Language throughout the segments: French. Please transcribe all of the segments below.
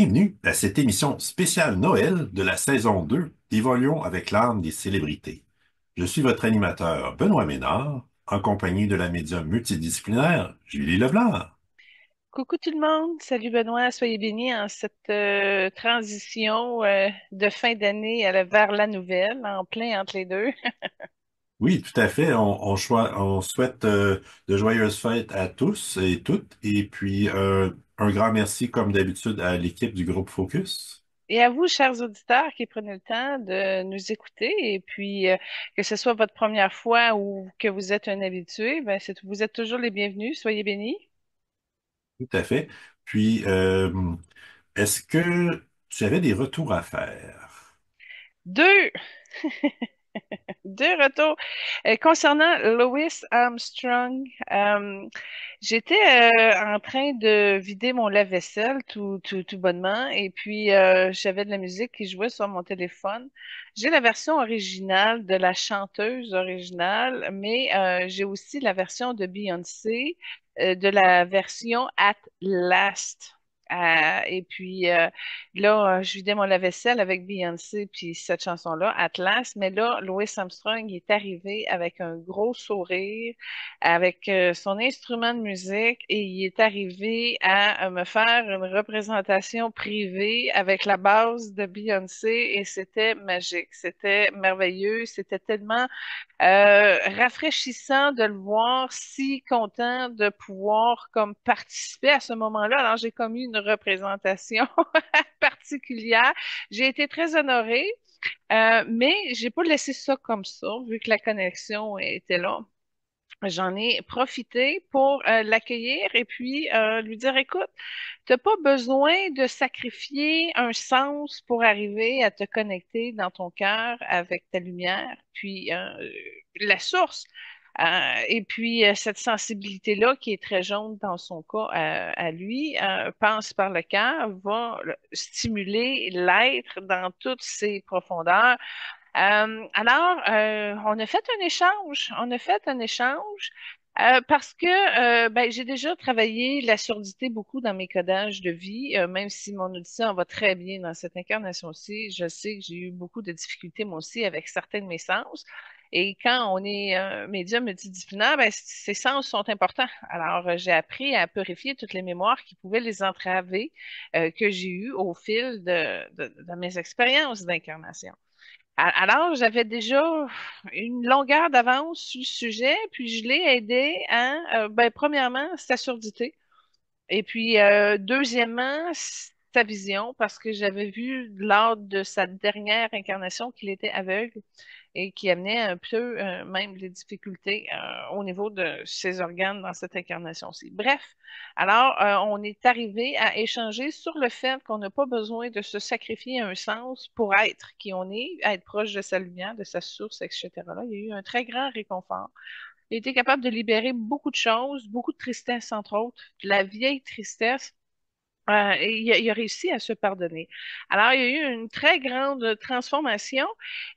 Bienvenue à cette émission spéciale Noël de la saison 2 d'Évoluons avec l'âme des célébrités. Je suis votre animateur Benoît Ménard, en compagnie de la médium multidisciplinaire Julie Leblanc. Coucou tout le monde, salut Benoît, soyez bénis en cette transition de fin d'année vers la nouvelle, en plein entre les deux. Oui, tout à fait. On souhaite de joyeuses fêtes à tous et toutes. Et puis, un grand merci, comme d'habitude, à l'équipe du groupe Focus. Et à vous, chers auditeurs, qui prenez le temps de nous écouter, et puis que ce soit votre première fois ou que vous êtes un habitué, ben vous êtes toujours les bienvenus, soyez bénis. Tout à fait. Puis, est-ce que tu avais des retours à faire? Deux, deux retours. Concernant Louis Armstrong, j'étais en train de vider mon lave-vaisselle tout bonnement et puis j'avais de la musique qui jouait sur mon téléphone. J'ai la version originale de la chanteuse originale, mais j'ai aussi la version de Beyoncé, de la version At Last. Et puis là, je vidais mon lave-vaisselle avec Beyoncé puis cette chanson-là, Atlas. Mais là, Louis Armstrong est arrivé avec un gros sourire, avec son instrument de musique et il est arrivé à me faire une représentation privée avec la base de Beyoncé et c'était magique, c'était merveilleux, c'était tellement rafraîchissant de le voir si content de pouvoir comme participer à ce moment-là. Alors j'ai comme eu une représentation particulière. J'ai été très honorée, mais j'ai pas laissé ça comme ça, vu que la connexion était là. J'en ai profité pour l'accueillir et puis lui dire, écoute, t'as pas besoin de sacrifier un sens pour arriver à te connecter dans ton cœur avec ta lumière, puis la source. Et puis cette sensibilité-là, qui est très jaune dans son cas à lui, passe par le cœur, va stimuler l'être dans toutes ses profondeurs. On a fait un échange. On a fait un échange parce que ben, j'ai déjà travaillé la surdité beaucoup dans mes codages de vie, même si mon audition va très bien dans cette incarnation-ci. Je sais que j'ai eu beaucoup de difficultés, moi aussi, avec certains de mes sens. Et quand on est médium multidisciplinaire, ben, ces sens sont importants. Alors, j'ai appris à purifier toutes les mémoires qui pouvaient les entraver que j'ai eues au fil de mes expériences d'incarnation. Alors, j'avais déjà une longueur d'avance sur le sujet, puis je l'ai aidé à, ben, premièrement, sa surdité, et puis deuxièmement, sa vision, parce que j'avais vu lors de sa dernière incarnation qu'il était aveugle et qui amenait un peu même des difficultés au niveau de ses organes dans cette incarnation-ci. Bref, alors on est arrivé à échanger sur le fait qu'on n'a pas besoin de se sacrifier un sens pour être qui on est, être proche de sa lumière, de sa source, etc. Là, il y a eu un très grand réconfort. Il a été capable de libérer beaucoup de choses, beaucoup de tristesse, entre autres, de la vieille tristesse et il a réussi à se pardonner. Alors, il y a eu une très grande transformation.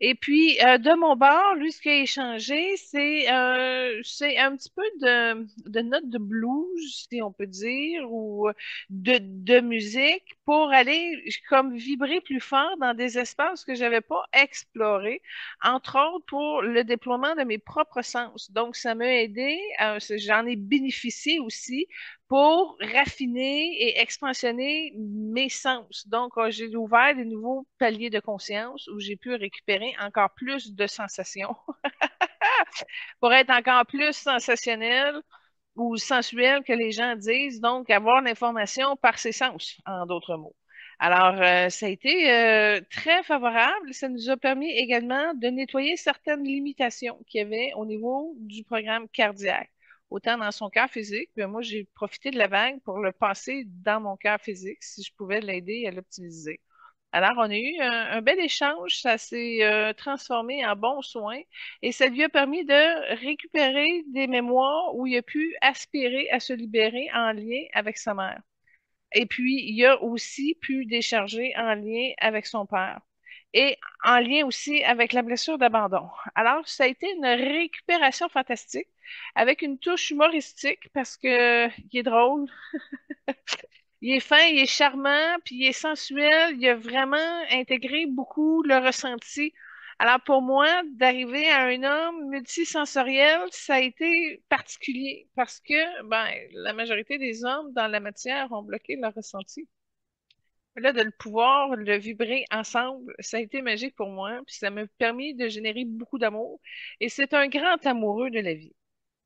Et puis, de mon bord, lui, ce qui a échangé, c'est un petit peu de notes de blues, si on peut dire, ou de musique pour aller comme vibrer plus fort dans des espaces que j'avais pas explorés, entre autres pour le déploiement de mes propres sens. Donc, ça m'a aidé, j'en ai bénéficié aussi pour raffiner et expansionner mes sens. Donc, j'ai ouvert des nouveaux paliers de conscience où j'ai pu récupérer encore plus de sensations pour être encore plus sensationnel ou sensuel que les gens disent, donc avoir l'information par ses sens, en d'autres mots. Alors, ça a été très favorable. Ça nous a permis également de nettoyer certaines limitations qu'il y avait au niveau du programme cardiaque. Autant dans son cœur physique, mais moi, j'ai profité de la vague pour le passer dans mon cœur physique, si je pouvais l'aider à l'optimiser. Alors, on a eu un bel échange, ça s'est transformé en bons soins et ça lui a permis de récupérer des mémoires où il a pu aspirer à se libérer en lien avec sa mère. Et puis, il a aussi pu décharger en lien avec son père et en lien aussi avec la blessure d'abandon. Alors, ça a été une récupération fantastique avec une touche humoristique parce que il est drôle, il est fin, il est charmant, puis il est sensuel. Il a vraiment intégré beaucoup le ressenti. Alors pour moi, d'arriver à un homme multisensoriel, ça a été particulier parce que ben, la majorité des hommes dans la matière ont bloqué leur ressenti. Là, de le pouvoir le vibrer ensemble, ça a été magique pour moi, puis ça m'a permis de générer beaucoup d'amour. Et c'est un grand amoureux de la vie.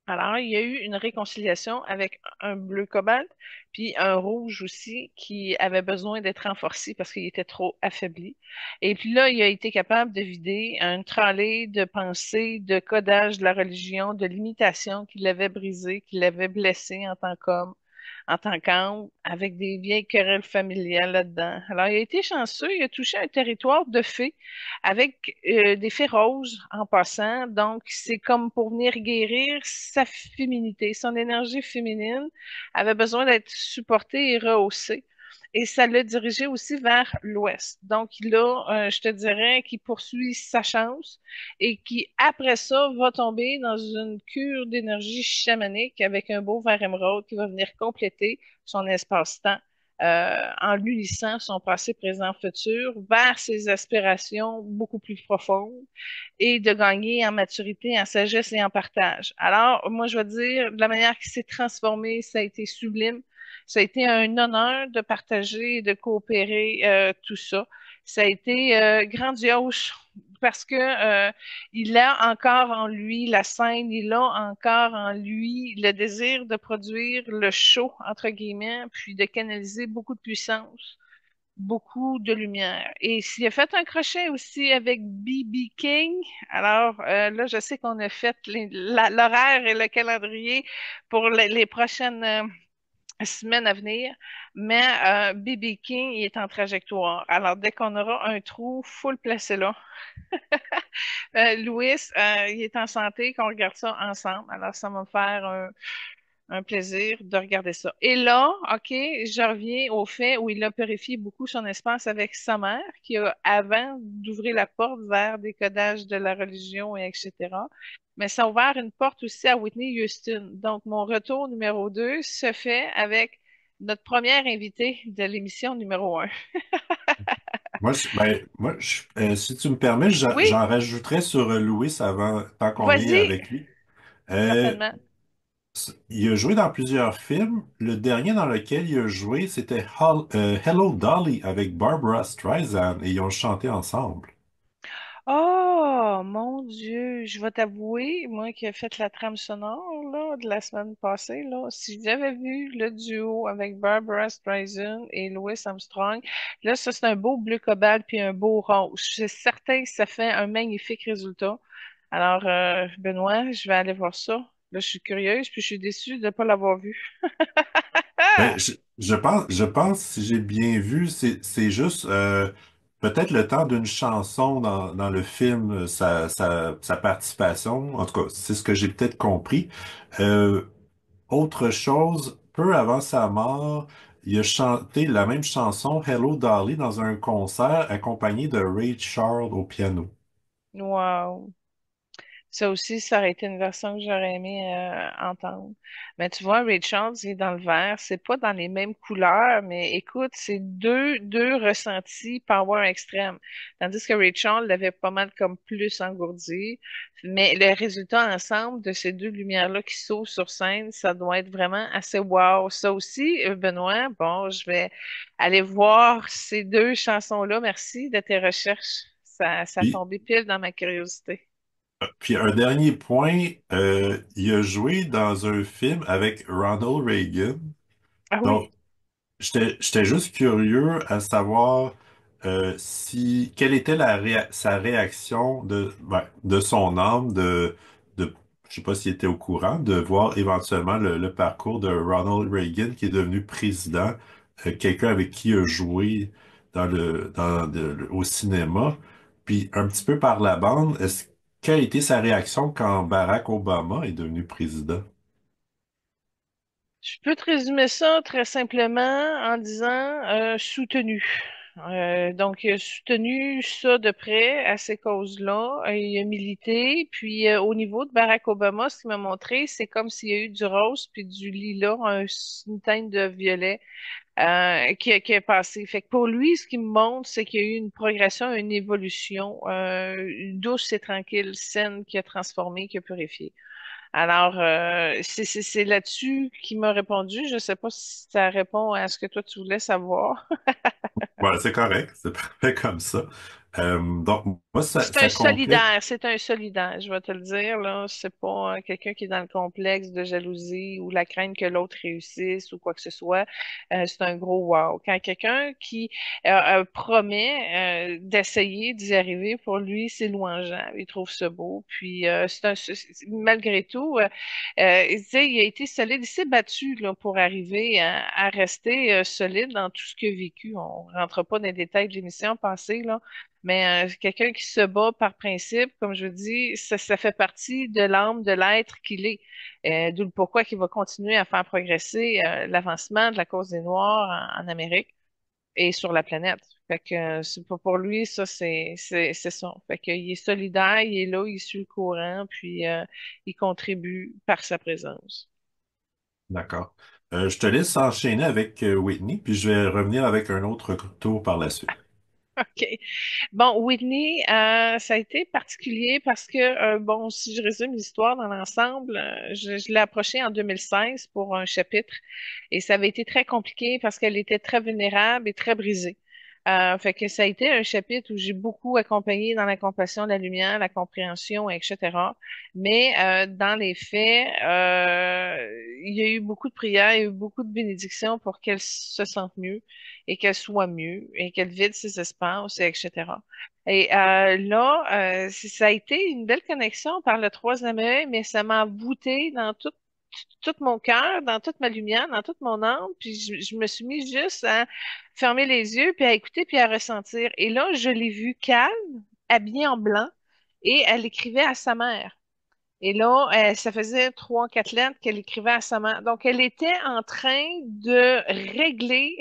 Alors, il y a eu une réconciliation avec un bleu cobalt, puis un rouge aussi qui avait besoin d'être renforcé parce qu'il était trop affaibli. Et puis là, il a été capable de vider une tralée de pensées, de codage de la religion, de limitations qui l'avaient brisé, qui l'avaient blessé en tant qu'homme, en tant qu'âme, avec des vieilles querelles familiales là-dedans. Alors, il a été chanceux, il a touché un territoire de fées avec des fées roses en passant. Donc, c'est comme pour venir guérir sa féminité, son énergie féminine avait besoin d'être supportée et rehaussée. Et ça l'a dirigé aussi vers l'ouest. Donc, il a, je te dirais, qui poursuit sa chance et qui, après ça, va tomber dans une cure d'énergie chamanique avec un beau verre émeraude qui va venir compléter son espace-temps en l'unissant son passé, présent, futur vers ses aspirations beaucoup plus profondes et de gagner en maturité, en sagesse et en partage. Alors, moi, je veux dire, de la manière qu'il s'est transformé, ça a été sublime. Ça a été un honneur de partager et de coopérer tout ça. Ça a été grandiose parce que il a encore en lui la scène, il a encore en lui le désir de produire le show, entre guillemets, puis de canaliser beaucoup de puissance, beaucoup de lumière. Et s'il a fait un crochet aussi avec B.B. King, alors là, je sais qu'on a fait l'horaire et le calendrier pour les prochaines semaines à venir, mais B.B. King, il est en trajectoire. Alors, dès qu'on aura un trou, faut le placer là. Louis, il est en santé, qu'on regarde ça ensemble. Alors, ça va me faire un plaisir de regarder ça. Et là, OK, je reviens au fait où il a purifié beaucoup son espace avec sa mère, qui a, avant d'ouvrir la porte vers des codages de la religion, et etc. Mais ça a ouvert une porte aussi à Whitney Houston. Donc, mon retour numéro 2 se fait avec notre première invitée de l'émission numéro 1. Si tu me permets, Oui, j'en rajouterais sur Louis avant, tant qu'on est vas-y, avec lui. Euh, certainement. il a joué dans plusieurs films. Le dernier dans lequel il a joué, c'était Hello Dolly avec Barbara Streisand et ils ont chanté ensemble. Oh, mon Dieu, je vais t'avouer, moi qui ai fait la trame sonore là, de la semaine passée, là, si j'avais vu le duo avec Barbara Streisand et Louis Armstrong, là, ça c'est un beau bleu cobalt puis un beau rose. Je suis certain que ça fait un magnifique résultat. Alors, Benoît, je vais aller voir ça. Là, je suis curieuse puis je suis déçue de ne pas l'avoir vu. Ben, je pense, si j'ai bien vu, c'est juste peut-être le temps d'une chanson dans le film, sa participation. En tout cas, c'est ce que j'ai peut-être compris. Euh, Autre chose, peu avant sa mort, il a chanté la même chanson, Hello Dolly, dans un concert accompagné de Ray Charles au piano. Wow. Ça aussi, ça aurait été une version que j'aurais aimé entendre. Mais tu vois, Ray Charles, il est dans le vert. C'est pas dans les mêmes couleurs, mais écoute, c'est deux ressentis power extrême. Tandis que Ray Charles l'avait pas mal comme plus engourdi. Mais le résultat ensemble de ces deux lumières-là qui s'ouvrent sur scène, ça doit être vraiment assez wow. Ça aussi, Benoît, bon, je vais aller voir ces deux chansons-là. Merci de tes recherches. Ça a Puis, tombé pile dans ma curiosité. puis un dernier point, il a joué dans un film avec Ronald Reagan. Ah Donc, oui. j'étais juste curieux à savoir si quelle était sa réaction de son âme de je sais pas s'il était au courant de voir éventuellement le parcours de Ronald Reagan qui est devenu président, quelqu'un avec qui il a joué au cinéma, puis un petit peu par la bande, quelle a été sa réaction quand Barack Obama est devenu président? Je peux te résumer ça très simplement en disant soutenu. Donc, il a soutenu ça de près à ces causes-là. Il a milité. Puis, au niveau de Barack Obama, ce qu'il m'a montré, c'est comme s'il y a eu du rose puis du lilas, une teinte de violet qui est passé. Fait que pour lui, ce qu'il me montre, c'est qu'il y a eu une progression, une évolution, douce et tranquille, saine, qui a transformé, qui a purifié. Alors, c'est là-dessus qu'il m'a répondu. Je sais pas si ça répond à ce que toi tu voulais savoir. Voilà, c'est correct, c'est parfait comme ça. Donc, moi, ça complète. C'est un solidaire, je vais te le dire, là. C'est pas quelqu'un qui est dans le complexe de jalousie ou la crainte que l'autre réussisse ou quoi que ce soit. C'est un gros wow. Quand quelqu'un qui promet d'essayer d'y arriver, pour lui, c'est louangeant. Il trouve ça beau. Puis, malgré tout, tu sais, il a été solide, il s'est battu là, pour arriver à rester solide dans tout ce qu'il a vécu. On rentre pas dans les détails de l'émission passée, là. Mais quelqu'un qui se bat par principe, comme je dis, ça fait partie de l'âme, de l'être qu'il est. D'où le pourquoi qu'il va continuer à faire progresser l'avancement de la cause des Noirs en Amérique et sur la planète. Fait que c'est pas pour lui, ça, c'est ça. Fait qu'il est solidaire, il est là, il suit le courant, puis il contribue par sa présence. D'accord. Je te laisse enchaîner avec Whitney, puis je vais revenir avec un autre tour par la suite. OK. Bon, Whitney, ça a été particulier parce que, bon, si je résume l'histoire dans l'ensemble, je l'ai approchée en 2016 pour un chapitre et ça avait été très compliqué parce qu'elle était très vulnérable et très brisée. Fait que ça a été un chapitre où j'ai beaucoup accompagné dans la compassion, la lumière, la compréhension, etc. Mais dans les faits, il y a eu beaucoup de prières, il y a eu beaucoup de bénédictions pour qu'elle se sente mieux et qu'elle soit mieux et qu'elle vide ses espaces, etc. Et là, ça a été une belle connexion par le troisième œil, mais ça m'a voûté dans tout mon cœur, dans toute ma lumière, dans toute mon âme, puis je me suis mis juste à fermer les yeux, puis à écouter, puis à ressentir. Et là, je l'ai vue calme, habillée en blanc, et elle écrivait à sa mère. Et là, ça faisait 3, 4 lettres qu'elle écrivait à sa mère. Donc, elle était en train de régler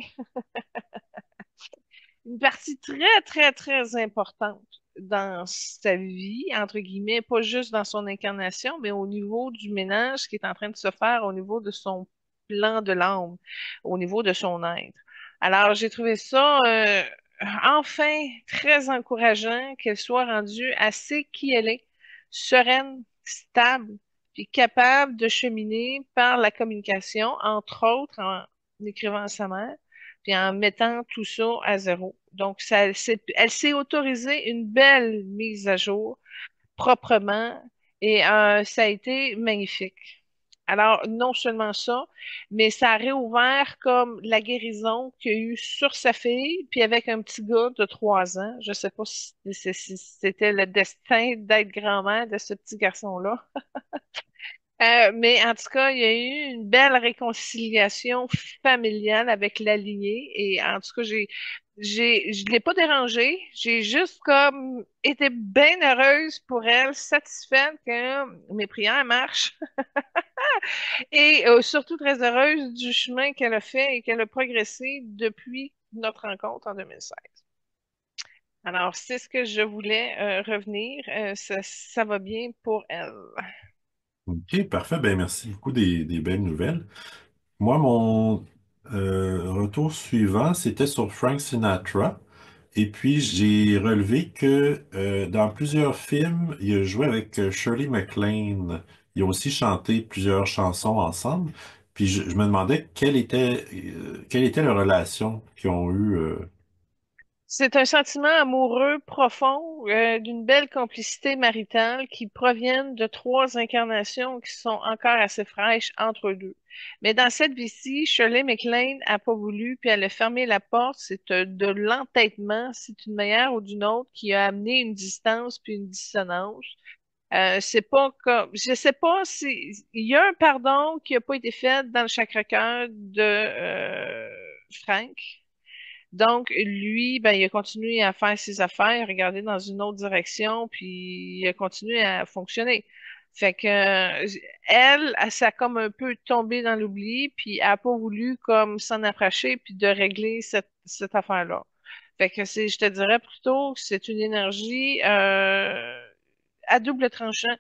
une partie très, très, très importante dans sa vie, entre guillemets, pas juste dans son incarnation, mais au niveau du ménage qui est en train de se faire au niveau de son plan de l'âme, au niveau de son être. Alors, j'ai trouvé ça enfin très encourageant qu'elle soit rendue assez qui elle est, sereine, stable, puis capable de cheminer par la communication, entre autres en écrivant à sa mère puis en mettant tout ça à zéro. Donc, elle s'est autorisée une belle mise à jour, proprement, et ça a été magnifique. Alors, non seulement ça, mais ça a réouvert comme la guérison qu'il y a eu sur sa fille, puis avec un petit gars de 3 ans. Je sais pas si c'était le destin d'être grand-mère de ce petit garçon-là. Mais en tout cas, il y a eu une belle réconciliation familiale avec la lignée. Et en tout cas, je l'ai pas dérangée. J'ai juste comme été bien heureuse pour elle, satisfaite que mes prières marchent. Et surtout très heureuse du chemin qu'elle a fait et qu'elle a progressé depuis notre rencontre en 2016. Alors, c'est ce que je voulais revenir. Ça va bien pour elle. OK, parfait. Ben, merci beaucoup des belles nouvelles. Moi, mon retour suivant, c'était sur Frank Sinatra. Et puis, j'ai relevé que dans plusieurs films, il a joué avec Shirley MacLaine. Ils ont aussi chanté plusieurs chansons ensemble. Puis, je me demandais quelle était la relation qu'ils ont eue. C'est un sentiment amoureux profond, d'une belle complicité maritale qui proviennent de 3 incarnations qui sont encore assez fraîches entre eux deux. Mais dans cette vie-ci, Shirley MacLaine a pas voulu, puis elle a fermé la porte. C'est de l'entêtement, c'est une manière ou d'une autre qui a amené une distance puis une dissonance. C'est pas comme, je sais pas si il y a un pardon qui a pas été fait dans le Sacré-Cœur de Frank. Donc, lui, ben, il a continué à faire ses affaires, regarder dans une autre direction, puis il a continué à fonctionner. Fait que ça a comme un peu tombé dans l'oubli, puis elle a pas voulu comme s'en approcher puis de régler cette affaire-là. Fait que je te dirais plutôt que c'est une énergie à double tranchant.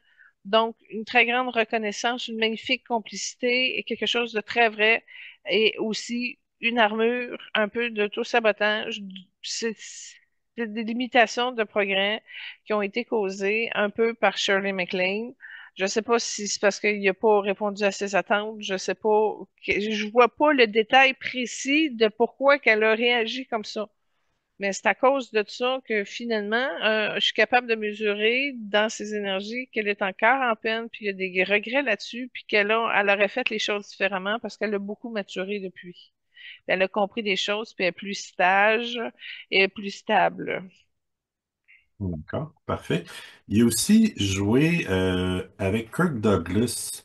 Donc, une très grande reconnaissance, une magnifique complicité et quelque chose de très vrai. Et aussi une armure, un peu d'auto-sabotage. C'est des limitations de progrès qui ont été causées un peu par Shirley MacLaine. Je sais pas si c'est parce qu'il n'a pas répondu à ses attentes. Je sais pas. Je vois pas le détail précis de pourquoi qu'elle a réagi comme ça. Mais c'est à cause de ça que finalement, je suis capable de mesurer dans ses énergies qu'elle est encore en peine, puis il y a des regrets là-dessus, puis elle aurait fait les choses différemment parce qu'elle a beaucoup maturé depuis. Elle a compris des choses, puis elle est plus sage et plus stable. D'accord, parfait. Il a aussi joué avec Kirk Douglas.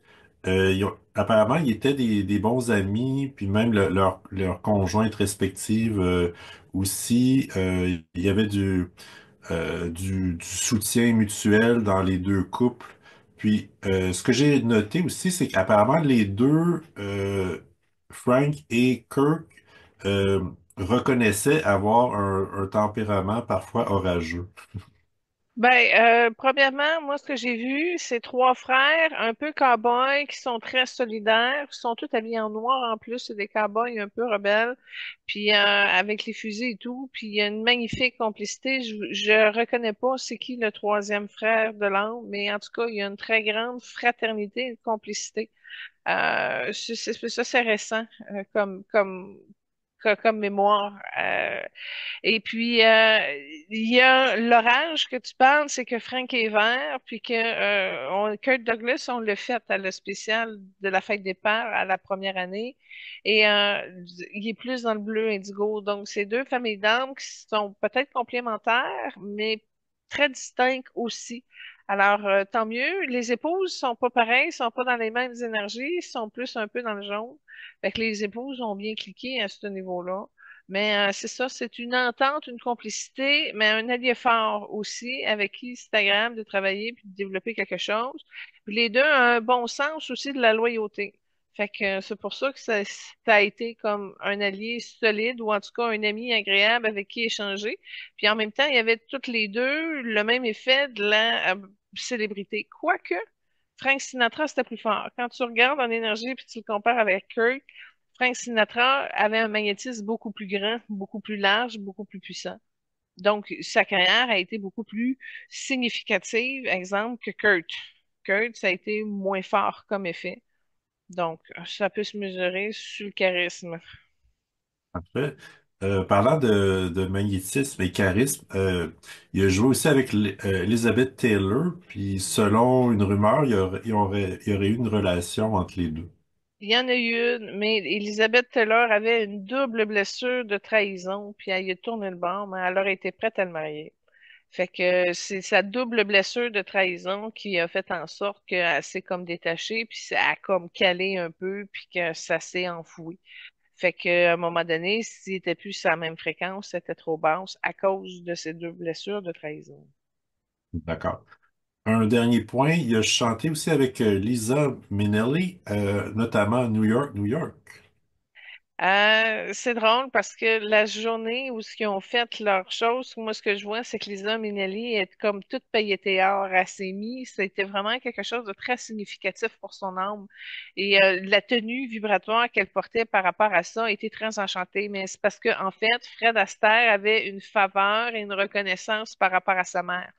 Apparemment, ils étaient des bons amis, puis même leur conjointe respective aussi. Il y avait du soutien mutuel dans les deux couples. Puis, ce que j'ai noté aussi, c'est qu'apparemment, les deux, Frank et Kirk, euh, reconnaissaient avoir un tempérament parfois orageux. Premièrement, moi, ce que j'ai vu, c'est trois frères, un peu cow-boys, qui sont très solidaires, qui sont tous habillés en noir en plus, c'est des cow-boys un peu rebelles, puis avec les fusils et tout, puis il y a une magnifique complicité. Je reconnais pas c'est qui le troisième frère de l'âme, mais en tout cas, il y a une très grande fraternité, une complicité. Ça, c'est récent comme mémoire. Et puis, il y a l'orage que tu parles, c'est que Frank est vert, puis que Kurt Douglas, on l'a fait à le spécial de la fête des pères à la première année. Et il est plus dans le bleu indigo. Donc, c'est deux familles d'âmes qui sont peut-être complémentaires, mais très distinctes aussi. Alors, tant mieux. Les épouses sont pas pareilles, sont pas dans les mêmes énergies, sont plus un peu dans le jaune. Fait que les épouses ont bien cliqué à ce niveau-là. Mais c'est ça, c'est une entente, une complicité, mais un allié fort aussi, avec qui c'est agréable de travailler puis de développer quelque chose. Puis les deux ont un bon sens aussi de la loyauté. Fait que c'est pour ça que ça a été comme un allié solide ou en tout cas un ami agréable avec qui échanger. Puis en même temps, il y avait toutes les deux le même effet de la célébrité. Quoique, Frank Sinatra, c'était plus fort. Quand tu regardes en énergie puis tu le compares avec Kirk, Frank Sinatra avait un magnétisme beaucoup plus grand, beaucoup plus large, beaucoup plus puissant. Donc, sa carrière a été beaucoup plus significative, exemple, que Kurt. Kurt, ça a été moins fort comme effet. Donc, ça peut se mesurer sur le charisme. Parfait. Parlant de magnétisme et charisme, il a joué aussi avec Elizabeth Taylor, puis selon une rumeur, il y aurait eu une relation entre les deux. Il y en a eu une, mais Elizabeth Taylor avait une double blessure de trahison, puis elle y a tourné le bord, mais elle aurait été prête à le marier. Fait que c'est sa double blessure de trahison qui a fait en sorte qu'elle s'est comme détachée, puis ça a comme calé un peu, puis que ça s'est enfoui. Fait qu'à un moment donné, s'il était plus sur la même fréquence, c'était trop basse à cause de ces deux blessures de trahison. D'accord. Un dernier point, il a chanté aussi avec Lisa Minnelli, notamment à New York, New York. C'est drôle parce que la journée où ils ont fait leur chose, moi, ce que je vois, c'est que Lisa Minnelli est comme toute pailletée or. Elle s'est mise. C'était vraiment quelque chose de très significatif pour son âme. Et la tenue vibratoire qu'elle portait par rapport à ça était très enchantée. Mais c'est parce que, en fait, Fred Astaire avait une faveur et une reconnaissance par rapport à sa mère.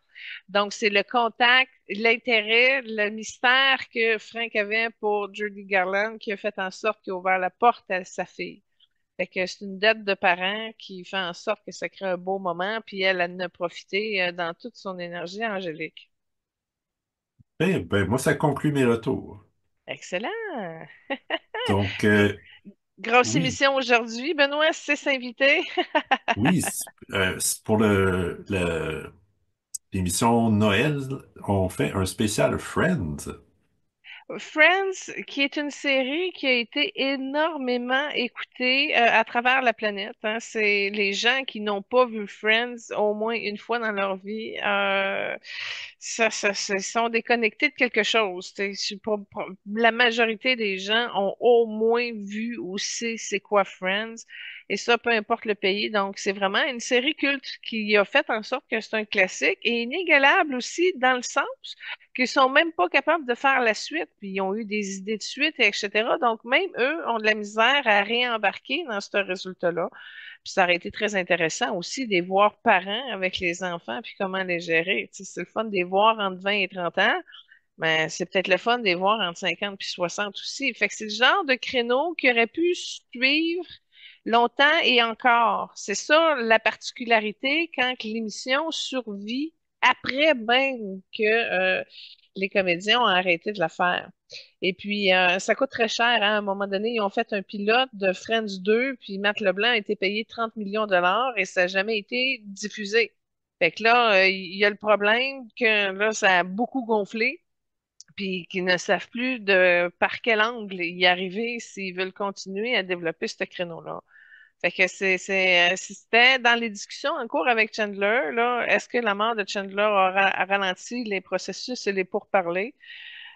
Donc, c'est le contact, l'intérêt, le mystère que Frank avait pour Judy Garland qui a fait en sorte qu'il a ouvert la porte à sa fille. Fait que c'est une dette de parents qui fait en sorte que ça crée un beau moment, puis elle en a profité dans toute son énergie angélique. Moi, ça conclut mes retours. Excellent! Donc, Grosse oui, émission aujourd'hui. Benoît, 6 invités. oui, c'est pour l'émission Noël, on fait un spécial Friends. Friends, qui est une série qui a été énormément écoutée à travers la planète, hein. C'est les gens qui n'ont pas vu Friends au moins une fois dans leur vie. Ils sont déconnectés de quelque chose. La majorité des gens ont au moins vu ou sait c'est quoi Friends, et ça, peu importe le pays. Donc, c'est vraiment une série culte qui a fait en sorte que c'est un classique et inégalable aussi dans le sens qu'ils sont même pas capables de faire la suite, puis ils ont eu des idées de suite, et etc. Donc, même eux ont de la misère à réembarquer dans ce résultat-là. Puis ça aurait été très intéressant aussi de les voir parents avec les enfants, puis comment les gérer. Tu sais, c'est le fun de les voir entre 20 et 30 ans, mais c'est peut-être le fun de les voir entre 50 puis 60 aussi. Fait que c'est le genre de créneau qui aurait pu suivre longtemps et encore. C'est ça la particularité quand que l'émission survit après même que les comédiens ont arrêté de la faire. Et puis, ça coûte très cher, hein. À un moment donné, ils ont fait un pilote de Friends 2, puis Matt Leblanc a été payé 30 millions de dollars et ça n'a jamais été diffusé. Fait que là, il y a le problème que là, ça a beaucoup gonflé, puis qu'ils ne savent plus de par quel angle y arriver s'ils veulent continuer à développer ce créneau-là. Fait que c'était dans les discussions en cours avec Chandler, là, est-ce que la mort de Chandler a ralenti les processus et les pourparlers?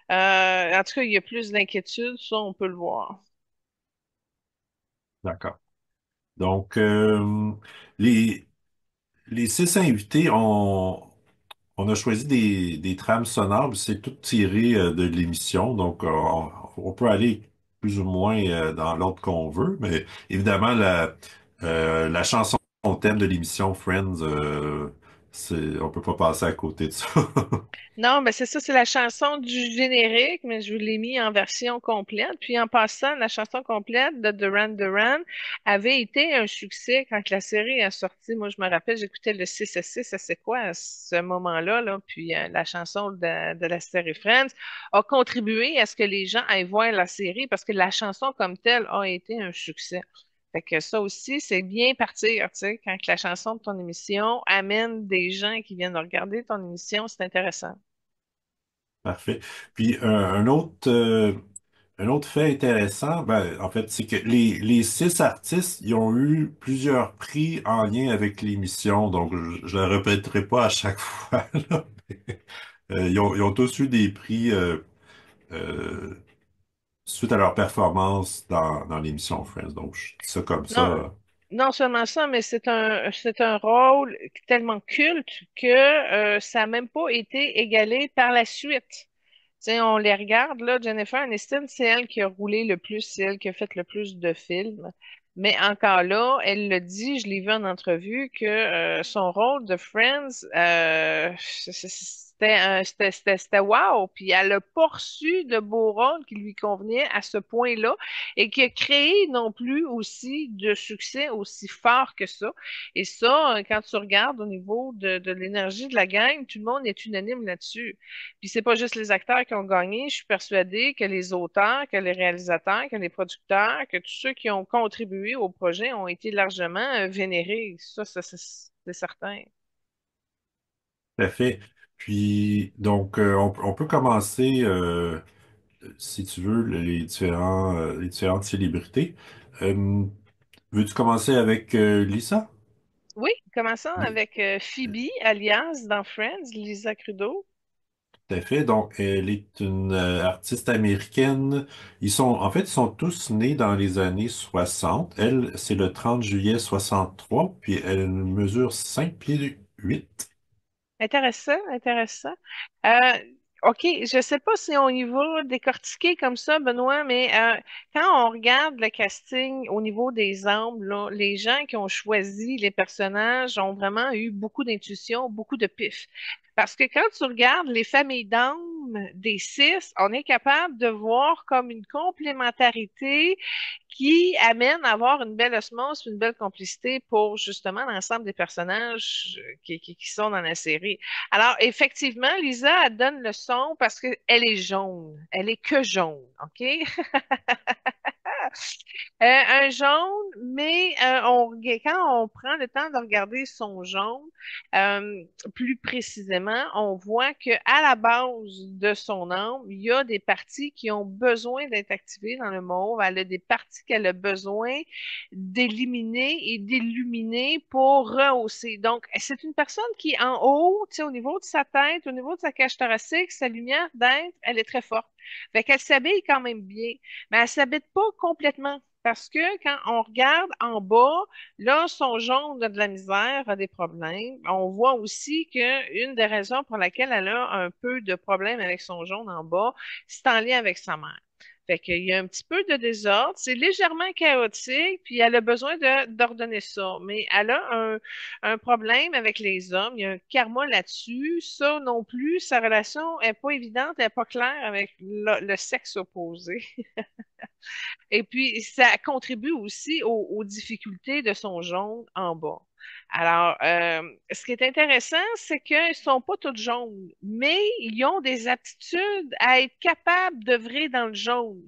En tout cas, il y a plus d'inquiétude, ça, on peut le voir. D'accord. Donc, les, les six invités, on a choisi des trames sonores, puis c'est tout tiré de l'émission, donc on peut aller plus ou moins dans l'ordre qu'on veut, mais évidemment, la chanson thème de l'émission Friends, on peut pas passer à côté de ça. Non, mais c'est ça, c'est la chanson du générique, mais je vous l'ai mis en version complète. Puis en passant, la chanson complète de Duran Duran avait été un succès quand la série a sorti. Moi, je me rappelle, j'écoutais le 6 à 6, ça c'est quoi à ce moment-là, là. Puis la chanson de la série Friends a contribué à ce que les gens aillent voir la série parce que la chanson comme telle a été un succès. Fait que ça aussi, c'est bien partir, tu sais, quand que la chanson de ton émission amène des gens qui viennent regarder ton émission, c'est intéressant. Parfait. Puis un autre fait intéressant, ben, en fait, c'est que les six artistes, ils ont eu plusieurs prix en lien avec l'émission, donc je ne le répéterai pas à chaque fois, là. Ils ont tous eu des prix euh, suite à leur performance dans l'émission Friends. Donc, je dis ça comme Non, ça. non seulement ça, mais c'est un rôle tellement culte que ça n'a même pas été égalé par la suite. Tu sais, on les regarde, là, Jennifer Aniston, c'est elle qui a roulé le plus, c'est elle qui a fait le plus de films. Mais encore là, elle le dit, je l'ai vu en entrevue, que son rôle de Friends, c'était wow. Puis elle a pas reçu de beau rôle qui lui convenait à ce point-là et qui a créé non plus aussi de succès aussi fort que ça. Et ça, quand tu regardes au niveau de l'énergie de la gang, tout le monde est unanime là-dessus. Puis c'est pas juste les acteurs qui ont gagné, je suis persuadée que les auteurs, que les réalisateurs, que les producteurs, que tous ceux qui ont contribué au projet ont été largement vénérés. C'est certain. Tout à fait. Puis, donc, on peut commencer, si tu veux, les différentes célébrités. Euh, Veux-tu commencer avec Lisa? Oui, commençons Oui. avec Phoebe, alias dans Friends, Lisa Krudo. Tout à fait. Donc, elle est une artiste américaine. En fait, ils sont tous nés dans les années 60. Elle, c'est le 30 juillet 63, puis elle mesure 5 pieds 8. Intéressant, intéressant. Euh, OK, je sais pas si on y va décortiquer comme ça, Benoît, mais quand on regarde le casting au niveau des âmes, là, les gens qui ont choisi les personnages ont vraiment eu beaucoup d'intuition, beaucoup de pif. Parce que quand tu regardes les familles d'âmes des six, on est capable de voir comme une complémentarité qui amène à avoir une belle osmose, une belle complicité pour justement l'ensemble des personnages qui sont dans la série. Alors, effectivement, Lisa, elle donne le son parce qu'elle est jaune. Elle est que jaune, OK? Un jaune, mais quand on prend le temps de regarder son jaune, euh, plus précisément, on voit que à la base de son âme, il y a des parties qui ont besoin d'être activées dans le mauve. Elle a des parties qu'elle a besoin d'éliminer et d'illuminer pour rehausser. Donc, c'est une personne qui, en haut, tu sais, au niveau de sa tête, au niveau de sa cage thoracique, sa lumière d'être, elle est très forte. Fait qu'elle s'habille quand même bien, mais elle s'habille pas complètement. Parce que quand on regarde en bas, là, son jaune a de la misère, a des problèmes. On voit aussi que une des raisons pour laquelle elle a un peu de problème avec son jaune en bas, c'est en lien avec sa mère. Fait qu'il y a un petit peu de désordre, c'est légèrement chaotique, puis elle a besoin d'ordonner ça. Mais elle a un problème avec les hommes, il y a un karma là-dessus. Ça non plus, sa relation est pas évidente, elle est pas claire avec le sexe opposé. Et puis, ça contribue aussi aux difficultés de son jaune en bas. Alors, ce qui est intéressant, c'est qu'ils ne sont pas tous jaunes, mais ils ont des aptitudes à être capables d'œuvrer dans le jaune.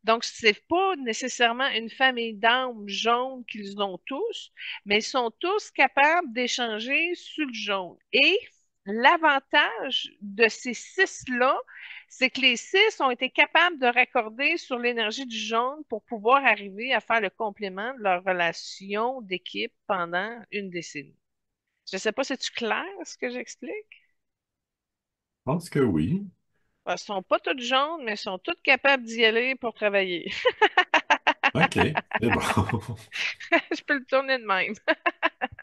Donc, c'est pas nécessairement une famille d'âmes jaunes qu'ils ont tous, mais ils sont tous capables d'échanger sur le jaune. Et l'avantage de ces six-là, c'est que les six ont été capables de raccorder sur l'énergie du jaune pour pouvoir arriver à faire le complément de leur relation d'équipe pendant une décennie. Je ne sais pas si c'est clair ce que j'explique. Je pense que oui. Ils sont pas toutes jaunes, mais ils sont toutes capables d'y aller pour travailler. OK, c'est bon. Je peux le tourner de même.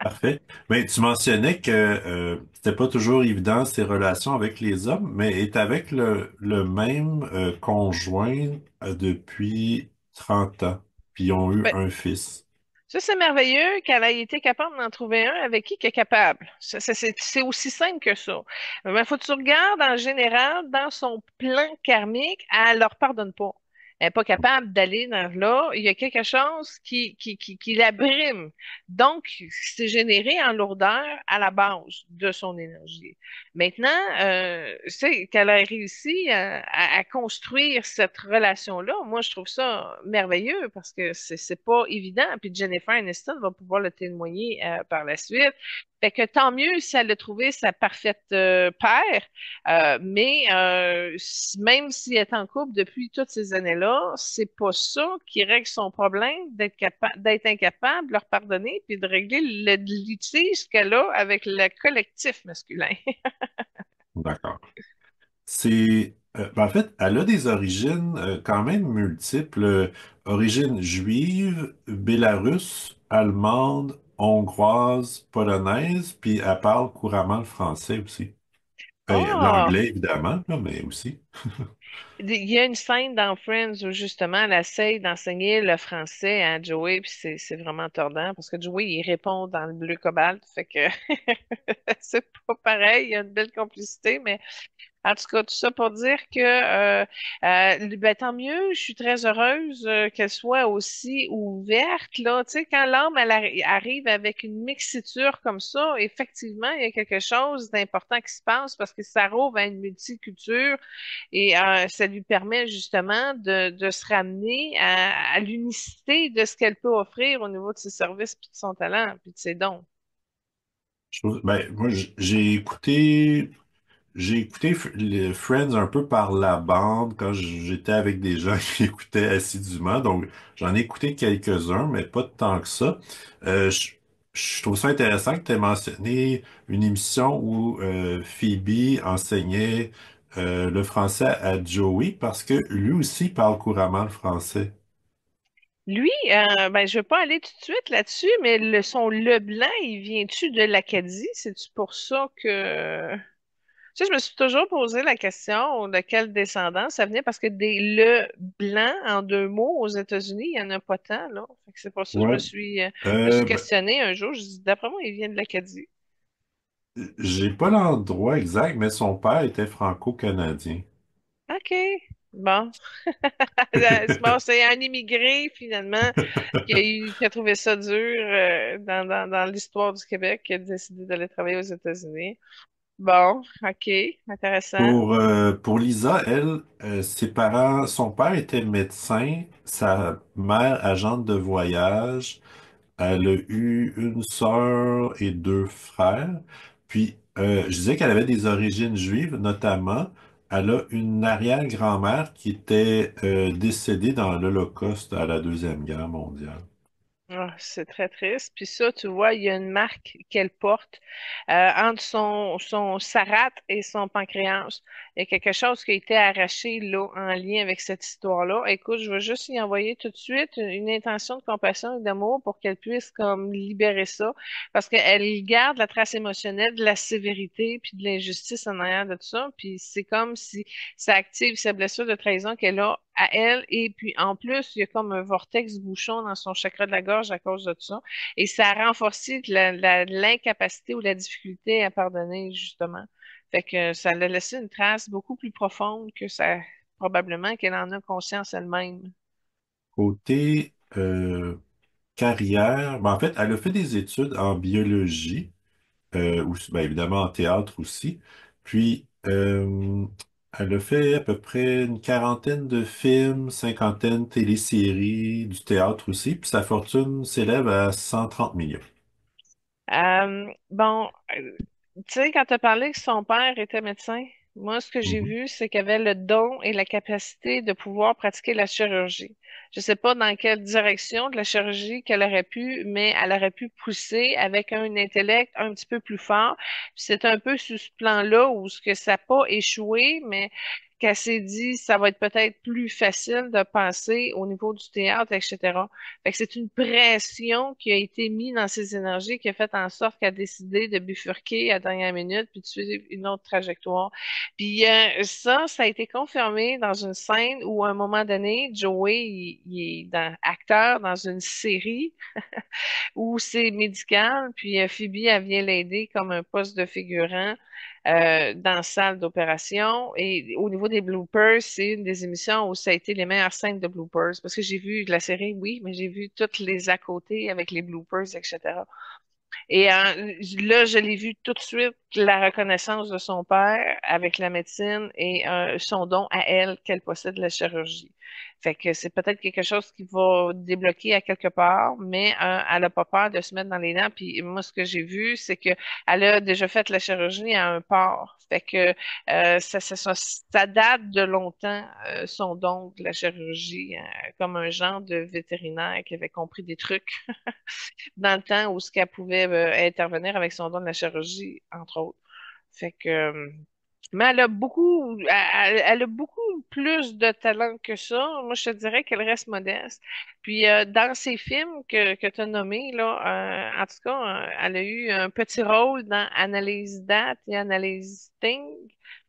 Parfait. Mais tu mentionnais que c'était pas toujours évident ces relations avec les hommes, mais est avec le même conjoint depuis 30 ans, puis ils ont eu Ben, un fils. ça, c'est merveilleux qu'elle ait été capable d'en trouver un avec qui elle est capable. C'est aussi simple que ça. Mais faut que tu regardes en général dans son plan karmique, elle leur pardonne pas. Elle n'est pas capable d'aller dans là. Il y a quelque chose qui l'abrime. Donc, c'est généré en lourdeur à la base de son énergie. Maintenant, c'est qu'elle a réussi à construire cette relation-là. Moi, je trouve ça merveilleux parce que c'est pas évident. Puis Jennifer Aniston va pouvoir le témoigner par la suite. Fait que tant mieux si elle a trouvé sa parfaite paire. Même s'il est en couple depuis toutes ces années-là, c'est pas ça qui règle son problème d'être incapable de leur pardonner puis de régler le litige qu'elle a avec le collectif masculin. D'accord. En fait, elle a des origines quand même multiples. Origines juives, bélarusse, allemande, hongroise, polonaise, puis elle parle couramment le français aussi. Ah! L'anglais, évidemment, là, mais aussi. Il y a une scène dans Friends où justement elle essaye d'enseigner le français à Joey, puis c'est vraiment tordant parce que Joey il répond dans le bleu cobalt, fait que c'est pas pareil, il y a une belle complicité, mais en tout cas, tout ça pour dire que ben, tant mieux, je suis très heureuse qu'elle soit aussi ouverte. Là. Tu sais, quand l'âme elle arrive avec une mixiture comme ça, effectivement, il y a quelque chose d'important qui se passe parce que ça rouvre à une multiculture et ça lui permet justement de se ramener à l'unicité de ce qu'elle peut offrir au niveau de ses services, puis de son talent, puis de ses dons. Moi, j'ai écouté les Friends un peu par la bande quand j'étais avec des gens qui écoutaient assidûment. Donc, j'en ai écouté quelques-uns, mais pas tant que ça. Je trouve ça intéressant que tu aies mentionné une émission où Phoebe enseignait le français à Joey parce que lui aussi parle couramment le français. Lui, ben, je veux pas aller tout de suite là-dessus, mais son Leblanc, il vient-tu de l'Acadie? C'est-tu pour ça que... Tu sais, je me suis toujours posé la question de quelle descendance ça venait, parce que des Le Blanc en deux mots aux États-Unis, il y en a pas tant, là. Fait que c'est pour ça que Ouais. je me suis Ben, questionnée un jour. Je dis, d'après moi, il vient de l'Acadie. j'ai pas l'endroit exact, mais son père était franco-canadien. OK. Bon. Bon, c'est un immigré, finalement, qui a trouvé ça dur dans l'histoire du Québec, qui a décidé d'aller travailler aux États-Unis. Bon, OK, intéressant. Pour Lisa, elle, ses parents, son père était médecin, sa mère agente de voyage. Elle a eu une sœur et deux frères. Puis, je disais qu'elle avait des origines juives, notamment, elle a une arrière-grand-mère qui était décédée dans l'Holocauste à la Deuxième Guerre mondiale. Ah, c'est très triste. Puis ça, tu vois, il y a une marque qu'elle porte entre sa rate et son pancréas. Il y a quelque chose qui a été arraché là en lien avec cette histoire-là. Écoute, je vais juste y envoyer tout de suite une intention de compassion et d'amour pour qu'elle puisse comme libérer ça. Parce qu'elle garde la trace émotionnelle de la sévérité puis de l'injustice en arrière de tout ça. Puis c'est comme si ça active sa blessure de trahison qu'elle a à elle. Et puis, en plus, il y a comme un vortex bouchon dans son chakra de la gorge à cause de tout ça. Et ça a renforcé l'incapacité ou la difficulté à pardonner, justement. Fait que ça l'a laissé une trace beaucoup plus profonde que ça, probablement qu'elle en a conscience elle-même. Côté carrière, ben, en fait, elle a fait des études en biologie. Ou, ben, évidemment en théâtre aussi. Puis, elle a fait à peu près une quarantaine de films, cinquantaine de téléséries, du théâtre aussi, puis sa fortune s'élève à 130 millions. Bon, tu sais, quand tu as parlé que son père était médecin, moi, ce que j'ai Mhm. vu, c'est qu'il avait le don et la capacité de pouvoir pratiquer la chirurgie. Je sais pas dans quelle direction de la chirurgie qu'elle aurait pu, mais elle aurait pu pousser avec un intellect un petit peu plus fort. C'est un peu sur ce plan-là où ce que ça n'a pas échoué, mais qu'elle s'est dit, ça va être peut-être plus facile de passer au niveau du théâtre, etc. Fait que c'est une pression qui a été mise dans ses énergies qui a fait en sorte qu'elle a décidé de bifurquer à la dernière minute puis de suivre une autre trajectoire. Puis ça a été confirmé dans une scène où à un moment donné, Joey, il est acteur dans une série où c'est médical, puis Phoebe, elle vient l'aider comme un poste de figurant dans la salle d'opération. Et au niveau des bloopers, c'est une des émissions où ça a été les meilleures scènes de bloopers. Parce que j'ai vu la série, oui, mais j'ai vu toutes les à côté avec les bloopers, etc. Et là, je l'ai vu tout de suite, la reconnaissance de son père avec la médecine et son don à elle qu'elle possède la chirurgie. Fait que c'est peut-être quelque chose qui va débloquer à quelque part, mais elle a pas peur de se mettre dans les dents. Puis moi, ce que j'ai vu, c'est que elle a déjà fait la chirurgie à un port. Fait que ça date de longtemps, son don de la chirurgie, comme un genre de vétérinaire qui avait compris des trucs dans le temps où ce qu'elle pouvait intervenir avec son don de la chirurgie, entre autres. Fait que, mais elle a beaucoup plus de talent que ça. Moi, je te dirais qu'elle reste modeste. Puis, dans ces films que tu as nommés, là, en tout cas, elle a eu un petit rôle dans Analyse That et Analyse Thing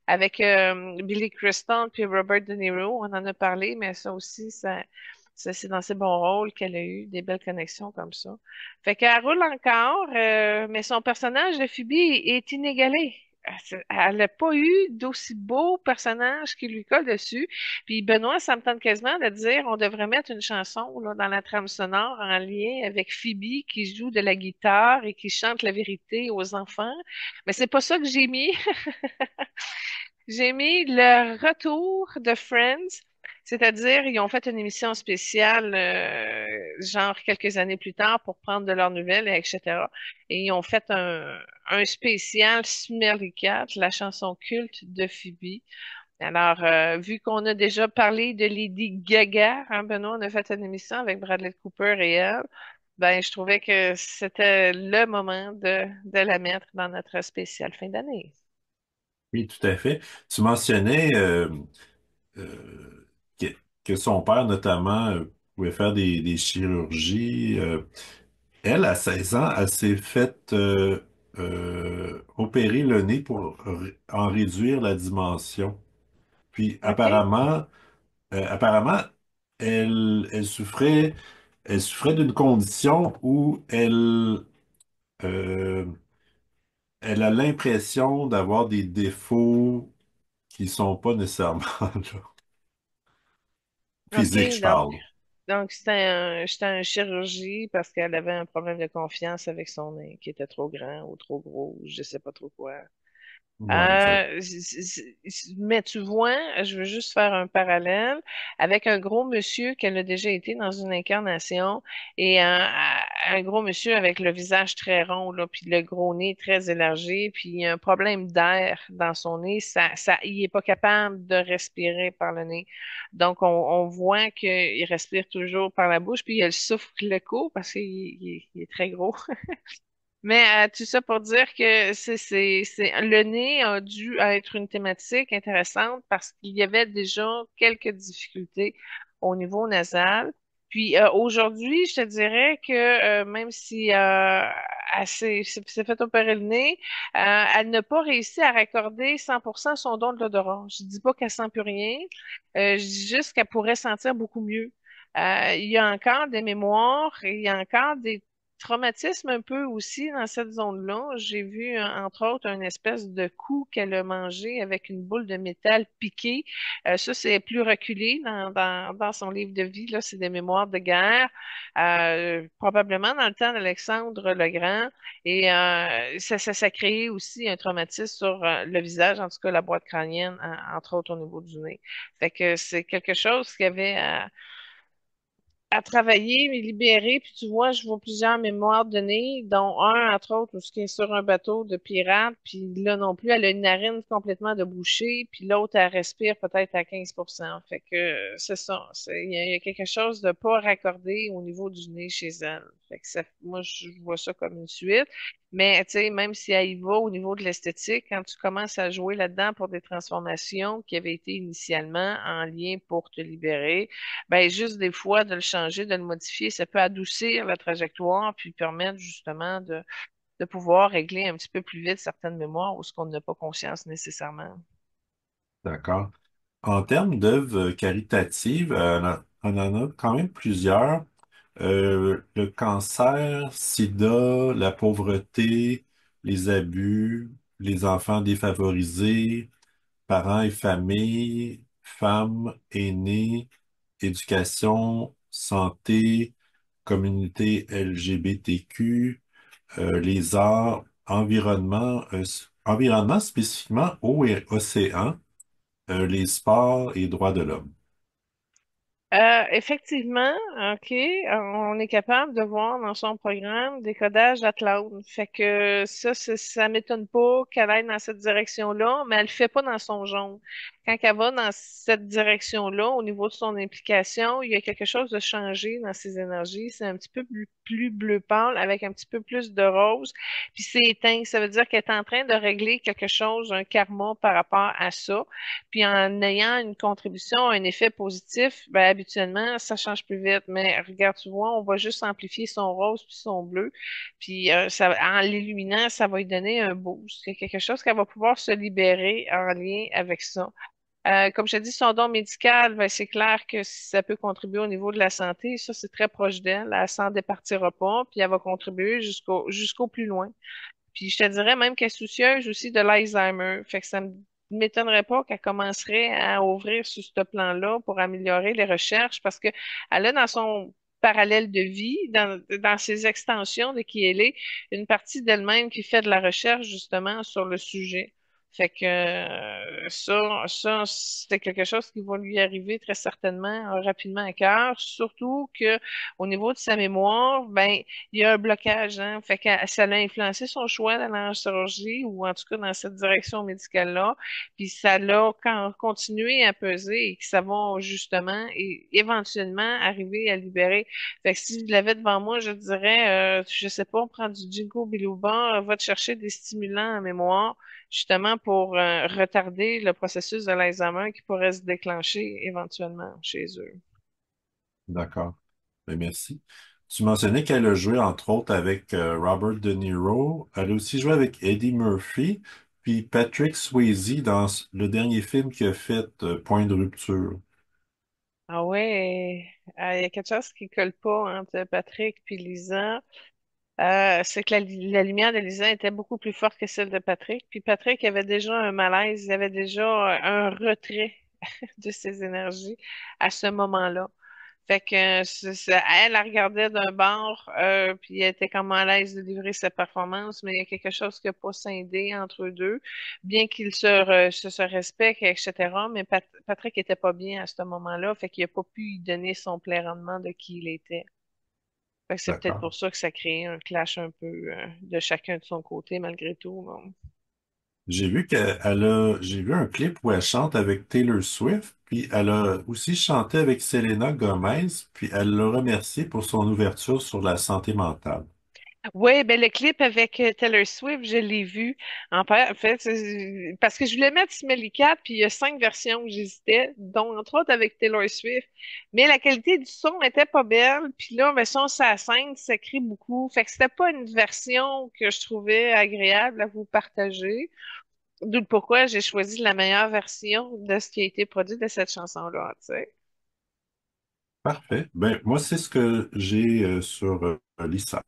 avec Billy Crystal puis Robert De Niro. On en a parlé, mais ça aussi, ça c'est dans ses bons rôles qu'elle a eu des belles connexions comme ça. Fait qu'elle roule encore, mais son personnage de Phoebe est inégalé. Elle n'a pas eu d'aussi beau personnage qui lui colle dessus. Puis Benoît, ça me tente quasiment de dire on devrait mettre une chanson là, dans la trame sonore en lien avec Phoebe qui joue de la guitare et qui chante la vérité aux enfants. Mais c'est pas ça que j'ai mis. J'ai mis le retour de Friends, c'est-à-dire ils ont fait une émission spéciale, genre quelques années plus tard pour prendre de leurs nouvelles, et etc. Et ils ont fait un spécial Smelly Cat, la chanson culte de Phoebe. Alors, vu qu'on a déjà parlé de Lady Gaga, hein, Benoît, on a fait une émission avec Bradley Cooper et elle, ben, je trouvais que c'était le moment de la mettre dans notre spécial fin d'année. Oui, tout à fait. Tu mentionnais que, que son père, notamment, pouvait faire des chirurgies. Elle, à 16 ans, elle s'est faite opérer le nez pour en réduire la dimension. Puis OK? apparemment, elle elle souffrait d'une condition où euh, elle a l'impression d'avoir des défauts qui sont pas nécessairement là, OK, physiques, je donc parle. c'était un chirurgie parce qu'elle avait un problème de confiance avec son nez qui était trop grand ou trop gros, ou je sais pas trop quoi. Ouais, exact. Mais tu vois, je veux juste faire un parallèle avec un gros monsieur qu'elle a déjà été dans une incarnation et un gros monsieur avec le visage très rond, là, puis le gros nez très élargi, puis un problème d'air dans son nez, il est pas capable de respirer par le nez. Donc, on voit qu'il respire toujours par la bouche, puis il a le souffle court parce qu'il est très gros. Mais tout ça pour dire que le nez a dû être une thématique intéressante parce qu'il y avait déjà quelques difficultés au niveau nasal. Puis aujourd'hui, je te dirais que même si s'est fait opérer le nez, elle n'a pas réussi à raccorder 100% son don de l'odorat. Je dis pas qu'elle sent plus rien, je dis juste qu'elle pourrait sentir beaucoup mieux. Il y a encore des mémoires, et il y a encore des traumatisme un peu aussi dans cette zone-là. J'ai vu, entre autres, une espèce de coup qu'elle a mangé avec une boule de métal piquée. Ça, c'est plus reculé dans son livre de vie. Là, c'est des mémoires de guerre, probablement dans le temps d'Alexandre le Grand. Et ça a créé aussi un traumatisme sur le visage, en tout cas la boîte crânienne, entre autres au niveau du nez. Fait que c'est quelque chose qui avait à travailler, mais libéré. Puis tu vois, je vois plusieurs mémoires données, dont un, entre autres, où ce qui est sur un bateau de pirates. Puis là non plus, elle a une narine complètement de bouchée. Puis l'autre, elle respire peut-être à 15%. Fait que c'est ça. Il y a quelque chose de pas raccordé au niveau du nez chez elle. Fait que ça, moi, je vois ça comme une suite. Mais tu sais, même si elle y va au niveau de l'esthétique, quand tu commences à jouer là-dedans pour des transformations qui avaient été initialement en lien pour te libérer, ben, juste des fois de le changer, de le modifier, ça peut adoucir la trajectoire puis permettre justement de pouvoir régler un petit peu plus vite certaines mémoires ou ce qu'on n'a pas conscience nécessairement. D'accord. En termes d'œuvres caritatives, on en a quand même plusieurs. Le cancer, sida, la pauvreté, les abus, les enfants défavorisés, parents et familles, femmes, aînés, éducation, santé, communauté LGBTQ, les arts, environnement spécifiquement, eau et océan, les sports et droits de l'homme. Effectivement, OK, on est capable de voir dans son programme des codages at cloud. Fait que ça m'étonne pas qu'elle aille dans cette direction-là, mais elle le fait pas dans son jaune. Quand elle va dans cette direction-là, au niveau de son implication, il y a quelque chose de changé dans ses énergies. C'est un petit peu plus bleu pâle avec un petit peu plus de rose. Puis c'est éteint. Ça veut dire qu'elle est en train de régler quelque chose, un karma par rapport à ça. Puis en ayant une contribution, un effet positif, ben habituellement, ça change plus vite. Mais regarde, tu vois, on va juste amplifier son rose puis son bleu. Puis en l'illuminant, ça va lui donner un boost. Il y a quelque chose qu'elle va pouvoir se libérer en lien avec ça. Comme je te dis, son don médical, ben, c'est clair que ça peut contribuer au niveau de la santé. Ça, c'est très proche d'elle. Elle s'en départira pas, puis elle va contribuer jusqu'au plus loin. Puis je te dirais même qu'elle est soucieuse aussi de l'Alzheimer. Fait que ça ne m'étonnerait pas qu'elle commencerait à ouvrir sur ce plan-là pour améliorer les recherches parce que elle a dans son parallèle de vie, dans ses extensions de qui elle est, une partie d'elle-même qui fait de la recherche justement sur le sujet. Fait que ça, c'est quelque chose qui va lui arriver très certainement rapidement à cœur, surtout que au niveau de sa mémoire, ben il y a un blocage, hein. Fait que ça a influencé son choix d'aller en chirurgie ou en tout cas dans cette direction médicale-là. Puis ça l'a continué à peser et que ça va justement et éventuellement arriver à libérer. Fait que si je l'avais devant moi, je dirais, je sais pas, prends du ginkgo biloba, va te chercher des stimulants en mémoire, justement pour retarder le processus de l'Alzheimer qui pourrait se déclencher éventuellement chez eux. D'accord. Ben, merci. Tu mentionnais qu'elle a joué entre autres avec Robert De Niro. Elle a aussi joué avec Eddie Murphy, puis Patrick Swayze dans le dernier film qu'il a fait, Point de rupture. Ah ouais, il y a quelque chose qui colle pas entre Patrick et Lisa. C'est que la lumière de Lisa était beaucoup plus forte que celle de Patrick. Puis Patrick avait déjà un malaise, il avait déjà un retrait de ses énergies à ce moment-là. Fait que elle regardait d'un bord, puis elle était comme à l'aise de livrer sa performance, mais il y a quelque chose qui n'a pas scindé entre eux deux, bien qu'ils se respectent, etc. Mais Patrick était pas bien à ce moment-là, fait qu'il n'a pas pu y donner son plein rendement de qui il était. Fait que c'est peut-être D'accord. pour ça que ça crée un clash un peu de chacun de son côté, malgré tout. Bon. J'ai vu un clip où elle chante avec Taylor Swift, puis elle a aussi chanté avec Selena Gomez, puis elle l'a remercié pour son ouverture sur la santé mentale. Oui, ben le clip avec Taylor Swift, je l'ai vu. En fait, parce que je voulais mettre Smelly Cat, puis il y a 5 versions que j'hésitais, dont entre autres avec Taylor Swift. Mais la qualité du son était pas belle, puis là, ben, son ça scène, ça crie beaucoup. Fait que c'était pas une version que je trouvais agréable à vous partager. D'où pourquoi j'ai choisi la meilleure version de ce qui a été produit de cette chanson-là, tu sais. Parfait. Ben, moi, c'est ce que j'ai sur Lisa.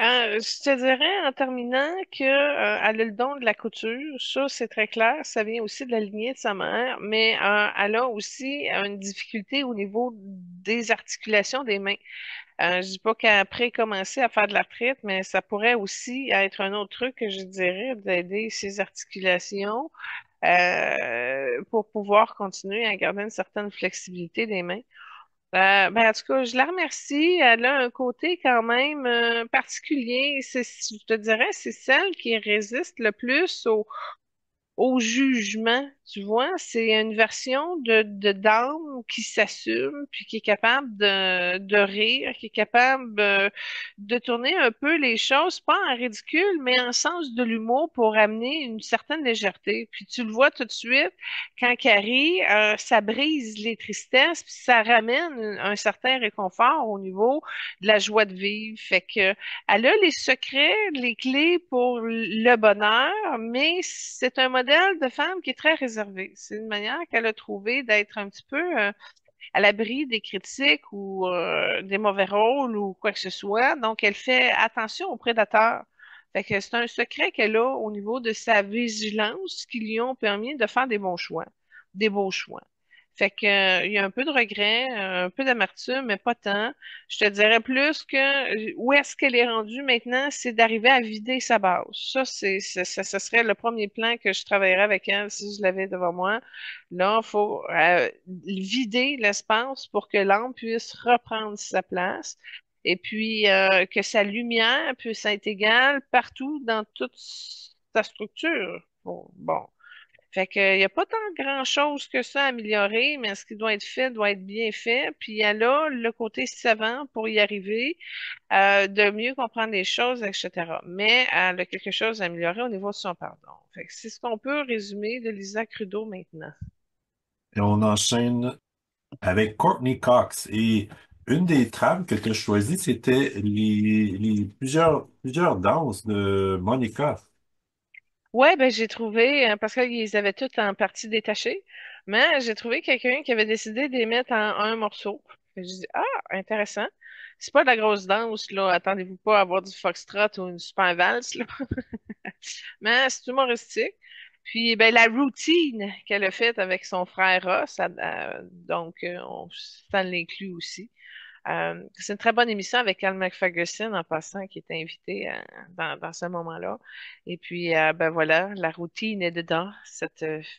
Je te dirais en terminant que elle a le don de la couture, ça c'est très clair, ça vient aussi de la lignée de sa mère, mais elle a aussi une difficulté au niveau des articulations des mains. Je dis pas qu'après commencer à faire de la retraite, mais ça pourrait aussi être un autre truc que je dirais d'aider ses articulations pour pouvoir continuer à garder une certaine flexibilité des mains. Ben, en tout cas, je la remercie. Elle a un côté quand même particulier. Je te dirais, c'est celle qui résiste le plus au jugement, tu vois. C'est une version de d'âme qui s'assume, puis qui est capable de rire, qui est capable de tourner un peu les choses, pas en ridicule, mais en sens de l'humour pour amener une certaine légèreté. Puis tu le vois tout de suite, quand elle rit, ça brise les tristesses, puis ça ramène un certain réconfort au niveau de la joie de vivre. Fait que elle a les secrets, les clés pour le bonheur, mais c'est un modèle de femme qui est très réservé. C'est une manière qu'elle a trouvé d'être un petit peu à l'abri des critiques ou des mauvais rôles ou quoi que ce soit. Donc, elle fait attention aux prédateurs. Fait que c'est un secret qu'elle a au niveau de sa vigilance qui lui ont permis de faire des bons choix, des beaux choix. Fait que, il y a un peu de regret, un peu d'amertume, mais pas tant. Je te dirais plus que où est-ce qu'elle est rendue maintenant, c'est d'arriver à vider sa base. Ça, ça serait le premier plan que je travaillerais avec elle si je l'avais devant moi. Là, il faut vider l'espace pour que l'âme puisse reprendre sa place et puis que sa lumière puisse être égale partout dans toute sa structure. Bon. Fait que, il n'y a pas tant grand-chose que ça à améliorer, mais ce qui doit être fait doit être bien fait. Puis elle a le côté savant pour y arriver, de mieux comprendre les choses, etc. Mais elle a quelque chose à améliorer au niveau de son pardon. Fait que c'est ce qu'on peut résumer de Lisa Trudeau maintenant. Et on enchaîne avec Courtney Cox. Et une des trames que tu as choisies, c'était plusieurs danses de Monica. Ouais, ben j'ai trouvé, parce qu'ils avaient tous en partie détachés, mais j'ai trouvé quelqu'un qui avait décidé de les mettre en un morceau. Fait que j'ai dit, ah, intéressant. C'est pas de la grosse danse, là. Attendez-vous pas à avoir du foxtrot ou une super valse, là. Mais c'est humoristique. Puis, ben, la routine qu'elle a faite avec son frère Ross, ça l'inclut aussi. C'est une très bonne émission avec Al McFerguson en passant qui est invité dans ce moment-là. Et puis, ben voilà, la routine est dedans.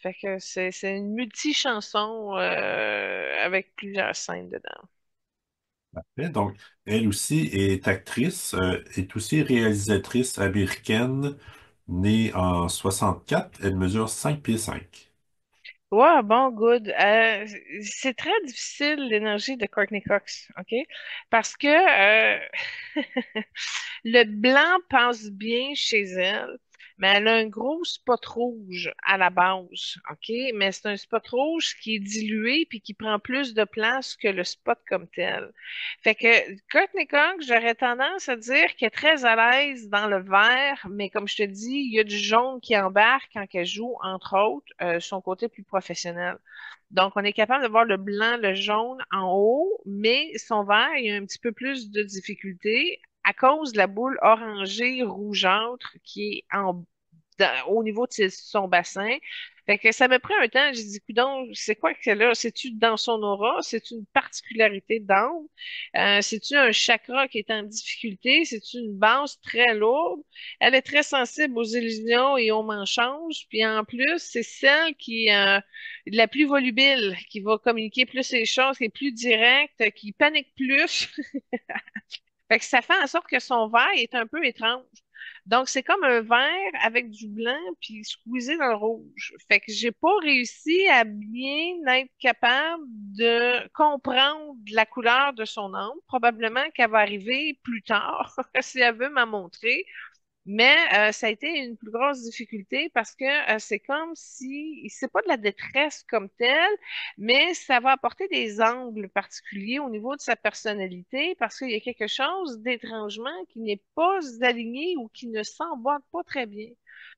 Fait que c'est une multi-chanson avec plusieurs scènes dedans. Et donc, elle aussi est actrice, est aussi réalisatrice américaine, née en 64. Elle mesure 5 pieds 5. Ouais, bon, good. C'est très difficile l'énergie de Courtney Cox, OK? Parce que le blanc passe bien chez elle, mais elle a un gros spot rouge à la base, OK? Mais c'est un spot rouge qui est dilué puis qui prend plus de place que le spot comme tel. Fait que Courtney Cox, j'aurais tendance à dire qu'elle est très à l'aise dans le vert, mais comme je te dis, il y a du jaune qui embarque quand elle joue, entre autres, son côté plus professionnel. Donc, on est capable de voir le blanc, le jaune en haut, mais son vert, il y a un petit peu plus de difficulté à cause de la boule orangée rougeâtre qui est au niveau de son bassin. Fait que ça m'a pris un temps. J'ai dit, coudonc, c'est quoi que c'est là? C'est-tu dans son aura? C'est-tu une particularité d'âme? C'est-tu un chakra qui est en difficulté? C'est-tu une base très lourde? Elle est très sensible aux illusions et aux mensonges. Puis en plus, c'est celle qui est la plus volubile, qui va communiquer plus les choses, qui est plus directe, qui panique plus. Fait que ça fait en sorte que son verre est un peu étrange. Donc, c'est comme un verre avec du blanc puis squeezé dans le rouge. Fait que j'ai pas réussi à bien être capable de comprendre la couleur de son ombre. Probablement qu'elle va arriver plus tard si elle veut m'en montrer. Mais ça a été une plus grosse difficulté parce que c'est comme si, c'est pas de la détresse comme telle, mais ça va apporter des angles particuliers au niveau de sa personnalité parce qu'il y a quelque chose d'étrangement qui n'est pas aligné ou qui ne s'emboîte pas très bien.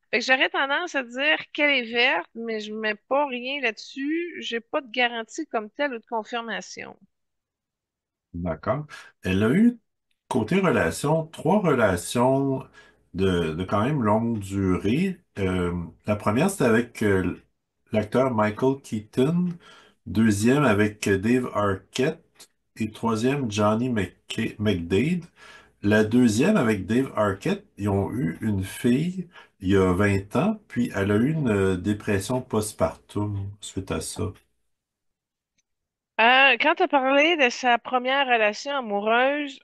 Fait que j'aurais tendance à dire qu'elle est verte, mais je mets pas rien là-dessus. J'ai pas de garantie comme telle ou de confirmation. D'accord. Elle a eu, côté relations, trois relations de quand même longue durée. La première, c'était avec l'acteur Michael Keaton. Deuxième, avec Dave Arquette. Et troisième, McDade. La deuxième, avec Dave Arquette, ils ont eu une fille il y a 20 ans, puis elle a eu une dépression postpartum suite à ça. Quand tu as parlé de sa première relation amoureuse,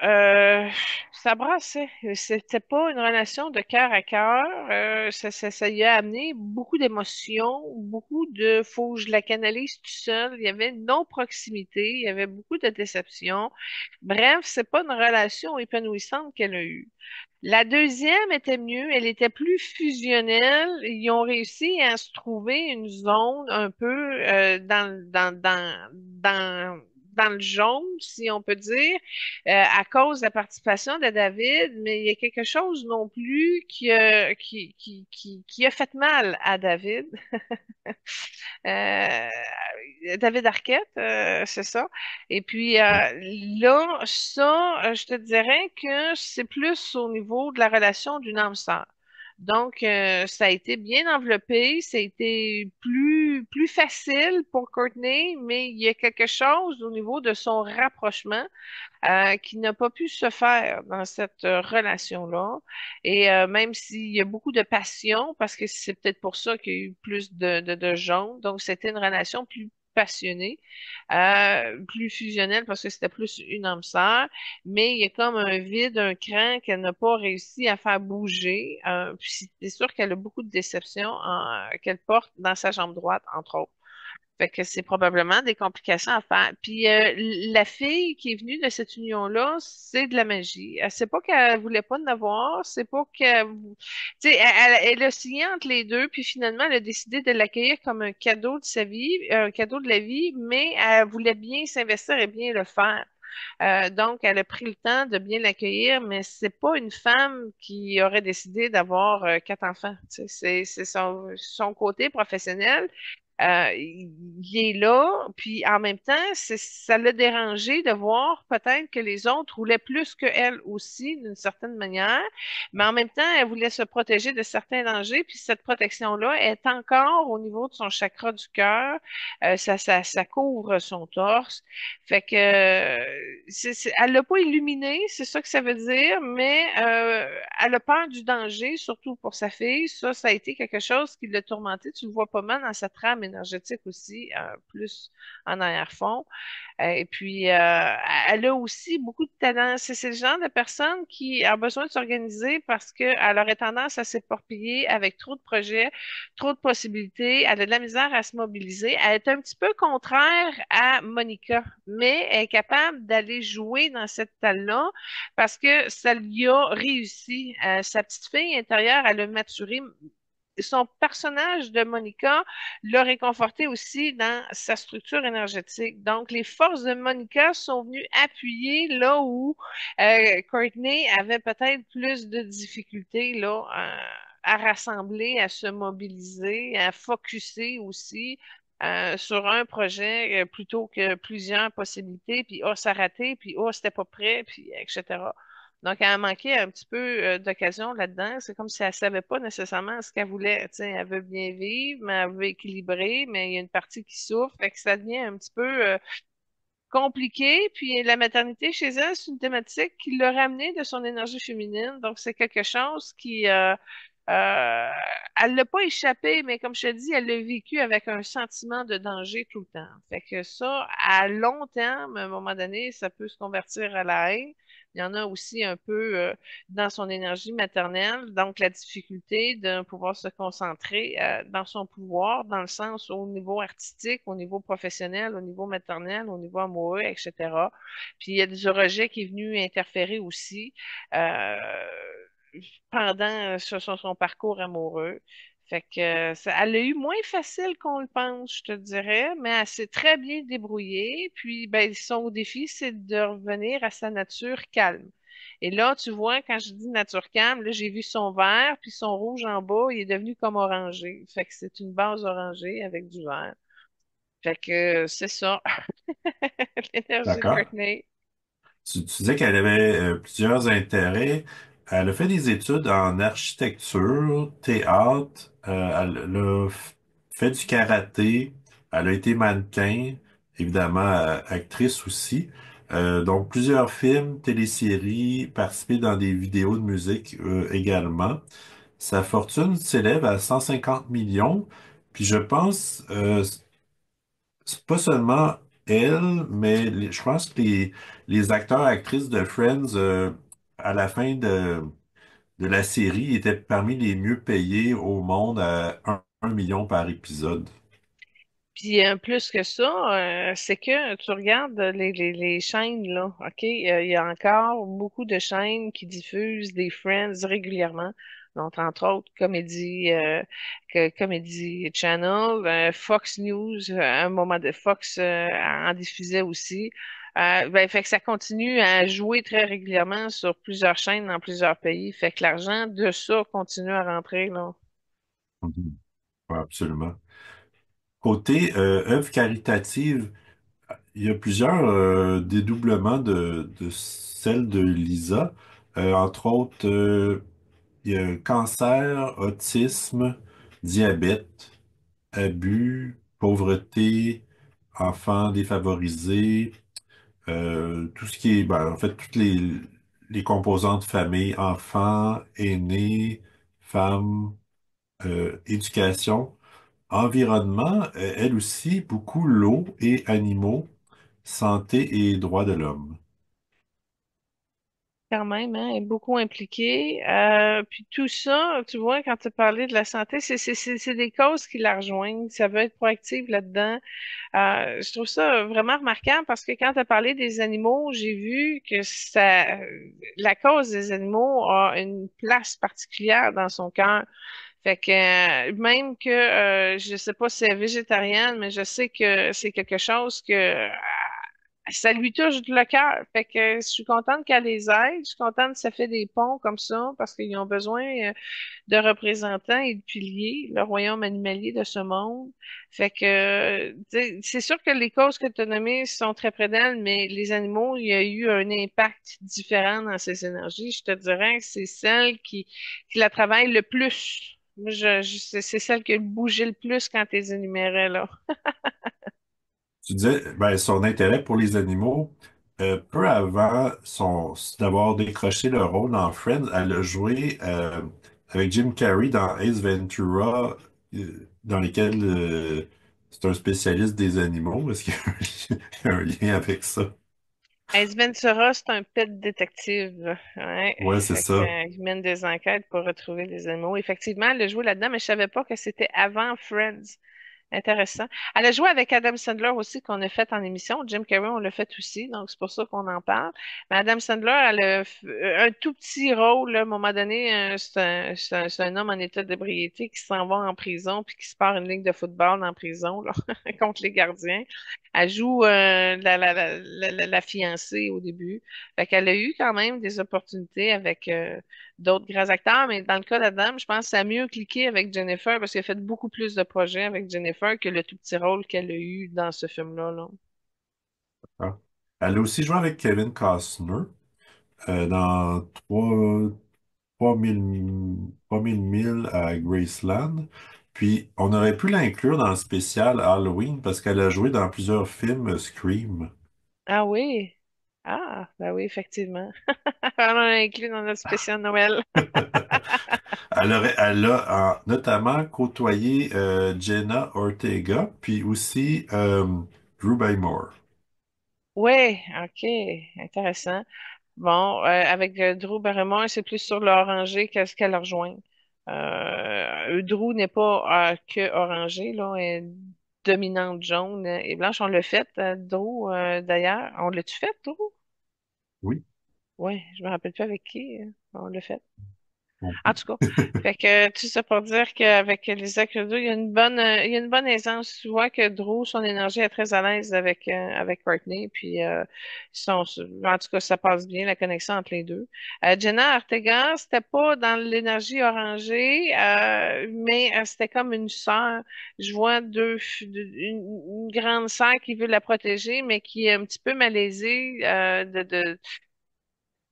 ça brassait. C'était pas une relation de cœur à cœur. Ça y a amené beaucoup d'émotions, beaucoup de faut que je la canalise tout seul. Il y avait une non-proximité, il y avait beaucoup de déception. Bref, c'est pas une relation épanouissante qu'elle a eue. La deuxième était mieux, elle était plus fusionnelle. Ils ont réussi à se trouver une zone un peu dans le jaune, si on peut dire, à cause de la participation de David, mais il y a quelque chose non plus qui a fait mal à David. Euh, David Arquette, c'est ça. Et puis là, ça, je te dirais que c'est plus au niveau de la relation d'une âme sœur. Donc, ça a été bien enveloppé, ça a été plus facile pour Courtney, mais il y a quelque chose au niveau de son rapprochement qui n'a pas pu se faire dans cette relation-là. Et même s'il y a beaucoup de passion, parce que c'est peut-être pour ça qu'il y a eu plus de jaunes, donc c'était une relation plus passionnée, plus fusionnelle parce que c'était plus une âme sœur, mais il y a comme un vide, un cran qu'elle n'a pas réussi à faire bouger. Puis c'est sûr qu'elle a beaucoup de déceptions qu'elle porte dans sa jambe droite, entre autres. Fait que c'est probablement des complications à faire. Puis la fille qui est venue de cette union-là, c'est de la magie. Elle sait pas qu'elle voulait pas en avoir, c'est pas qu'elle, tu sais, elle a signé entre les deux, puis finalement elle a décidé de l'accueillir comme un cadeau de sa vie, un cadeau de la vie, mais elle voulait bien s'investir et bien le faire. Donc, elle a pris le temps de bien l'accueillir, mais c'est pas une femme qui aurait décidé d'avoir quatre enfants. Tu sais, c'est son côté professionnel. Il est là, puis en même temps, ça l'a dérangé de voir peut-être que les autres roulaient plus que elle aussi, d'une certaine manière, mais en même temps, elle voulait se protéger de certains dangers, puis cette protection-là est encore au niveau de son chakra du cœur. Ça couvre son torse. Fait que elle l'a pas illuminé, c'est ça que ça veut dire, mais elle a peur du danger, surtout pour sa fille. Ça a été quelque chose qui l'a tourmentée. Tu le vois pas mal dans sa trame énergétique aussi, plus en arrière-fond. Et puis, elle a aussi beaucoup de talent. C'est le genre de personne qui a besoin de s'organiser parce qu'elle aurait tendance à s'éparpiller avec trop de projets, trop de possibilités. Elle a de la misère à se mobiliser. Elle est un petit peu contraire à Monica, mais elle est capable d'aller jouer dans cette talle-là parce que ça lui a réussi. Sa petite fille intérieure, elle a maturé son personnage de Monica l'a réconforté aussi dans sa structure énergétique. Donc, les forces de Monica sont venues appuyer là où Courtney avait peut-être plus de difficultés là, à rassembler, à se mobiliser, à focuser aussi. Sur un projet plutôt que plusieurs possibilités, puis oh, ça a raté, puis oh, c'était pas prêt, puis etc. Donc, elle a manqué un petit peu d'occasion là-dedans. C'est comme si elle savait pas nécessairement ce qu'elle voulait. Tu sais, elle veut bien vivre, mais elle veut équilibrer, mais il y a une partie qui souffre. Fait que ça devient un petit peu compliqué. Puis la maternité chez elle, c'est une thématique qui l'a ramenée de son énergie féminine. Donc, c'est quelque chose qui, euh, elle l'a pas échappé, mais comme je te dis, elle l'a vécu avec un sentiment de danger tout le temps. Fait que ça, à long terme, à un moment donné, ça peut se convertir à la haine. Il y en a aussi un peu dans son énergie maternelle, donc la difficulté de pouvoir se concentrer dans son pouvoir, dans le sens au niveau artistique, au niveau professionnel, au niveau maternel, au niveau amoureux, etc. Puis il y a du rejet qui est venu interférer aussi. Euh, pendant son parcours amoureux. Fait que elle a eu moins facile qu'on le pense, je te dirais, mais elle s'est très bien débrouillée. Puis ben, son défi, c'est de revenir à sa nature calme. Et là, tu vois, quand je dis nature calme, là, j'ai vu son vert, puis son rouge en bas, il est devenu comme orangé. Fait que c'est une base orangée avec du vert. Fait que c'est ça, l'énergie de D'accord. Courtney. Tu disais qu'elle avait plusieurs intérêts. Elle a fait des études en architecture, théâtre, elle a fait du karaté, elle a été mannequin, évidemment actrice aussi. Donc plusieurs films, téléséries, participé dans des vidéos de musique également. Sa fortune s'élève à 150 millions. Puis je pense, c'est pas seulement elle, mais je pense que les acteurs et actrices de Friends, à la fin de la série, étaient parmi les mieux payés au monde à 1 million par épisode. Puis plus que ça, c'est que tu regardes les chaînes, là, OK? Il y a encore beaucoup de chaînes qui diffusent des Friends régulièrement. Donc, entre autres, Comedy Channel, Fox News, à un moment de Fox en diffusait aussi. Ben, fait que ça continue à jouer très régulièrement sur plusieurs chaînes dans plusieurs pays. Fait que l'argent de ça continue à rentrer, là. Mhm. Ouais, absolument. Côté œuvre caritative, il y a plusieurs dédoublements de celle de Lisa. Entre autres, il y a cancer, autisme, diabète, abus, pauvreté, enfants défavorisés, tout ce qui est, ben, en fait, toutes les composantes famille, enfants, aînés, femmes, éducation, environnement, elle aussi, beaucoup l'eau et animaux, santé et droits de l'homme. Quand même, hein, elle est beaucoup impliquée. Puis tout ça, tu vois, quand tu parlais de la santé, c'est des causes qui la rejoignent. Ça veut être proactive là-dedans. Je trouve ça vraiment remarquable parce que quand tu as parlé des animaux, j'ai vu que la cause des animaux a une place particulière dans son cœur. Fait que même que je sais pas si elle est végétarienne, mais je sais que c'est quelque chose que ça lui touche le cœur. Fait que je suis contente qu'elle les aide. Je suis contente que ça fait des ponts comme ça parce qu'ils ont besoin de représentants et de piliers, le royaume animalier de ce monde. Fait que tu sais, c'est sûr que les causes que tu as nommées sont très près d'elle, mais les animaux, il y a eu un impact différent dans ces énergies. Je te dirais que c'est celle qui la travaille le plus. Moi, c'est celle qui a bougé le plus quand tu les énumérais, là. Tu disais, ben, son intérêt pour les animaux, peu avant d'avoir décroché le rôle dans Friends, elle a joué avec Jim Carrey dans Ace Ventura, dans lesquels c'est un spécialiste des animaux. Est-ce qu'il y a un lien avec ça? Ace Ventura, c'est un pet détective. Ouais. Ouais, c'est Fait que, ça. il mène des enquêtes pour retrouver les animaux. Effectivement, elle a joué là-dedans, mais je savais pas que c'était avant Friends. Intéressant. Elle a joué avec Adam Sandler aussi, qu'on a fait en émission. Jim Carrey, on l'a fait aussi, donc c'est pour ça qu'on en parle. Mais Adam Sandler, elle a un tout petit rôle, là, à un moment donné, c'est un homme en état d'ébriété qui s'en va en prison puis qui se part une ligue de football en prison, là, contre les gardiens. Elle joue la fiancée au début. Fait qu'elle a eu quand même des opportunités avec d'autres grands acteurs, mais dans le cas d'Adam, je pense que ça a mieux cliqué avec Jennifer parce qu'elle a fait beaucoup plus de projets avec Jennifer que le tout petit rôle qu'elle a eu dans ce film-là, là. Ah. Elle a aussi joué avec Kevin Costner. dans 3000 milles à Graceland. Puis, on aurait pu l'inclure dans le spécial Halloween parce qu'elle a joué dans plusieurs films Scream. Ah oui. Ah, ben oui, effectivement. On l'a inclus dans notre spécial Noël. Elle a notamment côtoyé Jenna Ortega, puis aussi Drew Barrymore. Oui, OK, intéressant. Bon, avec Drew Barrymore, c'est plus sur l'orangé qu'est-ce qu'elle rejoint. Drew n'est pas que orangé, là, elle est dominante jaune et blanche. On l'a fait, Drew, d'ailleurs. On l'a-tu fait, Drew? Oui. Oui, je me rappelle plus avec qui on l'a fait. Bon. En tout cas, fait que tout ça pour dire qu'avec les actes il y a il y a une bonne aisance. Tu vois que Drew, son énergie est très à l'aise avec Courtney, puis en tout cas, ça passe bien la connexion entre les deux. Jenna Ortega, c'était pas dans l'énergie orangée, mais c'était comme une sœur. Je vois une grande sœur qui veut la protéger, mais qui est un petit peu malaisée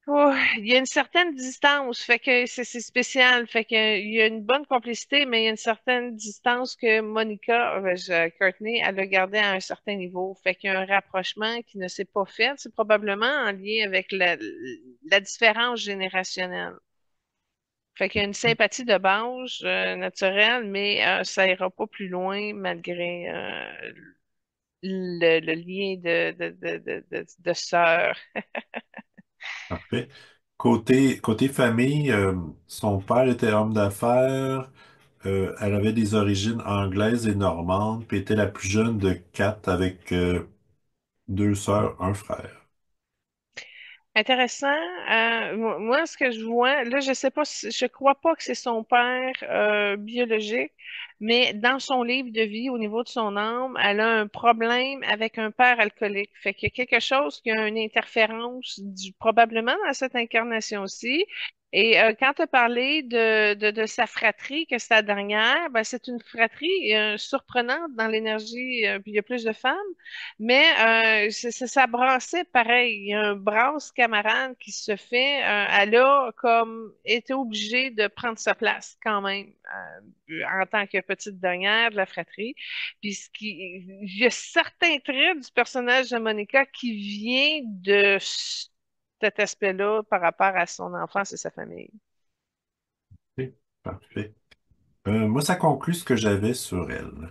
Oh, il y a une certaine distance, fait que c'est spécial, fait que il y a une bonne complicité, mais il y a une certaine distance que Monica, Courtney, elle a gardé à un certain niveau, fait qu'il y a un rapprochement qui ne s'est pas fait, c'est probablement en lien avec la différence générationnelle. Fait qu'il y a une sympathie de base naturelle, mais ça ira pas plus loin malgré le lien de sœur. Parfait. Côté famille, son père était homme d'affaires. Elle avait des origines anglaises et normandes, puis était la plus jeune de quatre avec deux sœurs, un frère. Intéressant. Moi, ce que je vois, là, je sais pas, je crois pas que c'est son père biologique, mais dans son livre de vie, au niveau de son âme, elle a un problème avec un père alcoolique. Fait qu'il y a quelque chose qui a une interférence probablement dans cette incarnation-ci. Et quand tu as parlé de sa fratrie, que c'est la dernière, ben, c'est une fratrie surprenante dans l'énergie, puis il y a plus de femmes. Mais ça brassait pareil. Il y a un brasse camarade qui se fait. Elle a comme été obligée de prendre sa place quand même en tant que petite dernière de la fratrie. Puis il y a certains traits du personnage de Monica qui vient de cet aspect-là par rapport à son enfance et sa famille. Ok, parfait. Moi, ça conclut ce que j'avais sur elle.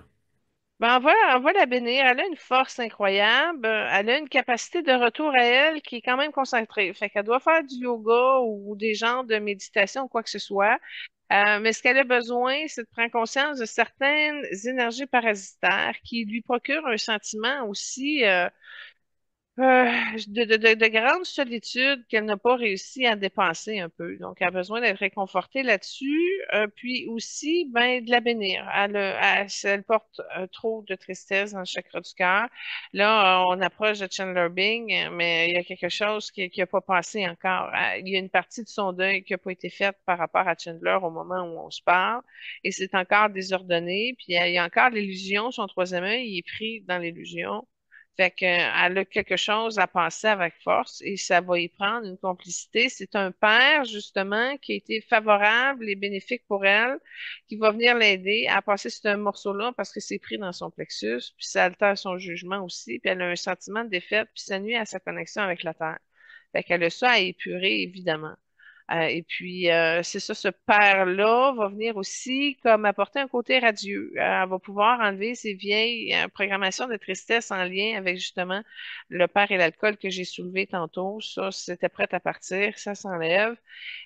Ben, on va la bénir. Elle a une force incroyable. Elle a une capacité de retour à elle qui est quand même concentrée. Fait qu'elle doit faire du yoga ou des genres de méditation ou quoi que ce soit. Mais ce qu'elle a besoin, c'est de prendre conscience de certaines énergies parasitaires qui lui procurent un sentiment aussi de grande solitude qu'elle n'a pas réussi à dépasser un peu. Donc, elle a besoin d'être réconfortée là-dessus, puis aussi, ben, de la bénir. Elle porte trop de tristesse dans le chakra du cœur. Là, on approche de Chandler Bing, mais il y a quelque chose qui a pas passé encore. Il y a une partie de son deuil qui a pas été faite par rapport à Chandler au moment où on se parle, et c'est encore désordonné. Puis il y a encore l'illusion, son troisième œil, il est pris dans l'illusion. Fait que, elle a quelque chose à passer avec force et ça va y prendre une complicité. C'est un père, justement, qui a été favorable et bénéfique pour elle, qui va venir l'aider à passer ce morceau-là parce que c'est pris dans son plexus, puis ça altère son jugement aussi, puis elle a un sentiment de défaite, puis ça nuit à sa connexion avec la terre. Fait qu'elle a ça à épurer, évidemment. Et puis, c'est ça, ce père-là va venir aussi comme apporter un côté radieux. Elle va pouvoir enlever ces vieilles programmations de tristesse en lien avec justement le père et l'alcool que j'ai soulevé tantôt. Ça, c'était prêt à partir, ça s'enlève.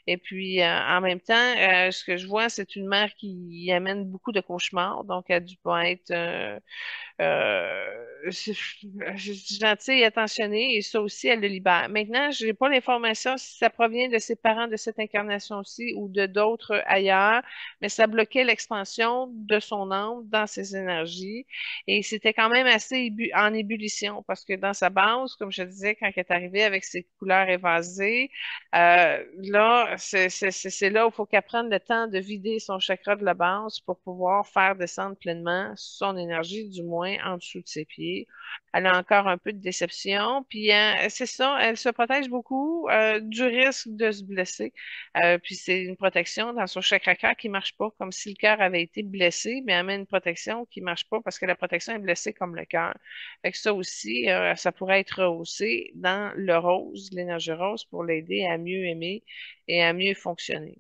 Et puis, en même temps, ce que je vois, c'est une mère qui y amène beaucoup de cauchemars, donc elle a dû pas être gentille et attentionnée, et ça aussi, elle le libère. Maintenant, je n'ai pas l'information si ça provient de ses parents de cette incarnation-ci ou de d'autres ailleurs, mais ça bloquait l'expansion de son âme dans ses énergies. Et c'était quand même assez en ébullition, parce que dans sa base, comme je disais, quand elle est arrivée avec ses couleurs évasées, là, c'est là où il faut qu'elle prenne le temps de vider son chakra de la base pour pouvoir faire descendre pleinement son énergie, du moins loin en dessous de ses pieds. Elle a encore un peu de déception, puis c'est ça, elle se protège beaucoup du risque de se blesser. Puis c'est une protection dans son chakra cœur qui marche pas, comme si le cœur avait été blessé, mais elle met une protection qui marche pas parce que la protection est blessée comme le cœur. Fait que ça aussi, ça pourrait être rehaussé dans le rose, l'énergie rose, pour l'aider à mieux aimer et à mieux fonctionner.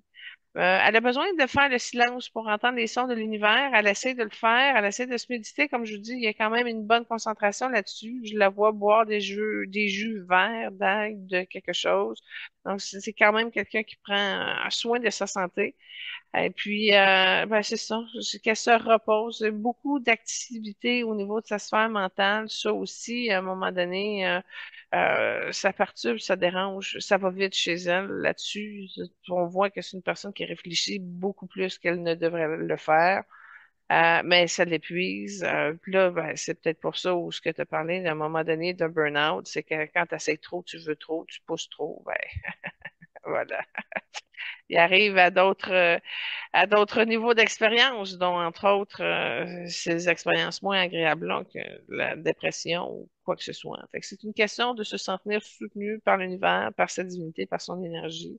Elle a besoin de faire le silence pour entendre les sons de l'univers. Elle essaie de le faire. Elle essaie de se méditer. Comme je vous dis, il y a quand même une bonne concentration là-dessus. Je la vois boire des jus verts, d'ail, de quelque chose. Donc, c'est quand même quelqu'un qui prend soin de sa santé. Et puis, ben, c'est ça, c'est qu'elle se repose. Beaucoup d'activités au niveau de sa sphère mentale. Ça aussi, à un moment donné, ça perturbe, ça dérange, ça va vite chez elle là-dessus. On voit que c'est une personne qui réfléchit beaucoup plus qu'elle ne devrait le faire. Mais ça l'épuise. Puis là, ben, c'est peut-être pour ça où ce que tu as parlé à un moment donné d'un burn-out, c'est que quand tu essaies trop, tu veux trop, tu pousses trop, ben voilà. Il arrive à d'autres niveaux d'expérience, dont entre autres ces expériences moins agréables là, que la dépression ou quoi que ce soit. Fait que c'est une question de se sentir soutenu par l'univers, par sa divinité, par son énergie,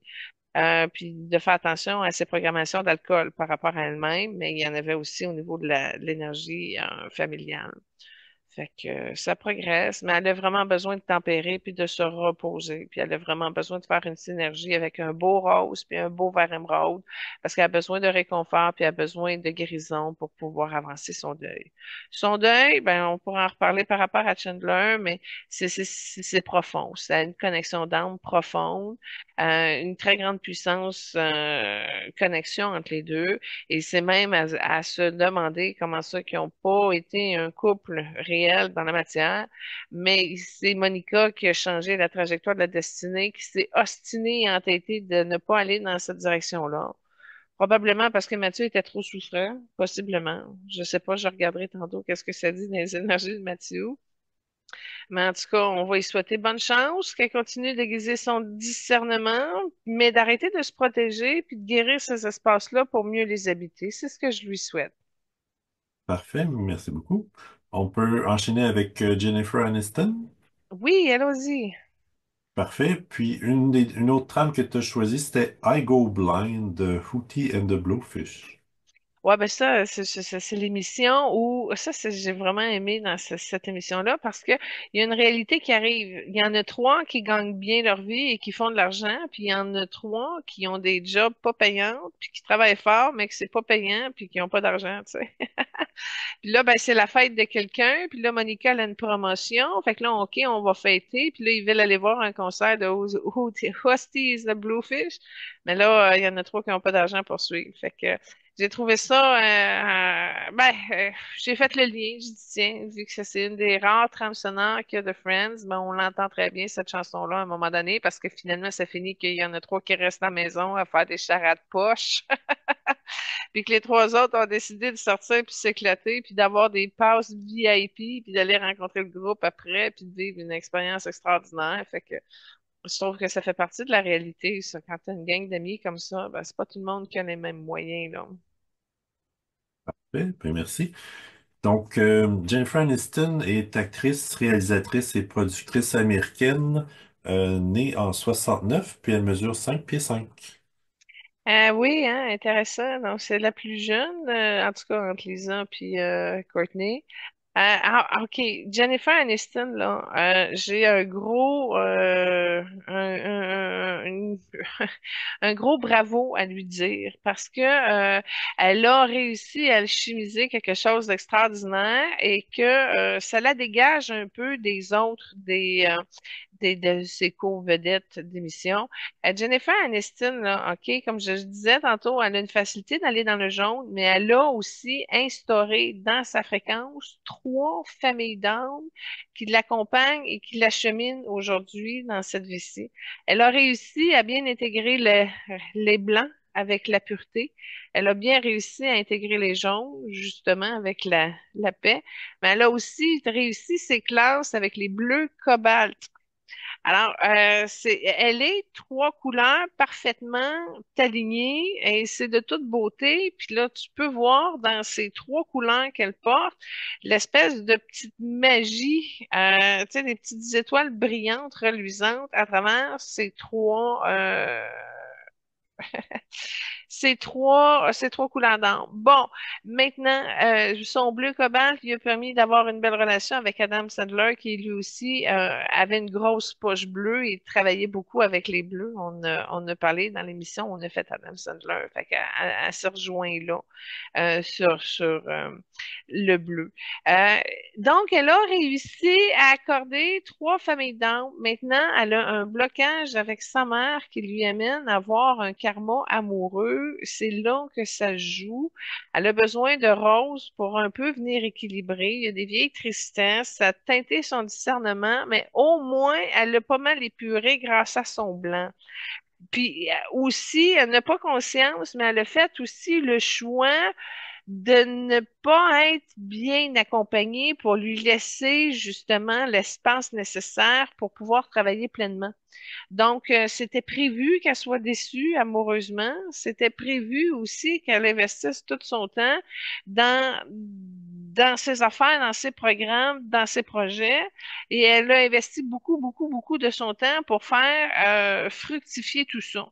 puis de faire attention à ses programmations d'alcool par rapport à elle-même, mais il y en avait aussi au niveau de de l'énergie familiale. Fait que ça progresse, mais elle a vraiment besoin de tempérer puis de se reposer. Puis elle a vraiment besoin de faire une synergie avec un beau rose puis un beau vert émeraude parce qu'elle a besoin de réconfort puis elle a besoin de guérison pour pouvoir avancer son deuil. Son deuil, ben on pourra en reparler par rapport à Chandler, mais c'est profond. Ça a une connexion d'âme profonde, une très grande puissance, connexion entre les deux. Et c'est même à se demander comment ça qu'ils n'ont pas été un couple réel dans la matière, mais c'est Monica qui a changé la trajectoire de la destinée, qui s'est ostinée et entêtée de ne pas aller dans cette direction-là. Probablement parce que Mathieu était trop souffrant, possiblement. Je sais pas, je regarderai tantôt qu'est-ce que ça dit dans les énergies de Mathieu. Mais en tout cas, on va lui souhaiter bonne chance, qu'elle continue d'aiguiser son discernement, mais d'arrêter de se protéger puis de guérir ces espaces-là pour mieux les habiter. C'est ce que je lui souhaite. Parfait, merci beaucoup. On peut enchaîner avec Jennifer Aniston. Oui, allons-y. Parfait. Puis une autre trame que tu as choisie, c'était I Go Blind de Hootie and the Blowfish. Ouais, ben ça, c'est l'émission où ça, j'ai vraiment aimé dans cette émission-là parce que il y a une réalité qui arrive. Il y en a trois qui gagnent bien leur vie et qui font de l'argent, puis il y en a trois qui ont des jobs pas payants, puis qui travaillent fort, mais que c'est pas payant, puis qui ont pas d'argent, tu sais. Puis là, ben, c'est la fête de quelqu'un. Puis là, Monica, elle a une promotion. Fait que là, OK, on va fêter. Puis là, ils veulent aller voir un concert de Hostie is the Bluefish. Mais là, il y en a trop qui n'ont pas d'argent pour suivre. Fait que j'ai trouvé ça, j'ai fait le lien. J'ai dit, tiens, vu que c'est une des rares trames sonores qu'il y a de Friends, ben, on l'entend très bien, cette chanson-là, à un moment donné, parce que finalement, ça finit qu'il y en a trois qui restent à la maison à faire des charades poches. Puis que les trois autres ont décidé de sortir puis s'éclater, puis d'avoir des passes VIP, puis d'aller rencontrer le groupe après, puis de vivre une expérience extraordinaire. Fait que je trouve que ça fait partie de la réalité, ça. Quand t'as une gang d'amis comme ça, ben, c'est pas tout le monde qui a les mêmes moyens, là. Parfait, ben merci. Donc, Jennifer Aniston est actrice, réalisatrice et productrice américaine, née en 69, puis elle mesure 5 pieds 5. Ah oui, hein, intéressant. Donc, c'est la plus jeune, en tout cas entre Lisa puis Courtney. OK. Jennifer Aniston, là, j'ai un gros, un gros bravo à lui dire parce que elle a réussi à alchimiser quelque chose d'extraordinaire et que ça la dégage un peu des autres, de ses co-vedettes d'émission. Jennifer Aniston, là, OK, comme je disais tantôt, elle a une facilité d'aller dans le jaune, mais elle a aussi instauré dans sa fréquence trois familles d'âmes qui l'accompagnent et qui l'acheminent aujourd'hui dans cette vie-ci. Elle a réussi à bien intégrer les blancs avec la pureté. Elle a bien réussi à intégrer les jaunes, justement, avec la paix. Mais elle a aussi réussi ses classes avec les bleus cobalt. Alors, elle est trois couleurs parfaitement alignées et c'est de toute beauté. Puis là, tu peux voir dans ces trois couleurs qu'elle porte l'espèce de petite magie, tu sais, des petites étoiles brillantes, reluisantes à travers ces trois couleurs d'âme. Bon, maintenant, son bleu cobalt lui a permis d'avoir une belle relation avec Adam Sandler, qui lui aussi avait une grosse poche bleue et travaillait beaucoup avec les bleus. On a parlé dans l'émission, on a fait Adam Sandler. Fait qu'elle elle se rejoint là sur le bleu. Euh, donc, elle a réussi à accorder trois familles d'âmes. Maintenant, elle a un blocage avec sa mère qui lui amène à avoir un karma amoureux. C'est là que ça joue. Elle a besoin de Rose pour un peu venir équilibrer. Il y a des vieilles tristesses. Ça a teinté son discernement, mais au moins, elle l'a pas mal épuré grâce à son blanc. Puis aussi, elle n'a pas conscience, mais elle a fait aussi le choix de ne pas être bien accompagnée pour lui laisser justement l'espace nécessaire pour pouvoir travailler pleinement. Donc, c'était prévu qu'elle soit déçue amoureusement. C'était prévu aussi qu'elle investisse tout son temps dans ses affaires, dans ses programmes, dans ses projets. Et elle a investi beaucoup, beaucoup, beaucoup de son temps pour faire fructifier tout ça.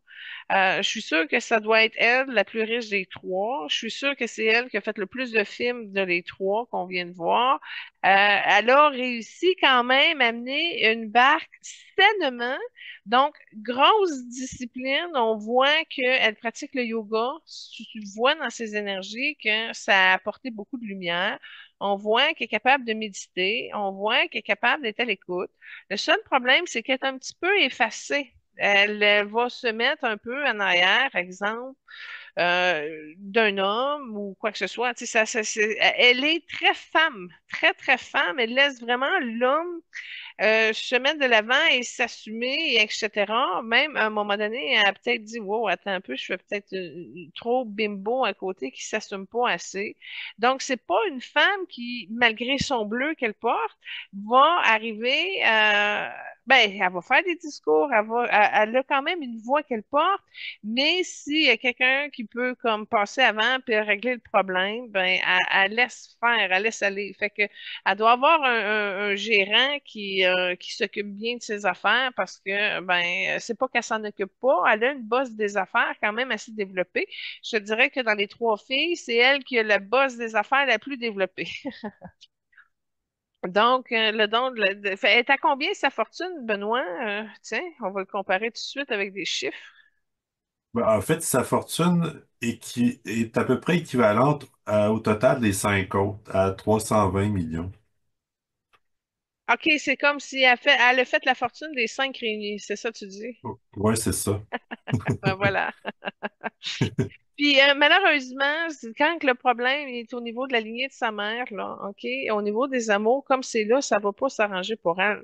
Je suis sûre que ça doit être elle, la plus riche des trois. Je suis sûre que c'est elle qui a fait le plus de films de les trois qu'on vient de voir. Elle a réussi quand même à mener une barque sainement. Donc, grosse discipline. On voit qu'elle pratique le yoga. Tu vois dans ses énergies que ça a apporté beaucoup de lumière. On voit qu'elle est capable de méditer. On voit qu'elle est capable d'être à l'écoute. Le seul problème, c'est qu'elle est un petit peu effacée. Elle va se mettre un peu en arrière, exemple, d'un homme ou quoi que ce soit. Tu sais, elle est très femme, très, très femme. Elle laisse vraiment l'homme se mettre de l'avant et s'assumer, et etc. Même à un moment donné, elle a peut-être dit, wow, attends un peu, je fais peut-être trop bimbo à côté qui s'assume pas assez. Donc, c'est pas une femme qui, malgré son bleu qu'elle porte, va arriver ben, elle va faire des discours, elle a quand même une voix qu'elle porte, mais s'il y a quelqu'un qui peut comme passer avant puis régler le problème, ben, elle laisse faire, elle laisse aller. Fait que elle doit avoir un gérant qui s'occupe bien de ses affaires parce que ben c'est pas qu'elle s'en occupe pas, elle a une bosse des affaires quand même assez développée. Je te dirais que dans les trois filles, c'est elle qui a la bosse des affaires la plus développée. Donc, le don elle est à combien sa fortune, Benoît? Tiens, on va le comparer tout de suite avec des chiffres. Ben, en fait, sa fortune est à peu près équivalente au total des cinq autres, à 320 millions. OK, c'est comme si elle a fait la fortune des cinq réunis, c'est ça que tu dis? Ouais, c'est ça. Ben voilà. Puis malheureusement, quand que le problème est au niveau de la lignée de sa mère, là, OK, au niveau des amours, comme c'est là, ça va pas s'arranger pour elle.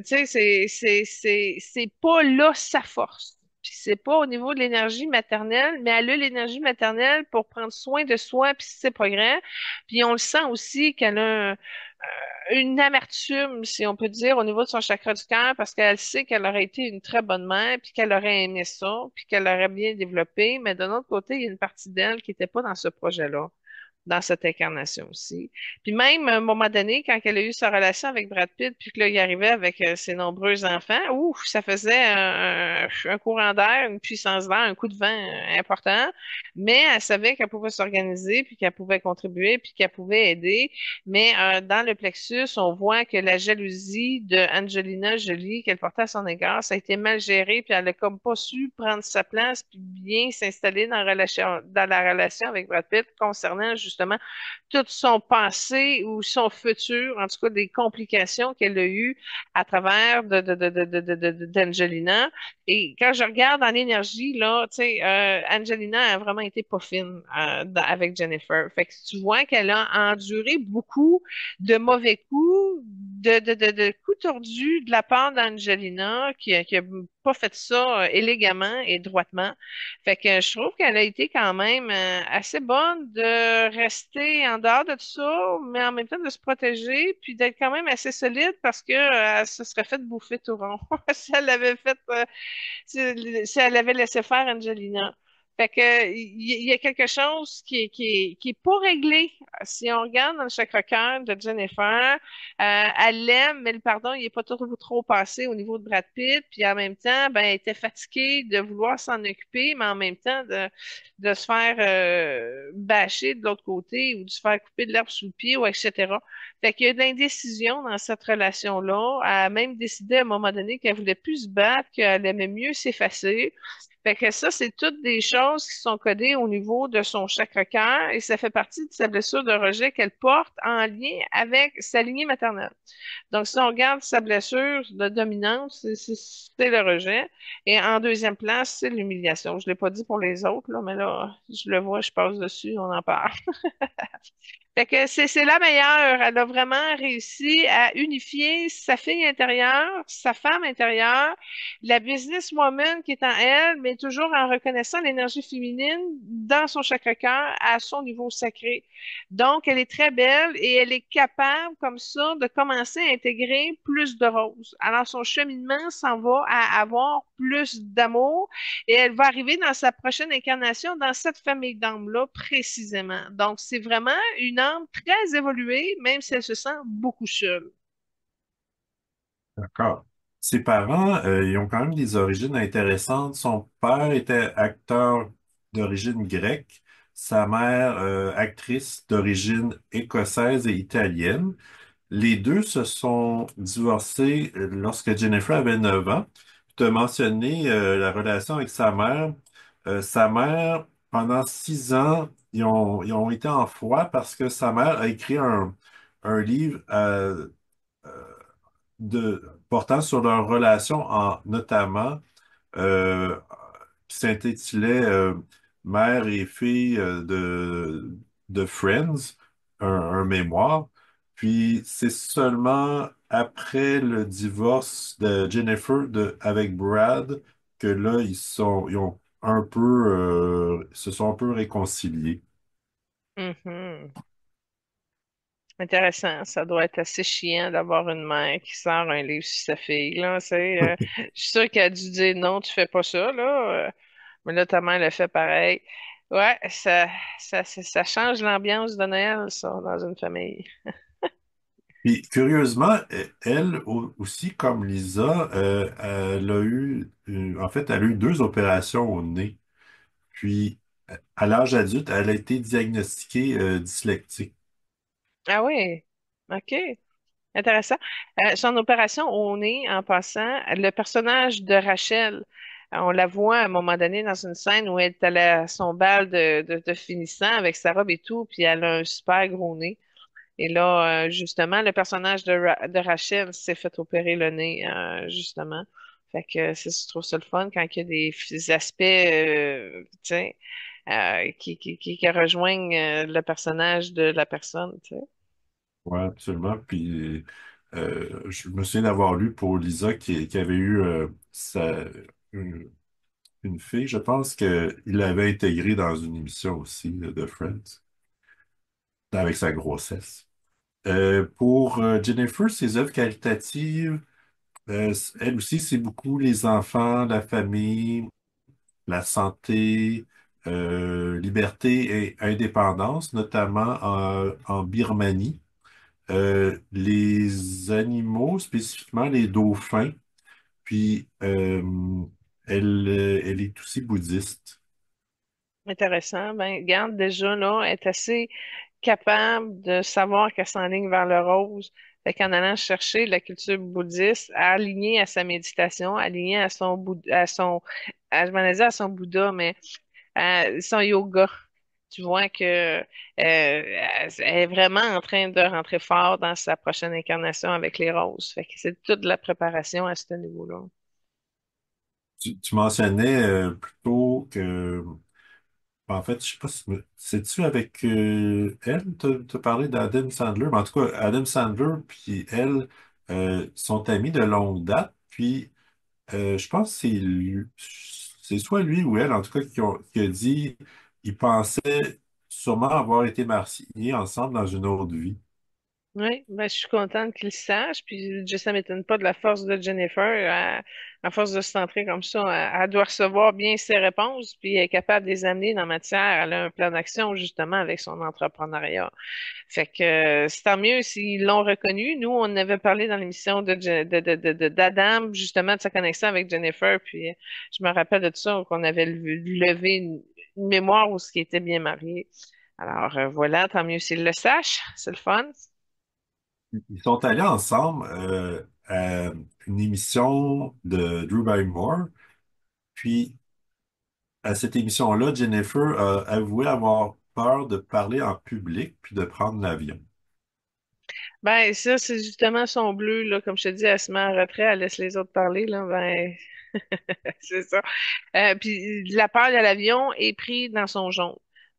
Tu sais, c'est pas là sa force. Puis c'est pas au niveau de l'énergie maternelle, mais elle a l'énergie maternelle pour prendre soin de soi, puis c'est pas grand. Puis on le sent aussi qu'elle a une amertume, si on peut dire, au niveau de son chakra du cœur, parce qu'elle sait qu'elle aurait été une très bonne mère, puis qu'elle aurait aimé ça, puis qu'elle l'aurait bien développé. Mais d'un autre côté, il y a une partie d'elle qui n'était pas dans ce projet-là, dans cette incarnation aussi. Puis même, à un moment donné, quand elle a eu sa relation avec Brad Pitt, puis que là, il arrivait avec ses nombreux enfants, ouf, ça faisait un courant d'air, une puissance d'air, un coup de vent important. Mais elle savait qu'elle pouvait s'organiser, puis qu'elle pouvait contribuer, puis qu'elle pouvait aider. Mais dans le plexus, on voit que la jalousie de Angelina Jolie qu'elle portait à son égard, ça a été mal géré, puis elle a comme pas su prendre sa place, puis bien s'installer dans la relation avec Brad Pitt concernant justement tout son passé ou son futur, en tout cas des complications qu'elle a eues à travers d'Angelina. Et quand je regarde en énergie, là, tu sais, Angelina a vraiment été pas fine avec Jennifer. Fait que tu vois qu'elle a enduré beaucoup de mauvais coups, de coup tordu de la part d'Angelina qui a pas fait ça élégamment et droitement. Fait que je trouve qu'elle a été quand même assez bonne de rester en dehors de tout ça, mais en même temps de se protéger, puis d'être quand même assez solide parce que elle se serait fait bouffer tout rond si elle avait fait si elle avait laissé faire Angelina. Fait que il y a quelque chose qui est pas réglé. Si on regarde dans le Chakra de Jennifer, elle l'aime, mais le pardon, il est pas trop passé au niveau de Brad Pitt. Puis en même temps, ben, elle était fatiguée de vouloir s'en occuper, mais en même temps de se faire bâcher de l'autre côté ou de se faire couper de l'herbe sous le pied, ou etc. Fait qu'il y a de l'indécision dans cette relation-là. Elle a même décidé à un moment donné qu'elle voulait plus se battre, qu'elle aimait mieux s'effacer. Fait que ça, c'est toutes des choses qui sont codées au niveau de son chakra-cœur et ça fait partie de sa blessure de rejet qu'elle porte en lien avec sa lignée maternelle. Donc, si on regarde sa blessure de dominance, c'est le rejet. Et en deuxième place, c'est l'humiliation. Je l'ai pas dit pour les autres, là, mais là, je le vois, je passe dessus, on en parle. Fait que c'est la meilleure. Elle a vraiment réussi à unifier sa fille intérieure, sa femme intérieure, la businesswoman qui est en elle, mais toujours en reconnaissant l'énergie féminine dans son chakra-cœur à son niveau sacré. Donc, elle est très belle et elle est capable, comme ça, de commencer à intégrer plus de roses. Alors, son cheminement s'en va à avoir plus d'amour et elle va arriver dans sa prochaine incarnation dans cette famille d'âmes-là précisément. Donc, c'est vraiment une âme très évoluée, même si elle se sent beaucoup seule. D'accord. Ses parents, ils ont quand même des origines intéressantes. Son père était acteur d'origine grecque, sa mère, actrice d'origine écossaise et italienne. Les deux se sont divorcés lorsque Jennifer avait 9 ans. Tu as mentionné la relation avec sa mère. Sa mère, pendant 6 ans, ils ont été en froid parce que sa mère a écrit un livre portant sur leur relation, notamment euh, qui s'intitulait Mère et fille de Friends, un mémoire. Puis c'est seulement après le divorce de Jennifer avec Brad que là, ils ont un peu, se sont un peu réconciliés. Mhm. Intéressant. Ça doit être assez chiant d'avoir une mère qui sort un livre sur sa fille, là. Je suis sûre qu'elle a dû dire non, tu fais pas ça, là. Mais là, ta mère le fait pareil. Ouais, ça change l'ambiance de Noël, ça, dans une famille. Puis curieusement, elle aussi, comme Lisa, elle a eu, en fait, elle a eu 2 opérations au nez. Puis, à l'âge adulte, elle a été diagnostiquée dyslexique. Ah oui, OK. Intéressant. Son opération au nez, en passant, le personnage de Rachel, on la voit à un moment donné dans une scène où elle est allée à son bal de finissant avec sa robe et tout, puis elle a un super gros nez. Et là, justement, le personnage de Rachel s'est fait opérer le nez, justement. Fait que je trouve ça le fun quand il y a des aspects, tu sais, qui rejoignent le personnage de la personne, tu sais. Oui, absolument. Puis, je me souviens d'avoir lu pour Lisa qui avait eu une, une fille, je pense qu'il l'avait intégrée dans une émission aussi de Friends, avec sa grossesse. Pour Jennifer, ses œuvres qualitatives, elle aussi, c'est beaucoup les enfants, la famille, la santé, liberté et indépendance, notamment en Birmanie. Les animaux, spécifiquement les dauphins, puis elle est aussi bouddhiste. Intéressant. Ben, garde déjà là, elle est assez capable de savoir qu'elle s'enligne vers le rose. Fait qu'en allant chercher la culture bouddhiste, alignée à sa méditation, alignée à son je m'en ai dit à son Bouddha, mais à son yoga. Tu vois que elle est vraiment en train de rentrer fort dans sa prochaine incarnation avec les roses. Fait que c'est toute la préparation à ce niveau-là. Tu mentionnais plutôt que, en fait, je sais pas si, c'est-tu avec elle, t'as parlé d'Adam Sandler, mais en tout cas, Adam Sandler, puis elle, sont amis de longue date, puis je pense que c'est soit lui ou elle, en tout cas, qui a dit il pensait sûrement avoir été mariés ensemble dans une autre vie. Oui, ben, je suis contente qu'il le sache. Puis ça m'étonne pas de la force de Jennifer. À force de se centrer comme ça, elle doit recevoir bien ses réponses, puis elle est capable de les amener dans la matière. Elle a un plan d'action justement avec son entrepreneuriat. Fait que c'est tant mieux s'ils l'ont reconnu. Nous, on avait parlé dans l'émission d'Adam, justement, de sa connexion avec Jennifer. Puis je me rappelle de tout ça, qu'on avait levé une mémoire où ce qui était bien marié. Alors voilà, tant mieux s'ils le sachent. C'est le fun. Ils sont allés ensemble à une émission de Drew Barrymore, puis à cette émission-là, Jennifer a avoué avoir peur de parler en public puis de prendre l'avion. Ben, ça, c'est justement son bleu, là. Comme je te dis, elle se met en retrait, elle laisse les autres parler, là. Ben, c'est ça. Puis la peur de l'avion est prise dans son jaune.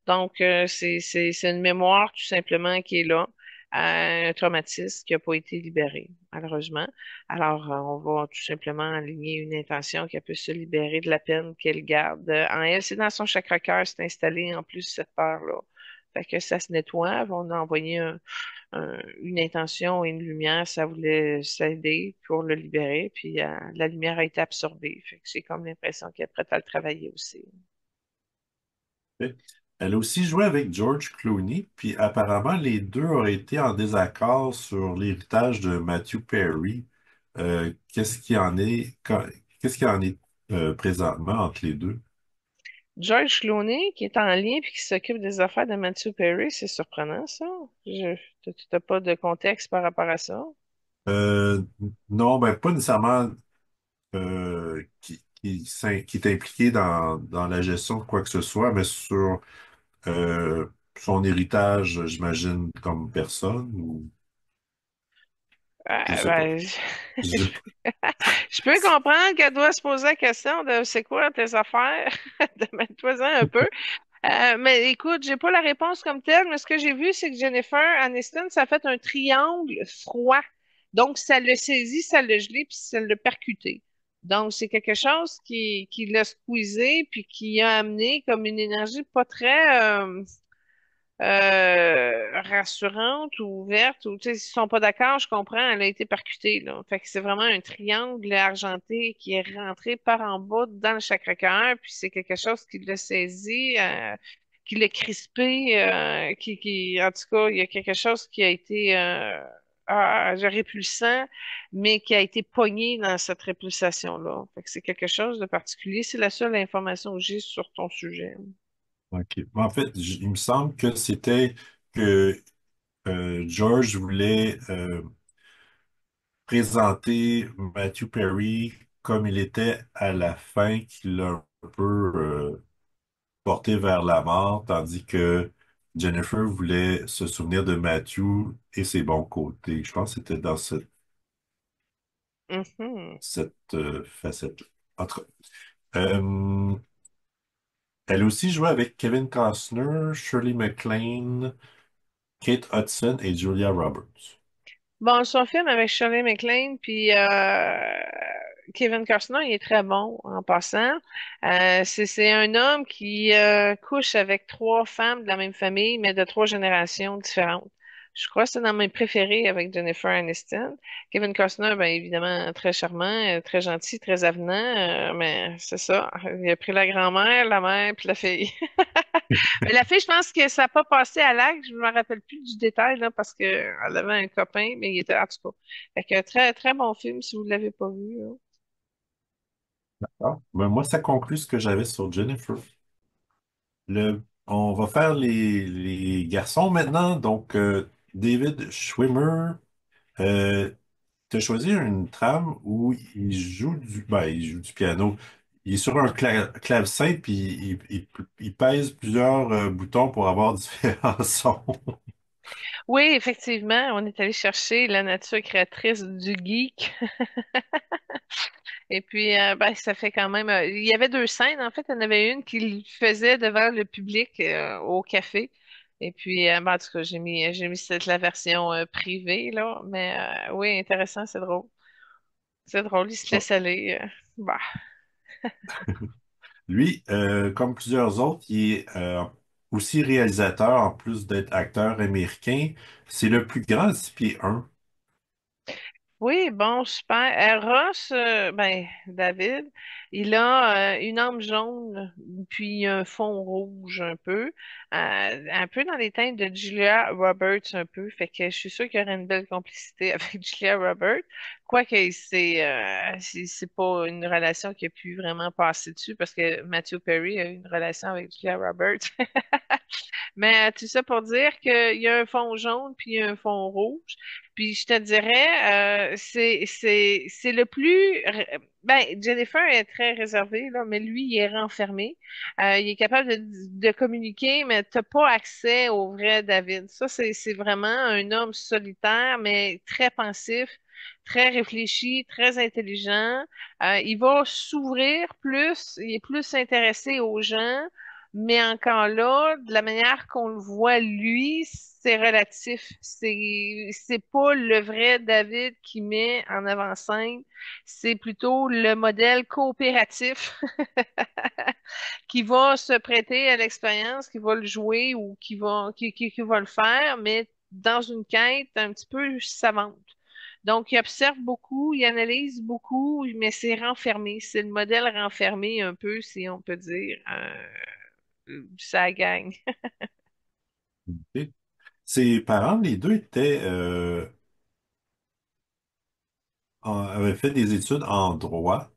Donc, c'est une mémoire tout simplement qui est là, un traumatisme qui n'a pas été libéré, malheureusement. Alors, on va tout simplement aligner une intention qu'elle peut se libérer de la peine qu'elle garde en elle. C'est dans son chakra cœur, c'est installé en plus cette peur-là. Fait que ça se nettoie. On a envoyé une intention et une lumière, ça voulait s'aider pour le libérer, puis la lumière a été absorbée. Fait que j'ai comme l'impression qu'elle est prête à le travailler aussi. Elle a aussi joué avec George Clooney, puis apparemment les deux auraient été en désaccord sur l'héritage de Matthew Perry. Qu'est-ce qu'il en est, qu'est-ce qu'il en est présentement entre les deux? George Clooney, qui est en lien puis qui s'occupe des affaires de Matthew Perry, c'est surprenant, ça. Tu n'as pas de contexte par rapport à ça. Euh, non, ben pas nécessairement qui est impliqué dans la gestion de quoi que ce soit, mais sur euh, son héritage, j'imagine, comme personne, ou je sais pas. Ben, Je- je peux comprendre qu'elle doit se poser la question de c'est quoi tes affaires, de mettre-toi un peu. Mais écoute, j'ai pas la réponse comme telle, mais ce que j'ai vu, c'est que Jennifer Aniston, ça a fait un triangle froid. Donc, ça l'a saisi, ça l'a gelé, puis ça l'a percuté. Donc, c'est quelque chose qui l'a squeezé, puis qui a amené comme une énergie pas très rassurante ou ouverte. Ou, tu sais, s'ils sont pas d'accord, je comprends, elle a été percutée, là. Fait que c'est vraiment un triangle argenté qui est rentré par en bas dans le chakra-cœur, puis c'est quelque chose qui l'a saisi. Qui l'a crispé, en tout cas, il y a quelque chose qui a été répulsant, mais qui a été pogné dans cette répulsation-là. Fait que c'est quelque chose de particulier. C'est la seule information que j'ai sur ton sujet. OK. En fait, il me semble que c'était que George voulait présenter Matthew Perry comme il était à la fin, qu'il l'a un peu porté vers la mort, tandis que Jennifer voulait se souvenir de Matthew et ses bons côtés. Je pense que c'était dans Mhm. cette facette. Entre, euh, elle a aussi joué avec Kevin Costner, Shirley MacLaine, Kate Hudson et Julia Roberts. Bon, son film avec Shirley MacLaine puis Kevin Costner, il est très bon en passant. C'est un homme qui couche avec trois femmes de la même famille, mais de trois générations différentes. Je crois que c'est dans mes préférés avec Jennifer Aniston. Kevin Costner, ben évidemment, très charmant, très gentil, très avenant, mais c'est ça. Il a pris la grand-mère, la mère, puis la fille. Mais la fille, je pense que ça n'a pas passé à l'acte. Je me rappelle plus du détail, là, parce qu'elle avait un copain, mais il était, en tout cas. Fait que très, très bon film si vous ne l'avez pas vu, là. Ah, ben moi, ça conclut ce que j'avais sur Jennifer. On va faire les garçons maintenant. Donc, David Schwimmer, euh, tu as choisi une trame où il joue du piano. Il est sur un clavecin, puis il pèse plusieurs boutons pour avoir différents sons. Oui, effectivement, on est allé chercher la nature créatrice du geek. Et puis, ben, ça fait quand même. Il y avait deux scènes, en fait. Il y en avait une qu'il faisait devant le public au café. Et puis, ben, en tout cas, j'ai mis cette, la version privée, là. Mais oui, intéressant, c'est drôle. C'est drôle, il se Ah, laisse aller. Bah. lui, comme plusieurs autres, il est aussi réalisateur, en plus d'être acteur américain. C'est le plus grand de 6 pieds 1. Oui, bon, super. Ross, ben, David, il a une âme jaune, puis un fond rouge un peu dans les teintes de Julia Roberts un peu. Fait que je suis sûre qu'il y aurait une belle complicité avec Julia Roberts. Quoique c'est pas une relation qui a pu vraiment passer dessus parce que Matthew Perry a eu une relation avec Julia Roberts. Mais tout ça pour dire qu'il y a un fond jaune puis il y a un fond rouge. Puis je te dirais, c'est le plus. Ben, Jennifer est très réservée, là, mais lui, il est renfermé. Il est capable de communiquer, mais t'as pas accès au vrai David. Ça, c'est vraiment un homme solitaire, mais très pensif, très réfléchi, très intelligent. Il va s'ouvrir plus, il est plus intéressé aux gens. Mais encore là, de la manière qu'on le voit, lui, c'est relatif. C'est pas le vrai David qui met en avant-scène. C'est plutôt le modèle coopératif qui va se prêter à l'expérience, qui va le jouer ou qui va le faire, mais dans une quête un petit peu savante. Donc, il observe beaucoup, il analyse beaucoup, mais c'est renfermé. C'est le modèle renfermé un peu, si on peut dire. Ça gagne. Ok. Ses parents, les deux, avaient fait des études en droit,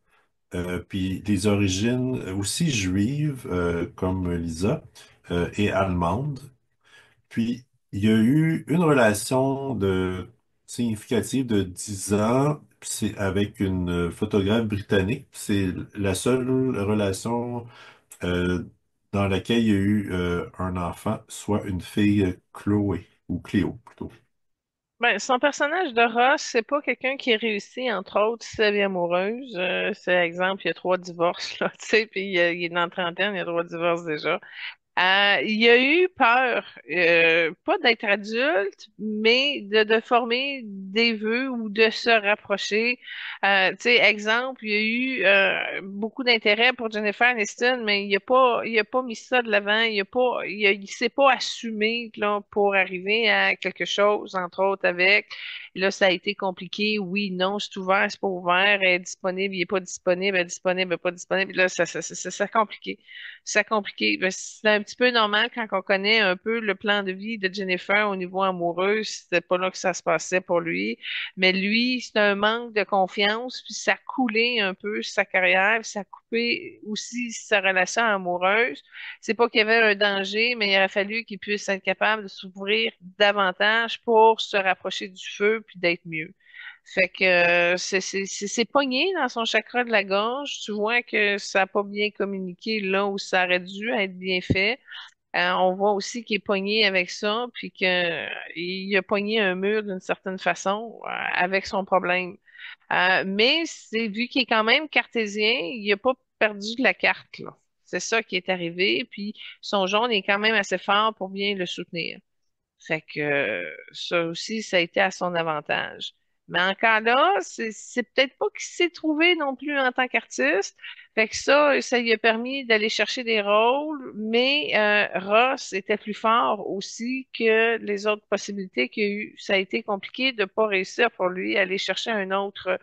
puis des origines aussi juives, comme Lisa, et allemandes. Puis, il y a eu une relation significative de 10 ans, puis c'est avec une photographe britannique. C'est la seule relation euh, dans laquelle il y a eu un enfant, soit une fille Chloé, ou Cléo plutôt. Ben, son personnage de Ross, c'est pas quelqu'un qui réussit, entre autres, sa vie amoureuse. C'est exemple, il y a 3 divorces, là, tu sais, puis il est dans la trentaine, il y a 3 divorces déjà. Il a eu peur, pas d'être adulte, mais de former des vœux ou de se rapprocher. Tu sais, exemple, il y a eu beaucoup d'intérêt pour Jennifer Aniston, mais il a pas mis ça de l'avant. Il s'est pas assumé là pour arriver à quelque chose, entre autres avec. Là, ça a été compliqué. Oui, non, c'est ouvert, c'est pas ouvert, elle est disponible, il est pas disponible, elle est disponible, elle est pas disponible. Là, ça compliqué. C'est compliqué. Ben, c'est un petit peu normal quand on connaît un peu le plan de vie de Jennifer au niveau amoureux. C'était pas là que ça se passait pour lui. Mais lui, c'est un manque de confiance, puis ça a coulé un peu sa carrière, puis ça a coupé aussi sa relation amoureuse. C'est pas qu'il y avait un danger, mais il aurait fallu qu'il puisse être capable de s'ouvrir davantage pour se rapprocher du feu puis d'être mieux. Fait que c'est pogné dans son chakra de la gorge. Tu vois que ça n'a pas bien communiqué là où ça aurait dû être bien fait. On voit aussi qu'il est pogné avec ça, puis qu'il a pogné un mur d'une certaine façon avec son problème. Mais c'est vu qu'il est quand même cartésien, il n'a pas perdu de la carte, là. C'est ça qui est arrivé, puis son jaune est quand même assez fort pour bien le soutenir. Fait que ça aussi, ça a été à son avantage. Mais encore là, c'est peut-être pas qu'il s'est trouvé non plus en tant qu'artiste. Fait que ça lui a permis d'aller chercher des rôles, mais Ross était plus fort aussi que les autres possibilités qu'il y a eu. Ça a été compliqué de pas réussir pour lui à aller chercher un autre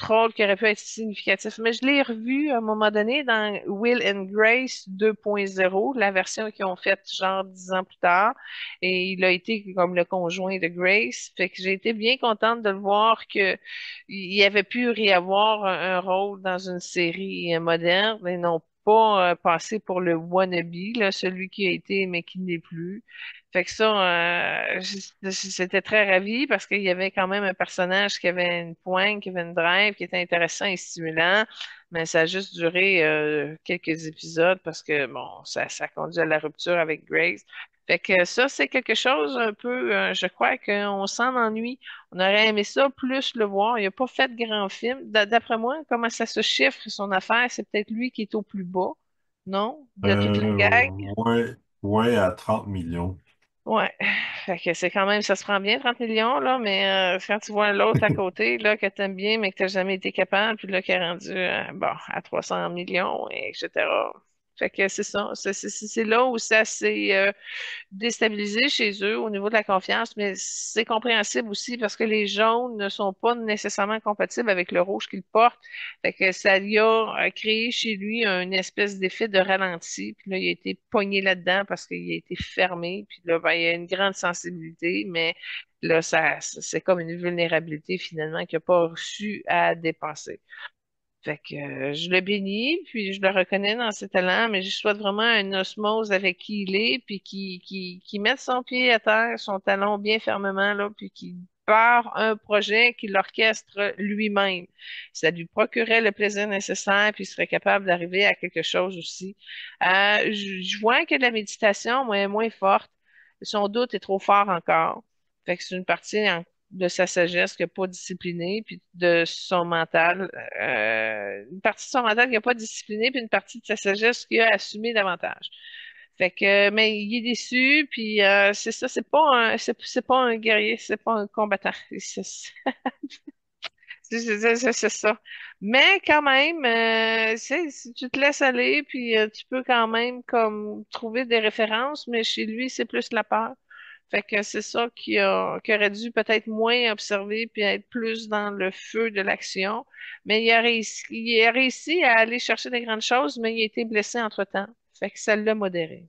rôle qui aurait pu être significatif. Mais je l'ai revu à un moment donné dans Will and Grace 2.0, la version qu'ils ont faite genre 10 ans plus tard. Et il a été comme le conjoint de Grace. Fait que j'ai été bien contente de le voir que il avait pu réavoir un rôle dans une série moderne et non pas passer pour le wannabe, là, celui qui a été mais qui n'est plus. Fait que ça, j'étais très ravie parce qu'il y avait quand même un personnage qui avait une pointe, qui avait une drive, qui était intéressant et stimulant, mais ça a juste duré quelques épisodes parce que, bon, ça conduit à la rupture avec Grace. Fait que ça, c'est quelque chose un peu, je crois qu'on s'en ennuie. On aurait aimé ça plus le voir. Il n'a pas fait de grand film. D'après moi, comment ça se chiffre, son affaire, c'est peut-être lui qui est au plus bas, non? De toute la gang. Ouais. Ouais, à 30 millions. Ouais. Fait que c'est quand même, ça se prend bien 30 millions, là, mais quand tu vois l'autre à côté, là, que t'aimes bien, mais que t'as jamais été capable, puis là, qui est rendu, bon, à 300 millions, et etc. Fait que c'est ça. C'est là où ça s'est déstabilisé chez eux au niveau de la confiance, mais c'est compréhensible aussi parce que les jaunes ne sont pas nécessairement compatibles avec le rouge qu'il porte. Fait que ça lui a créé chez lui une espèce d'effet de ralenti. Puis là, il a été pogné là-dedans parce qu'il a été fermé. Puis là, ben, il y a une grande sensibilité, mais là, c'est comme une vulnérabilité finalement qu'il n'a pas reçu à dépasser. Fait que je le bénis, puis je le reconnais dans ses talents, mais je souhaite vraiment une osmose avec qui il est, puis qui mette son pied à terre, son talon bien fermement, là, puis qui part un projet qu'il orchestre lui-même. Ça lui procurait le plaisir nécessaire, puis il serait capable d'arriver à quelque chose aussi. Je vois que la méditation, moi, est moins forte. Son doute est trop fort encore. Fait que c'est une partie de sa sagesse qui n'est pas disciplinée, puis de son mental, une partie de son mental qui n'est pas disciplinée, puis une partie de sa sagesse qui a assumé davantage. Fait que, mais il est déçu, puis c'est ça, c'est pas un guerrier, c'est pas un combattant. C'est ça. Mais quand même, si tu te laisses aller, puis tu peux quand même comme trouver des références, mais chez lui, c'est plus la peur. Fait que c'est ça qui aurait dû peut-être moins observer puis être plus dans le feu de l'action. Mais il a réussi à aller chercher des grandes choses, mais il a été blessé entre-temps. Fait que ça l'a modéré.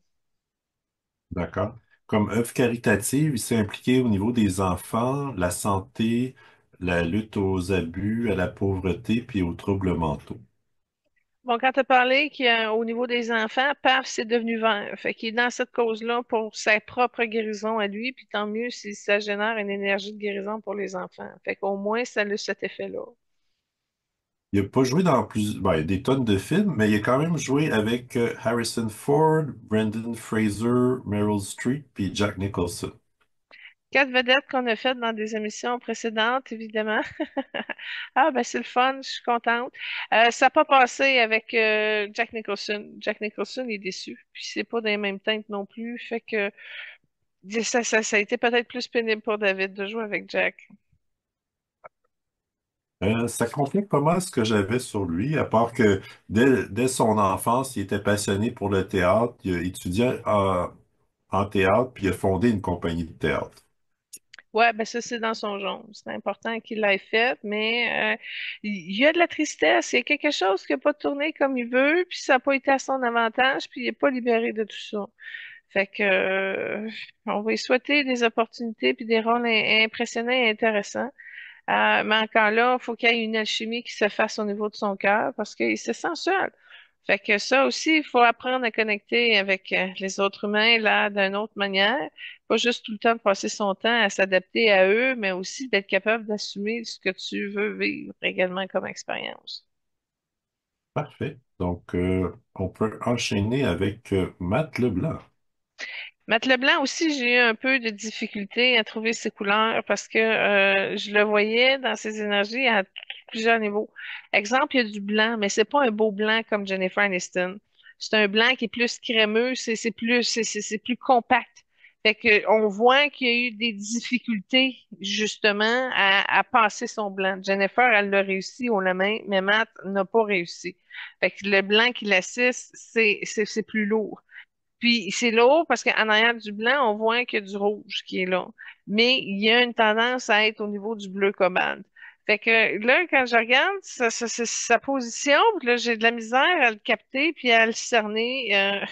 D'accord. Comme œuvre caritative, il s'est impliqué au niveau des enfants, la santé, la lutte aux abus, à la pauvreté, puis aux troubles mentaux. Bon, quand tu as parlé qu'au niveau des enfants, paf, c'est devenu vert. Fait qu'il est dans cette cause-là pour sa propre guérison à lui, puis tant mieux si ça génère une énergie de guérison pour les enfants. Fait qu'au moins, ça a cet effet-là. Il n'a pas joué dans des tonnes de films, mais il a quand même joué avec Harrison Ford, Brendan Fraser, Meryl Streep, puis Jack Nicholson. Quatre vedettes qu'on a faites dans des émissions précédentes, évidemment. Ah, ben c'est le fun, je suis contente. Ça n'a pas passé avec Jack Nicholson. Jack Nicholson est déçu, puis c'est pas dans les mêmes teintes non plus. Fait que ça a été peut-être plus pénible pour David de jouer avec Jack. Ça complète pas mal ce que j'avais sur lui, à part que dès son enfance, il était passionné pour le théâtre, il a étudié en théâtre, puis il a fondé une compagnie de théâtre. Ouais, ben ça, c'est dans son jaune. C'est important qu'il l'ait fait, mais il y a de la tristesse. Il y a quelque chose qui n'a pas tourné comme il veut, puis ça n'a pas été à son avantage, puis il n'est pas libéré de tout ça. Fait que on va lui souhaiter des opportunités puis des rôles impressionnants et intéressants. Mais encore là, il faut qu'il y ait une alchimie qui se fasse au niveau de son cœur parce qu'il se sent seul. Fait que ça aussi, il faut apprendre à connecter avec les autres humains là d'une autre manière. Pas juste tout le temps de passer son temps à s'adapter à eux, mais aussi d'être capable d'assumer ce que tu veux vivre également comme expérience. Parfait. Donc, on peut enchaîner avec Matt Leblanc. Matt Leblanc aussi, j'ai eu un peu de difficulté à trouver ses couleurs parce que je le voyais dans ses énergies à plusieurs niveaux. Exemple, il y a du blanc, mais c'est pas un beau blanc comme Jennifer Aniston. C'est un blanc qui est plus crémeux, c'est plus compact. Fait que on voit qu'il y a eu des difficultés justement à passer son blanc. Jennifer, elle l'a réussi au la main, mais Matt n'a pas réussi. Fait que le blanc qu'il assiste, c'est plus lourd. Puis c'est lourd parce qu'en arrière du blanc, on voit qu'il y a du rouge qui est là. Mais il y a une tendance à être au niveau du bleu cobalt. Fait que là, quand je regarde sa position, puis là, j'ai de la misère à le capter puis à le cerner.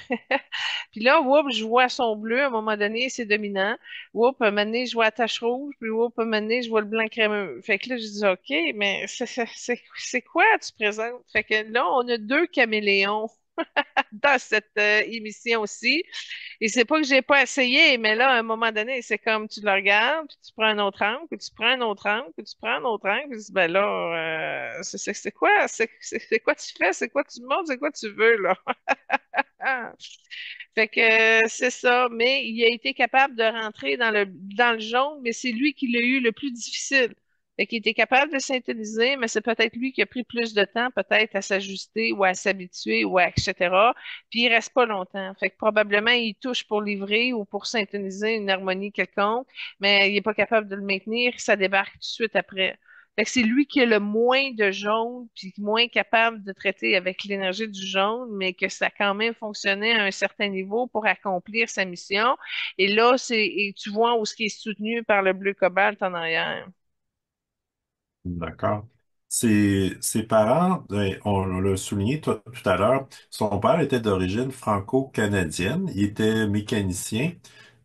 Puis là, whoop, je vois son bleu, à un moment donné, c'est dominant. Whoop, à un moment donné, je vois la tache rouge, puis whoop, à un moment donné, je vois le blanc crémeux. Fait que là, je dis, OK, mais c'est quoi tu présentes? Fait que là, on a deux caméléons dans cette émission aussi. Et c'est pas que j'ai pas essayé, mais là, à un moment donné, c'est comme tu le regardes, puis tu prends un autre angle, puis tu prends un autre angle, puis tu prends un autre angle, puis tu dis, ben là, c'est quoi? C'est quoi tu fais? C'est quoi tu montres? C'est quoi tu veux, là? Fait que c'est ça, mais il a été capable de rentrer dans le jaune, mais c'est lui qui l'a eu le plus difficile. Fait qu'il était capable de synthétiser, mais c'est peut-être lui qui a pris plus de temps, peut-être à s'ajuster ou à s'habituer ou etc. Puis il reste pas longtemps. Fait que probablement il touche pour livrer ou pour synthétiser une harmonie quelconque, mais il est pas capable de le maintenir, ça débarque tout de suite après. Fait que c'est lui qui a le moins de jaune, puis moins capable de traiter avec l'énergie du jaune, mais que ça a quand même fonctionné à un certain niveau pour accomplir sa mission. Et là, et tu vois où ce qui est soutenu par le bleu cobalt en arrière. D'accord. Ses parents, on l'a souligné tout à l'heure, son père était d'origine franco-canadienne, il était mécanicien,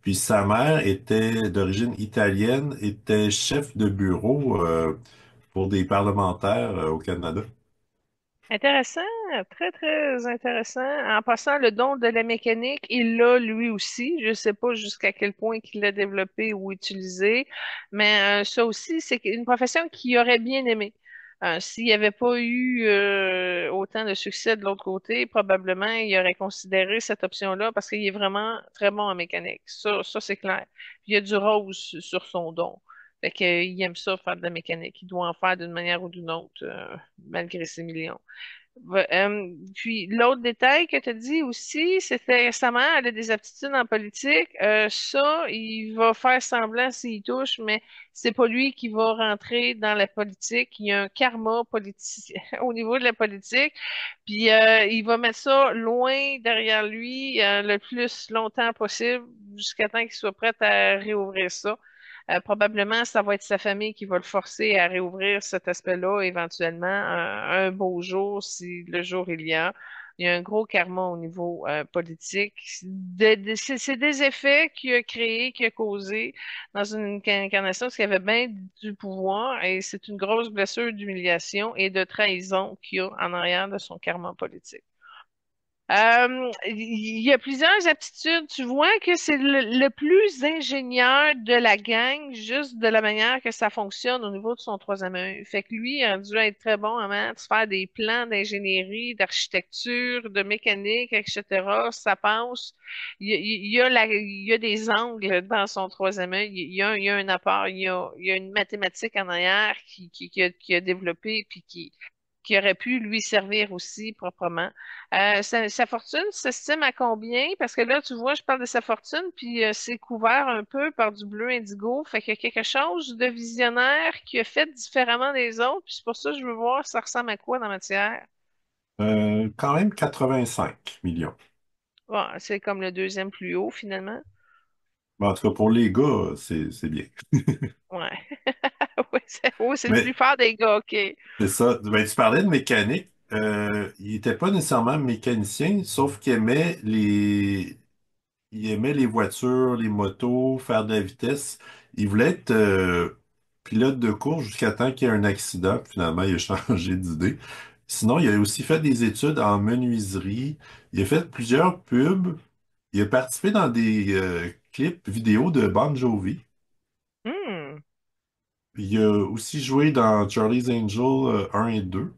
puis sa mère était d'origine italienne, était chef de bureau pour des parlementaires au Canada. Intéressant, très, très intéressant. En passant, le don de la mécanique, il l'a lui aussi. Je ne sais pas jusqu'à quel point qu'il l'a développé ou utilisé, mais ça aussi, c'est une profession qu'il aurait bien aimé. S'il n'y avait pas eu autant de succès de l'autre côté, probablement il aurait considéré cette option-là parce qu'il est vraiment très bon en mécanique. Ça c'est clair. Puis il y a du rose sur son don. Fait qu'il aime ça, faire de la mécanique. Il doit en faire d'une manière ou d'une autre, malgré ses millions. Puis l'autre détail que tu as dit aussi, c'était récemment, elle a des aptitudes en politique. Ça, il va faire semblant s'il touche, mais c'est pas lui qui va rentrer dans la politique. Il y a un karma politicien au niveau de la politique. Puis il va mettre ça loin derrière lui le plus longtemps possible jusqu'à temps qu'il soit prêt à réouvrir ça. Probablement, ça va être sa famille qui va le forcer à réouvrir cet aspect-là éventuellement un beau jour, si le jour il y a. Il y a un gros karma au niveau politique. C'est des effets qu'il a créés, qu'il a causés dans une incarnation parce qu'il avait bien du pouvoir et c'est une grosse blessure d'humiliation et de trahison qu'il y a en arrière de son karma politique. Il y a plusieurs aptitudes. Tu vois que c'est le plus ingénieur de la gang, juste de la manière que ça fonctionne au niveau de son troisième œil. Fait que lui a dû être très bon à faire des plans d'ingénierie, d'architecture, de mécanique, etc. Ça passe. Il y a des angles dans son troisième œil. Il y a un apport. Il y a une mathématique en arrière qui a développé puis qui aurait pu lui servir aussi proprement. Sa fortune s'estime à combien? Parce que là, tu vois, je parle de sa fortune, puis c'est couvert un peu par du bleu indigo. Fait qu'il y a quelque chose de visionnaire qui a fait différemment des autres. Puis c'est pour ça que je veux voir ça ressemble à quoi dans la matière. Quand même 85 millions. Bon, c'est comme le deuxième plus haut, finalement. Bon, en tout cas, pour les gars, c'est bien. Ouais. Oui, c'est le plus Mais fort des gars, OK. c'est ça. Ben, tu parlais de mécanique. Il n'était pas nécessairement mécanicien, sauf il aimait les voitures, les motos, faire de la vitesse. Il voulait être pilote de course jusqu'à temps qu'il y ait un accident. Finalement, il a changé d'idée. Sinon, il a aussi fait des études en menuiserie. Il a fait plusieurs pubs. Il a participé dans des clips vidéo de Bon Jovi. Hmm. Il a aussi joué dans Charlie's Angel 1 et 2.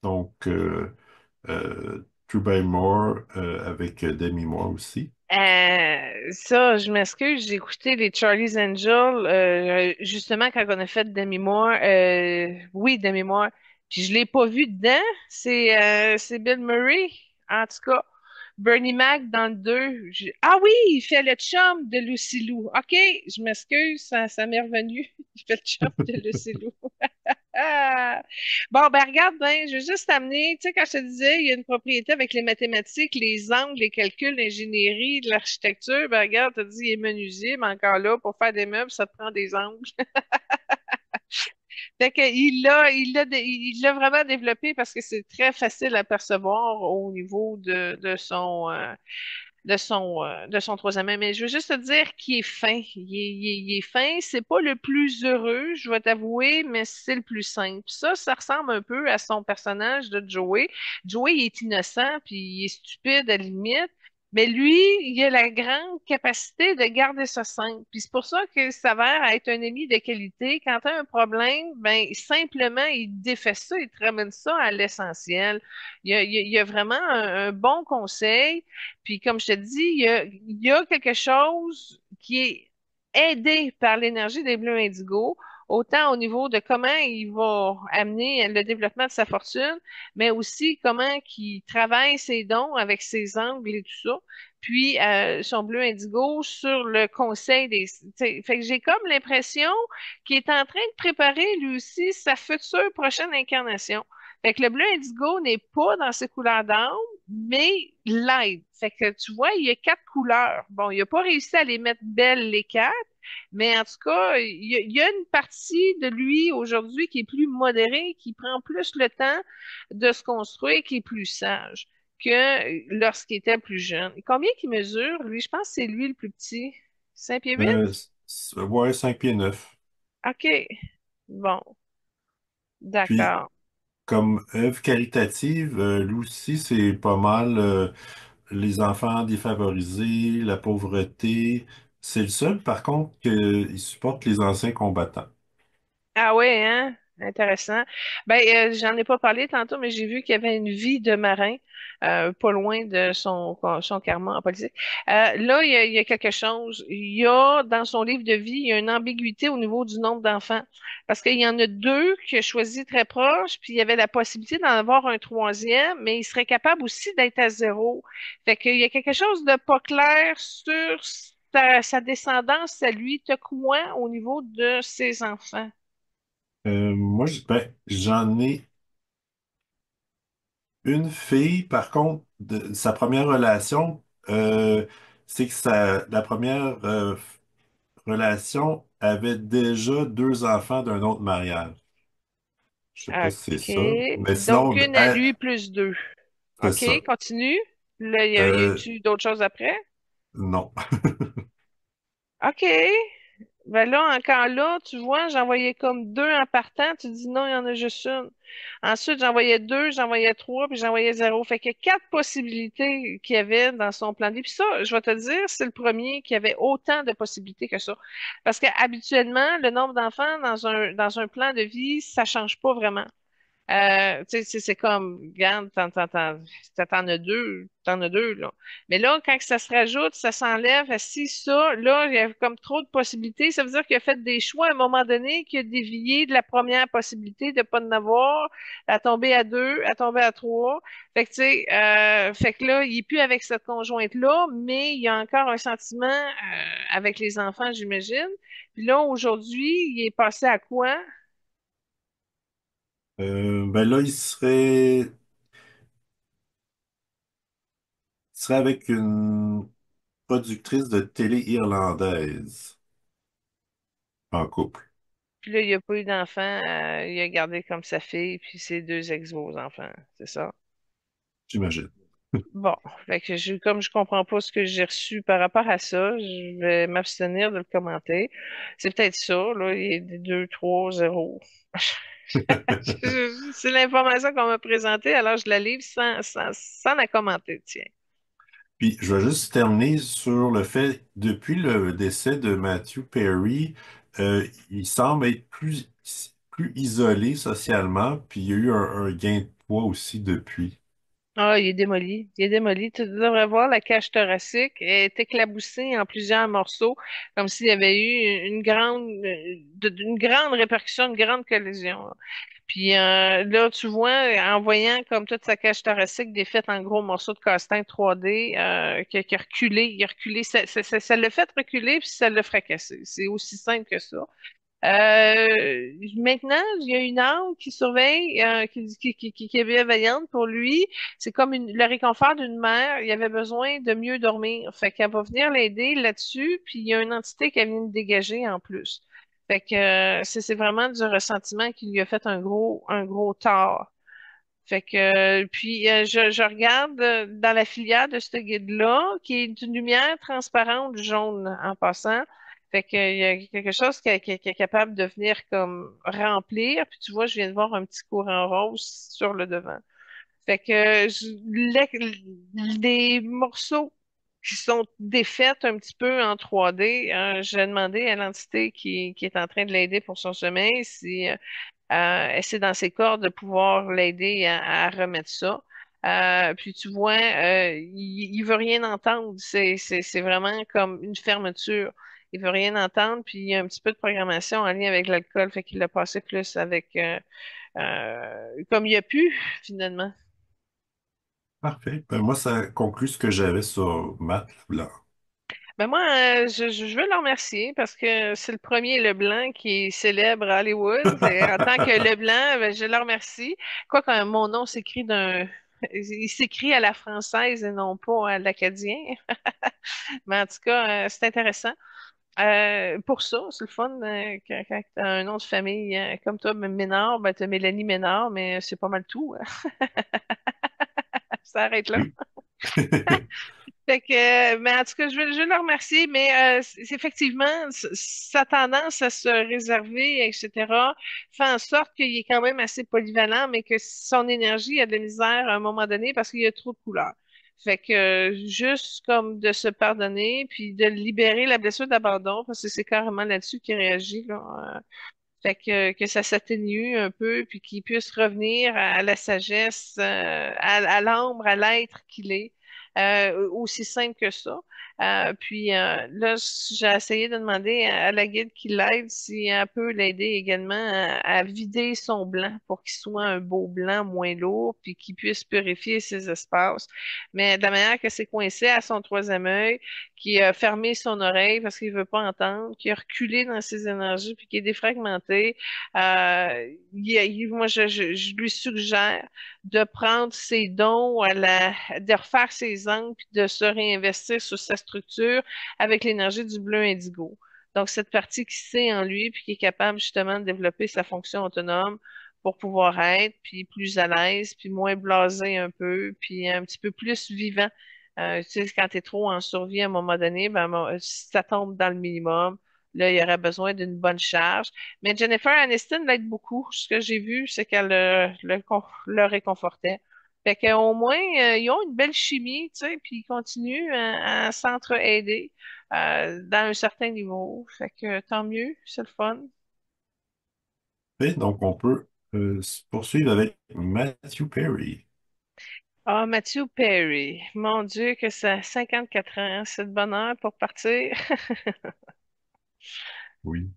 Donc, True by More avec Demi Moore aussi. Ça, je m'excuse, j'ai écouté les Charlie's Angels, justement quand on a fait Demi Moore, oui, Demi Moore, puis je l'ai pas vu dedans, c'est Bill Murray, en tout cas, Bernie Mac dans le 2. Ah oui, il fait le chum de Lucy Lou, ok, je m'excuse, ça m'est revenu, il fait le chum de Lucy Lou. Ah. Bon, ben regarde, ben, je veux juste t'amener, tu sais, quand je te disais, il y a une propriété avec les mathématiques, les angles, les calculs, l'ingénierie, de l'architecture, ben regarde, t'as dit, il est menuisier, mais encore là, pour faire des meubles, ça te prend des angles. Fait que il l'a vraiment développé parce que c'est très facile à percevoir au niveau de son troisième œil. Mais je veux juste te dire qu'il est fin. Il est fin. C'est pas le plus heureux, je vais t'avouer, mais c'est le plus simple. Ça ressemble un peu à son personnage de Joey. Joey, il est innocent, puis il est stupide à la limite. Mais lui, il a la grande capacité de garder ça simple. Puis c'est pour ça qu'il s'avère être un ami de qualité. Quand tu as un problème, ben simplement, il défait ça, il te ramène ça à l'essentiel. Il y a vraiment un bon conseil. Puis comme je te dis, il y a quelque chose qui est aidé par l'énergie des bleus indigo autant au niveau de comment il va amener le développement de sa fortune, mais aussi comment il travaille ses dons avec ses angles et tout ça. Puis son bleu indigo sur le conseil des. T'sais, fait que j'ai comme l'impression qu'il est en train de préparer lui aussi sa future prochaine incarnation. Fait que le bleu indigo n'est pas dans ses couleurs d'âme, mais l'aide. Fait que tu vois, il y a quatre couleurs. Bon, il n'a pas réussi à les mettre belles les quatre, mais en tout cas, il y a une partie de lui aujourd'hui qui est plus modérée, qui prend plus le temps de se construire, qui est plus sage que lorsqu'il était plus jeune. Et combien qu'il mesure? Lui, je pense que c'est lui le plus petit. 5 pieds 8? Ouais, 5 pieds 9. OK. Bon, Puis, d'accord. comme œuvre caritative, lui aussi, c'est pas mal les enfants défavorisés, la pauvreté. C'est le seul, par contre, qu'il supporte les anciens combattants. Ah ouais, hein? Intéressant. Ben, j'en ai pas parlé tantôt, mais j'ai vu qu'il y avait une vie de marin pas loin de son karma en politique. Là, il y a quelque chose. Il y a, dans son livre de vie, il y a une ambiguïté au niveau du nombre d'enfants. Parce qu'il y en a deux qu'il a choisi très proches, puis il y avait la possibilité d'en avoir un troisième, mais il serait capable aussi d'être à zéro. Fait qu'il y a quelque chose de pas clair sur sa descendance à lui. T'as quoi au niveau de ses enfants? Moi, ben, j'en ai une fille, par contre, de sa première relation, c'est que la première relation avait déjà deux enfants d'un autre mariage. Je sais pas si c'est OK. ça. Mais Donc, sinon, une à lui plus deux. c'est OK, ça. continue. Là, il y a Euh, eu d'autres choses après? non. OK. Ben là, encore là, tu vois, j'envoyais comme deux en partant. Tu dis non, il y en a juste une. Ensuite, j'envoyais deux, j'envoyais trois, puis j'envoyais zéro. Fait qu'il y a quatre possibilités qu'il y avait dans son plan de vie. Puis ça, je vais te dire, c'est le premier qui avait autant de possibilités que ça. Parce qu'habituellement, le nombre d'enfants dans un plan de vie, ça change pas vraiment. Tu sais, c'est comme, regarde, t'en as deux, là. Mais là, quand ça se rajoute, ça s'enlève, si ça, là, il y a comme trop de possibilités. Ça veut dire qu'il a fait des choix à un moment donné, qu'il a dévié de la première possibilité de pas en avoir, à tomber à deux, à tomber à trois. Fait que, tu sais, fait que là, il est plus avec cette conjointe-là, mais il y a encore un sentiment, avec les enfants, j'imagine. Puis là, aujourd'hui, il est passé à quoi? Ben là, il serait avec une productrice de télé irlandaise en couple, Puis là, il a pas eu d'enfant, il a gardé comme sa fille, puis ses deux ex-beaux-enfants, c'est ça? j'imagine. Bon, fait que comme je comprends pas ce que j'ai reçu par rapport à ça, je vais m'abstenir de le commenter. C'est peut-être ça, là, il y a des 2, 3, 0. C'est l'information qu'on m'a présentée, alors je la livre sans la commenter, tiens. Puis, je vais juste terminer sur le fait, depuis le décès de Matthew Perry, il semble être plus isolé socialement, puis il y a eu un gain de poids aussi depuis. Ah, il est démoli. Il est démoli. Tu devrais voir la cage thoracique. Elle est éclaboussée en plusieurs morceaux, comme s'il y avait eu une grande répercussion, une grande collision. Puis là, tu vois, en voyant comme toute sa cage thoracique défaite en gros morceaux de casse-tête 3D, qui a reculé, il a reculé, ça l'a fait reculer, puis ça l'a fracassé. C'est aussi simple que ça. Maintenant, il y a une âme qui surveille, qui est bienveillante pour lui. C'est comme le réconfort d'une mère. Il avait besoin de mieux dormir. Fait qu'elle va venir l'aider là-dessus, puis il y a une entité qui vient de dégager en plus. Fait que c'est vraiment du ressentiment qui lui a fait un gros tort. Fait que puis je regarde dans la filière de ce guide-là, qui est d'une lumière transparente jaune en passant. Fait que il y a quelque chose qui est capable de venir comme remplir. Puis tu vois, je viens de voir un petit courant rose sur le devant. Fait que les morceaux qui sont défaits un petit peu en 3D, j'ai demandé à l'entité qui est en train de l'aider pour son sommeil si c'est dans ses cordes de pouvoir l'aider à remettre ça. Puis tu vois, il veut rien entendre. C'est vraiment comme une fermeture. Il veut rien entendre, puis il y a un petit peu de programmation en lien avec l'alcool, fait qu'il l'a passé plus avec comme il a pu, finalement. Parfait. Ben, moi, ça conclut ce que j'avais sur Matt Leblanc. Ben moi, je veux le remercier parce que c'est le premier Leblanc qui est célèbre à Hollywood. Et en tant que Leblanc, ben, je le remercie. Quoique mon nom s'écrit il s'écrit à la française et non pas à l'acadien. Mais en tout cas, c'est intéressant. Pour ça, c'est le fun quand tu as un nom de famille comme toi, Ménard, ben, tu as Mélanie Ménard, mais c'est pas mal tout. Ça arrête là. Oui. Fait que, mais en tout cas, je veux le remercier, mais effectivement, sa tendance à se réserver, etc., fait en sorte qu'il est quand même assez polyvalent, mais que son énergie a de la misère à un moment donné parce qu'il y a trop de couleurs. Fait que juste comme de se pardonner, puis de libérer la blessure d'abandon, parce que c'est carrément là-dessus qu'il réagit, là. Fait que ça s'atténue un peu, puis qu'il puisse revenir à la sagesse, à l'ambre, à l'être qu'il est, aussi simple que ça. Puis là, j'ai essayé de demander à la guide qui l'aide si elle peut l'aider également à vider son blanc pour qu'il soit un beau blanc moins lourd, puis qu'il puisse purifier ses espaces. Mais de la manière que c'est coincé à son troisième œil, qui a fermé son oreille parce qu'il veut pas entendre, qui a reculé dans ses énergies, puis qui est défragmenté. Moi, je lui suggère de prendre ses dons, de refaire ses angles, puis de se réinvestir sur sa structure avec l'énergie du bleu indigo. Donc, cette partie qui sait en lui, puis qui est capable justement de développer sa fonction autonome pour pouvoir être, puis plus à l'aise, puis moins blasé un peu, puis un petit peu plus vivant. Tu sais, quand tu es trop en survie à un moment donné, ben, si ça tombe dans le minimum, là, il y aurait besoin d'une bonne charge. Mais Jennifer Aniston l'aide beaucoup. Ce que j'ai vu, c'est qu'elle le réconfortait. Fait qu'au moins, ils ont une belle chimie, tu sais, puis ils continuent à s'entre-aider dans un certain niveau. Fait que tant mieux, c'est le fun. Et donc, on peut se poursuivre avec Matthew Perry. Ah, Matthew Perry. Mon Dieu, que ça a 54 ans, c'est de bonheur pour partir. Oui.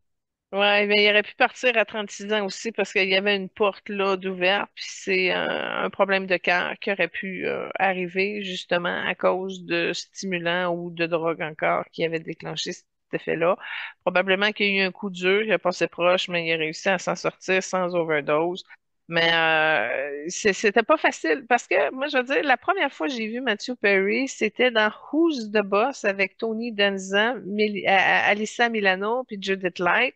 Ouais, mais il aurait pu partir à 36 ans aussi parce qu'il y avait une porte là d'ouverte, puis c'est un problème de cœur qui aurait pu arriver justement à cause de stimulants ou de drogue encore qui avait déclenché cet effet-là. Probablement qu'il y a eu un coup dur, il a passé proche, mais il a réussi à s'en sortir sans overdose. Mais c'était pas facile parce que moi je veux dire, la première fois que j'ai vu Matthew Perry, c'était dans Who's the Boss avec Tony Danza, Alyssa Milano puis Judith Light.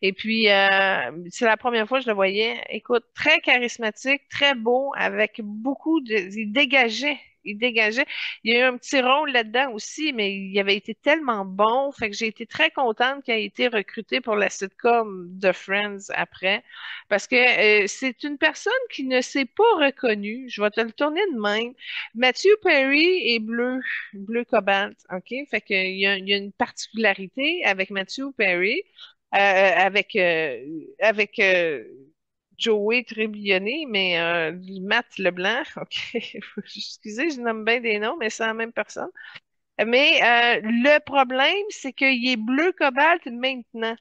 Et puis, c'est la première fois que je le voyais. Écoute, très charismatique, très beau, avec beaucoup de... Il dégageait. Il dégageait. Il y a eu un petit rôle là-dedans aussi, mais il avait été tellement bon. Fait que j'ai été très contente qu'il ait été recruté pour la sitcom de Friends après. Parce que c'est une personne qui ne s'est pas reconnue. Je vais te le tourner de même. Matthew Perry est bleu, bleu cobalt. OK? Fait il y a une particularité avec Matthew Perry avec Joey Tribbiani, mais Matt Leblanc, OK, excusez, je nomme bien des noms, mais c'est la même personne. Mais le problème, c'est qu'il est bleu cobalt maintenant.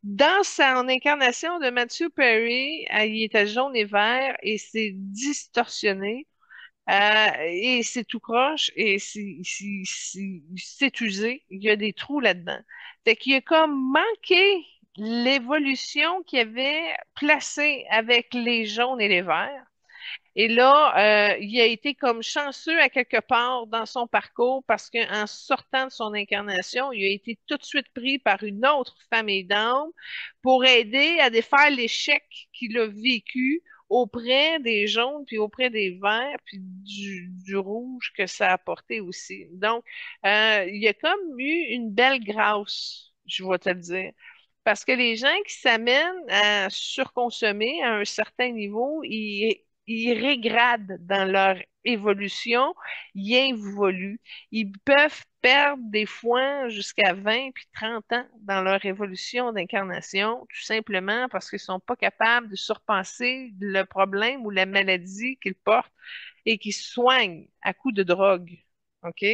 Dans son incarnation de Matthew Perry, il était jaune et vert et c'est distorsionné. Et c'est tout croche et c'est usé. Il y a des trous là-dedans. Fait qu'il a comme manqué l'évolution qu'il avait placée avec les jaunes et les verts. Et là, il a été comme chanceux à quelque part dans son parcours parce qu'en sortant de son incarnation, il a été tout de suite pris par une autre famille d'âmes pour aider à défaire l'échec qu'il a vécu auprès des jaunes, puis auprès des verts, puis du rouge que ça a apporté aussi. Donc, il y a comme eu une belle grâce, je vais te le dire. Parce que les gens qui s'amènent à surconsommer à un certain niveau, ils régradent dans leur évolution, ils évoluent. Ils peuvent perdre des fois jusqu'à 20 puis 30 ans dans leur évolution d'incarnation, tout simplement parce qu'ils sont pas capables de surpasser le problème ou la maladie qu'ils portent et qui soignent à coup de drogue. OK?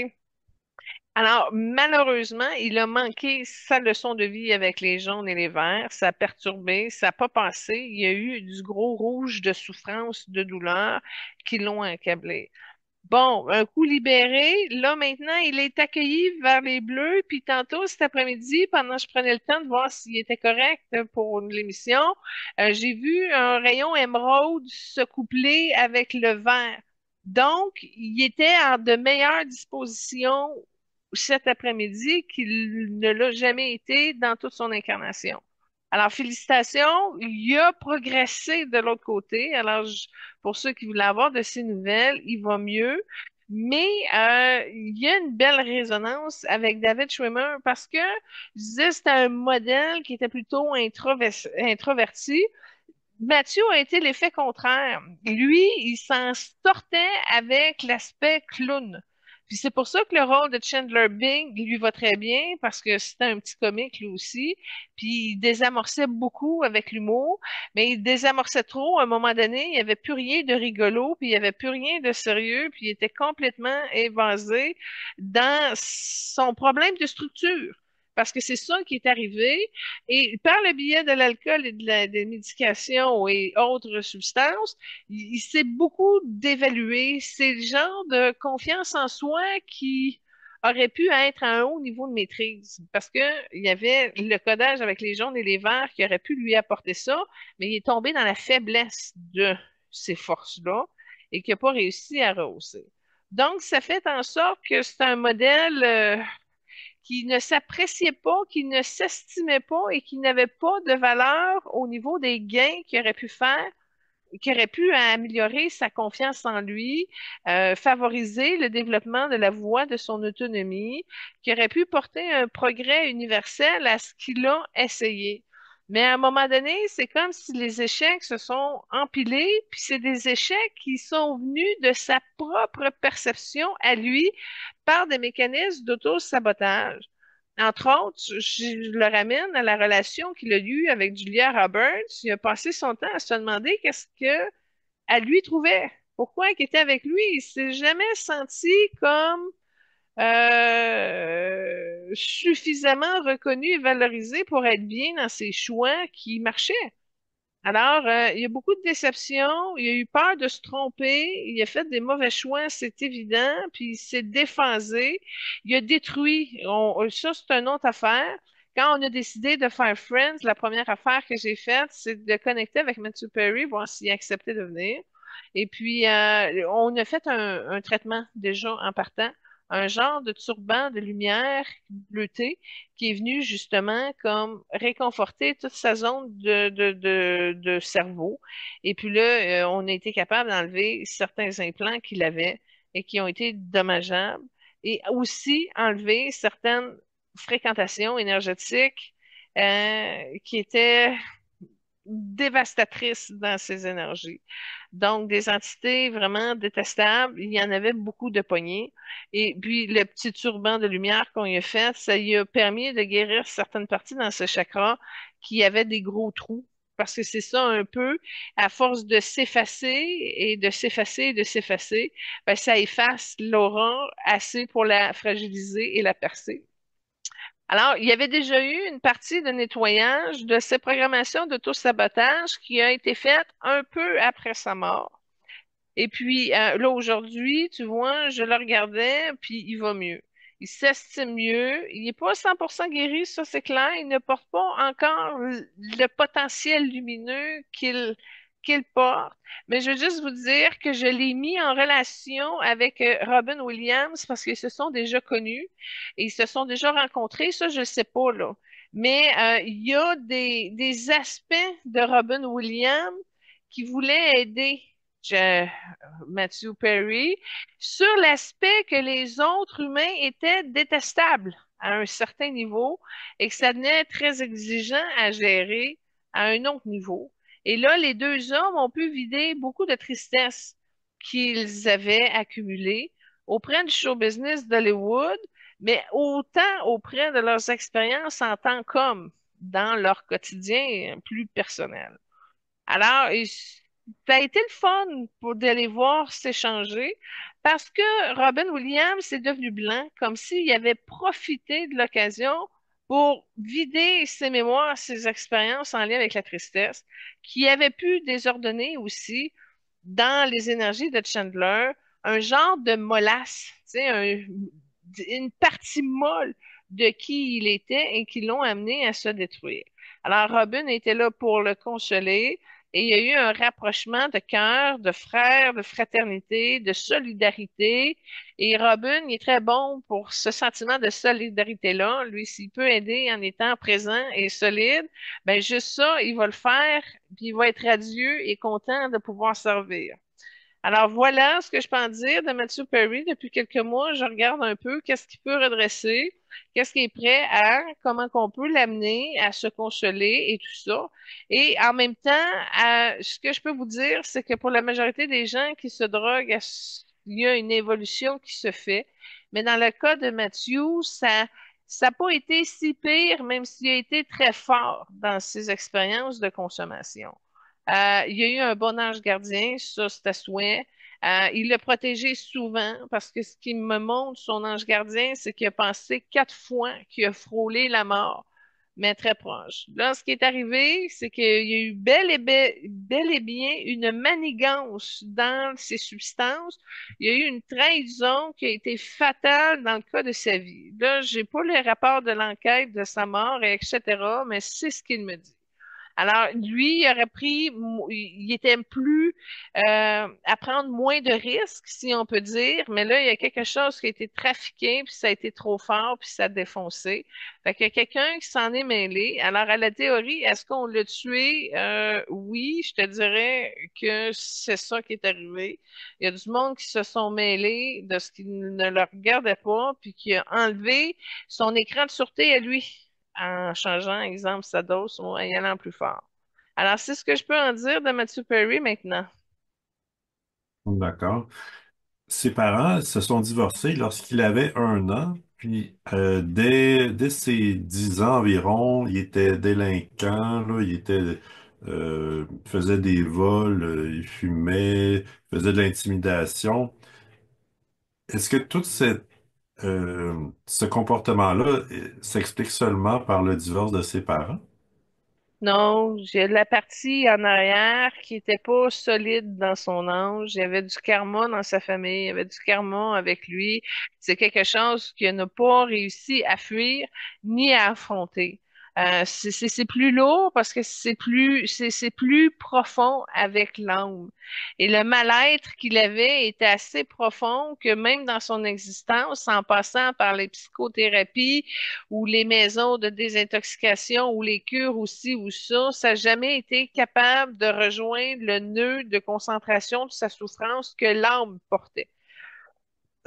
Alors, malheureusement, il a manqué sa leçon de vie avec les jaunes et les verts. Ça a perturbé, ça n'a pas passé. Il y a eu du gros rouge de souffrance, de douleur qui l'ont accablé. Bon, un coup libéré, là maintenant, il est accueilli vers les Bleus, puis tantôt cet après-midi, pendant que je prenais le temps de voir s'il était correct pour l'émission, j'ai vu un rayon émeraude se coupler avec le vert. Donc, il était en de meilleures dispositions cet après-midi qu'il ne l'a jamais été dans toute son incarnation. Alors, félicitations, il a progressé de l'autre côté. Alors, pour ceux qui voulaient avoir de ces nouvelles, il va mieux. Mais il y a une belle résonance avec David Schwimmer parce que je disais c'était un modèle qui était plutôt introverti. Mathieu a été l'effet contraire. Lui, il s'en sortait avec l'aspect clown. Puis c'est pour ça que le rôle de Chandler Bing lui va très bien, parce que c'était un petit comique lui aussi. Puis il désamorçait beaucoup avec l'humour, mais il désamorçait trop. À un moment donné, il n'y avait plus rien de rigolo, puis il n'y avait plus rien de sérieux, puis il était complètement évasé dans son problème de structure. Parce que c'est ça qui est arrivé. Et par le biais de l'alcool et des médications et autres substances, il s'est beaucoup dévalué. C'est le genre de confiance en soi qui aurait pu être à un haut niveau de maîtrise parce que il y avait le codage avec les jaunes et les verts qui aurait pu lui apporter ça, mais il est tombé dans la faiblesse de ces forces-là et qui n'a pas réussi à rehausser. Donc, ça fait en sorte que c'est un modèle qui ne s'appréciait pas, qui ne s'estimait pas et qui n'avait pas de valeur au niveau des gains qu'il aurait pu faire, qui aurait pu améliorer sa confiance en lui, favoriser le développement de la voie de son autonomie, qui aurait pu porter un progrès universel à ce qu'il a essayé. Mais à un moment donné, c'est comme si les échecs se sont empilés, puis c'est des échecs qui sont venus de sa propre perception à lui par des mécanismes d'auto-sabotage. Entre autres, je le ramène à la relation qu'il a eue avec Julia Roberts. Il a passé son temps à se demander qu'est-ce que elle lui trouvait. Pourquoi elle était avec lui? Il s'est jamais senti comme suffisamment reconnu et valorisé pour être bien dans ses choix qui marchaient. Alors, il y a beaucoup de déceptions, il a eu peur de se tromper, il a fait des mauvais choix, c'est évident, puis il s'est déphasé, il a détruit. Ça, c'est une autre affaire. Quand on a décidé de faire Friends, la première affaire que j'ai faite, c'est de connecter avec Matthew Perry, voir s'il acceptait de venir. Et puis, on a fait un traitement déjà en partant, un genre de turban de lumière bleutée qui est venu justement comme réconforter toute sa zone de cerveau. Et puis là, on a été capable d'enlever certains implants qu'il avait et qui ont été dommageables et aussi enlever certaines fréquentations énergétiques qui étaient dévastatrices dans ses énergies. Donc, des entités vraiment détestables, il y en avait beaucoup de poignées. Et puis, le petit turban de lumière qu'on y a fait, ça lui a permis de guérir certaines parties dans ce chakra qui avaient des gros trous. Parce que c'est ça un peu, à force de s'effacer et de s'effacer et de s'effacer, ben, ça efface l'aura assez pour la fragiliser et la percer. Alors, il y avait déjà eu une partie de nettoyage de ces programmations d'auto-sabotage qui a été faite un peu après sa mort. Et puis, là, aujourd'hui, tu vois, je le regardais, puis il va mieux. Il s'estime mieux. Il n'est pas 100% guéri, ça c'est clair. Il ne porte pas encore le potentiel lumineux qu'il porte. Mais je veux juste vous dire que je l'ai mis en relation avec Robin Williams parce qu'ils se sont déjà connus et ils se sont déjà rencontrés. Ça, je ne sais pas, là. Mais il y a des aspects de Robin Williams qui voulaient aider je- Matthew Perry sur l'aspect que les autres humains étaient détestables à un certain niveau et que ça devenait très exigeant à gérer à un autre niveau. Et là, les deux hommes ont pu vider beaucoup de tristesse qu'ils avaient accumulée auprès du show business d'Hollywood, mais autant auprès de leurs expériences en tant qu'hommes dans leur quotidien plus personnel. Alors, ça a été le fun pour d'aller voir s'échanger parce que Robin Williams est devenu blanc comme s'il avait profité de l'occasion pour vider ses mémoires, ses expériences en lien avec la tristesse, qui avait pu désordonner aussi dans les énergies de Chandler un genre de mollasse, tu sais, une partie molle de qui il était et qui l'ont amené à se détruire. Alors Robin était là pour le consoler. Et il y a eu un rapprochement de cœur, de frères, de fraternité, de solidarité. Et Robin, il est très bon pour ce sentiment de solidarité-là. Lui, s'il peut aider en étant présent et solide, ben juste ça, il va le faire, puis il va être radieux et content de pouvoir servir. Alors voilà ce que je peux en dire de Matthew Perry. Depuis quelques mois, je regarde un peu qu'est-ce qu'il peut redresser, qu'est-ce qui est prêt à, comment qu'on peut l'amener à se consoler et tout ça. Et en même temps, ce que je peux vous dire, c'est que pour la majorité des gens qui se droguent, il y a une évolution qui se fait. Mais dans le cas de Matthew, ça n'a pas été si pire, même s'il a été très fort dans ses expériences de consommation. Il y a eu un bon ange gardien, ça c'est à souhait. Il l'a protégé souvent parce que ce qui me montre son ange gardien, c'est qu'il a pensé 4 fois qu'il a frôlé la mort, mais très proche. Là, ce qui est arrivé, c'est qu'il y a eu bel et bien une manigance dans ses substances. Il y a eu une trahison qui a été fatale dans le cas de sa vie. Là, j'ai pas les rapports de l'enquête de sa mort, et etc., mais c'est ce qu'il me dit. Alors, lui, il aurait pris, il était plus à prendre moins de risques, si on peut dire, mais là, il y a quelque chose qui a été trafiqué, puis ça a été trop fort, puis ça a défoncé. Fait qu'il y a quelqu'un qui s'en est mêlé. Alors, à la théorie, est-ce qu'on l'a tué? Oui, je te dirais que c'est ça qui est arrivé. Il y a du monde qui se sont mêlés de ce qui ne le regardait pas, puis qui a enlevé son écran de sûreté à lui en changeant, exemple, sa dose ou en y allant plus fort. Alors, c'est ce que je peux en dire de Matthew Perry maintenant. D'accord. Ses parents se sont divorcés lorsqu'il avait 1 an, puis dès ses 10 ans environ, il était délinquant, là, faisait des vols, il fumait, faisait de l'intimidation. Est-ce que ce comportement-là s'explique seulement par le divorce de ses parents? Non, j'ai la partie en arrière qui était pas solide dans son âge. Il y avait du karma dans sa famille, il y avait du karma avec lui. C'est quelque chose qu'il n'a pas réussi à fuir ni à affronter. C'est plus lourd parce que c'est plus profond avec l'âme. Et le mal-être qu'il avait était assez profond que même dans son existence, en passant par les psychothérapies, ou les maisons de désintoxication ou les cures aussi ou ça n'a jamais été capable de rejoindre le nœud de concentration de sa souffrance que l'âme portait.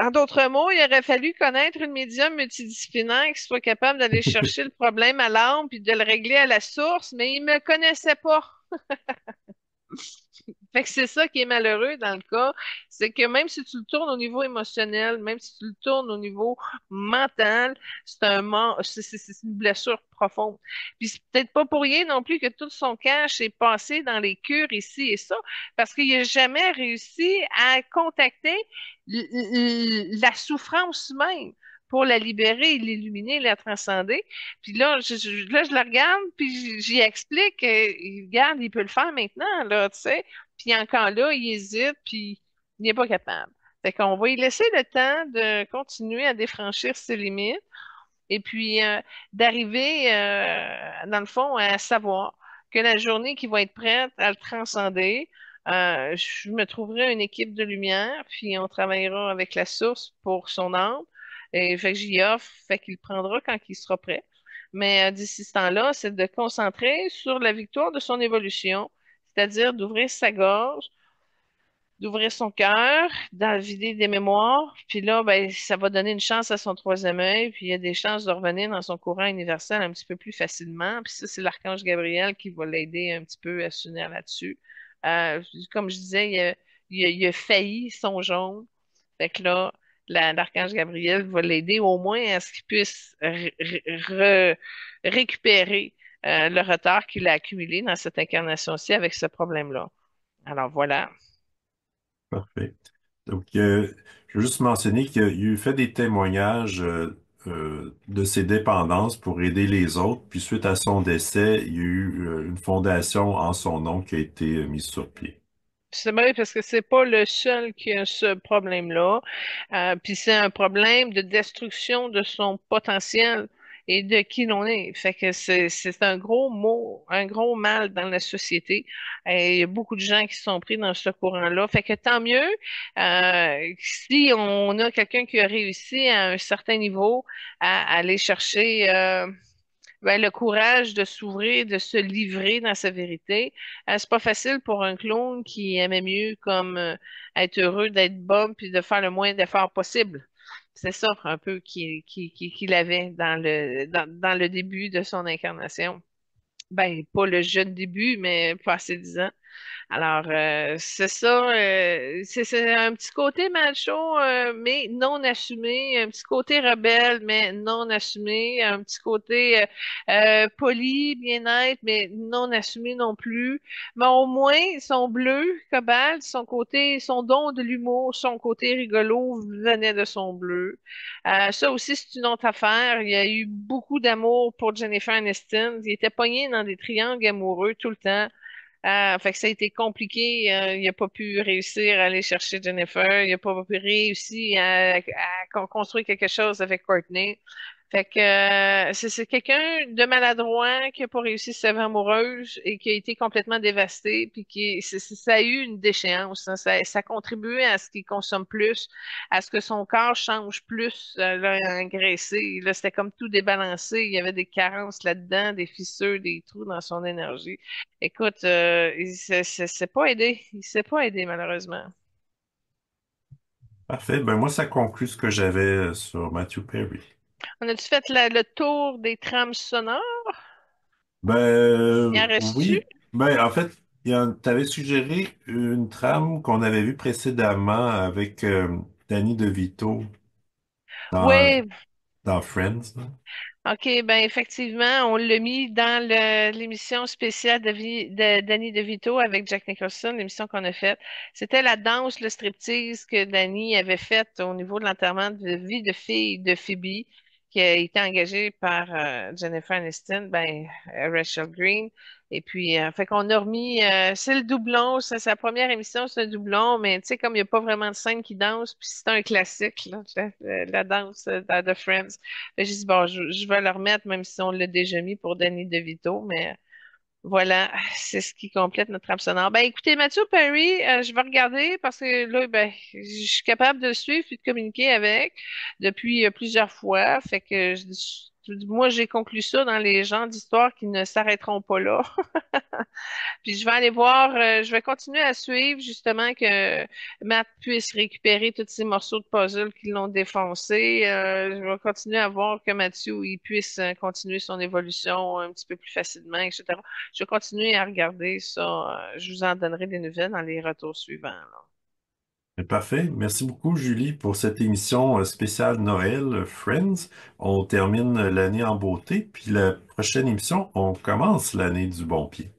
En d'autres mots, il aurait fallu connaître une médium multidisciplinaire qui soit capable d'aller chercher le problème à l'âme puis de le régler à la source, mais il me connaissait pas. Fait que c'est ça qui est malheureux dans le cas, c'est que même si tu le tournes au niveau émotionnel, même si tu le tournes au niveau mental, c'est une blessure profonde. Puis c'est peut-être pas pour rien non plus que tout son cash est passé dans les cures ici et ça, parce qu'il n'a jamais réussi à contacter la souffrance même pour la libérer, l'illuminer, la transcender. Puis là, là, je le regarde, puis j'y explique, regarde, il peut le faire maintenant, là, tu sais. Puis encore là, il hésite, puis il n'est pas capable. Fait qu'on va lui laisser le temps de continuer à défranchir ses limites et puis d'arriver, dans le fond, à savoir que la journée qui va être prête à le transcender, je me trouverai une équipe de lumière, puis on travaillera avec la source pour son âme. Et fait que j'y offre, fait qu'il le prendra quand il sera prêt. Mais d'ici ce temps-là, c'est de concentrer sur la victoire de son évolution, c'est-à-dire d'ouvrir sa gorge, d'ouvrir son cœur, d'en vider des mémoires, puis là, ben, ça va donner une chance à son troisième œil, puis il y a des chances de revenir dans son courant universel un petit peu plus facilement, puis ça, c'est l'archange Gabriel qui va l'aider un petit peu à s'unir là-dessus. Comme je disais, il a failli son jaune, fait que là, l'archange Gabriel va l'aider au moins à ce qu'il puisse récupérer le retard qu'il a accumulé dans cette incarnation-ci avec ce problème-là. Alors voilà. Parfait. Donc, je veux juste mentionner qu'il a eu fait des témoignages de ses dépendances pour aider les autres. Puis suite à son décès, il y a eu une fondation en son nom qui a été mise sur pied. C'est vrai parce que c'est pas le seul qui a ce problème-là. Puis c'est un problème de destruction de son potentiel et de qui l'on est. Fait que c'est un gros mot, un gros mal dans la société. Et il y a beaucoup de gens qui sont pris dans ce courant-là. Fait que tant mieux si on a quelqu'un qui a réussi à un certain niveau à aller chercher. Ben, le courage de s'ouvrir, de se livrer dans sa vérité. C'est pas facile pour un clown qui aimait mieux comme être heureux d'être bum puis de faire le moins d'efforts possible. C'est ça un peu qu'il avait dans le début de son incarnation. Ben, pas le jeune début, mais passé 10 ans. Alors, c'est ça, c'est un petit côté macho, mais non assumé, un petit côté rebelle, mais non assumé, un petit côté poli, bien être, mais non assumé non plus. Mais au moins, son bleu, Cobalt, son côté, son don de l'humour, son côté rigolo venait de son bleu. Ça aussi, c'est une autre affaire. Il y a eu beaucoup d'amour pour Jennifer Aniston. Il était pogné dans des triangles amoureux tout le temps. Fait que ça a été compliqué. Il n'a pas pu réussir à aller chercher Jennifer. Il n'a pas pu réussir à construire quelque chose avec Courtney. Fait que c'est quelqu'un de maladroit qui n'a pas réussi sa vie amoureuse et qui a été complètement dévasté. Puis ça a eu une déchéance, hein. Ça a contribué à ce qu'il consomme plus, à ce que son corps change plus, là, engraissé. Là, c'était comme tout débalancé. Il y avait des carences là-dedans, des fissures, des trous dans son énergie. Écoute, c'est pas aidé. Il s'est pas aidé, malheureusement. Parfait. Ben moi, ça conclut ce que j'avais sur Matthew Perry. On a-tu fait le tour des trames sonores? Ben Il en reste-tu? oui. Ben en fait, t'avais suggéré une trame qu'on avait vue précédemment avec Danny DeVito dans, Oui, dans Friends, là. OK, ben effectivement, on l'a mis dans l'émission spéciale de Danny DeVito avec Jack Nicholson, l'émission qu'on a faite. C'était la danse, le striptease que Danny avait faite au niveau de l'enterrement de vie de fille de Phoebe, qui a été engagée par Jennifer Aniston, ben Rachel Green. Et puis, fait qu'on a remis, c'est le doublon, c'est sa première émission, c'est un doublon, mais tu sais, comme il n'y a pas vraiment de scène qui danse, puis c'est un classique, là, la danse de Friends. J'ai dit, bon, je vais le remettre, même si on l'a déjà mis pour Danny DeVito, mais voilà, c'est ce qui complète notre trame sonore. Ben, écoutez, Matthew Perry, je vais regarder parce que là, ben, je suis capable de le suivre et de communiquer avec depuis plusieurs fois. Fait que moi, j'ai conclu ça dans les genres d'histoires qui ne s'arrêteront pas là. Puis je vais aller voir, je vais continuer à suivre justement que Matt puisse récupérer tous ces morceaux de puzzle qui l'ont défoncé. Je vais continuer à voir que Matthew il puisse continuer son évolution un petit peu plus facilement, etc. Je vais continuer à regarder ça. Je vous en donnerai des nouvelles dans les retours suivants, là. Parfait. Merci beaucoup, Julie, pour cette émission spéciale Noël Friends. On termine l'année en beauté, puis la prochaine émission, on commence l'année du bon pied.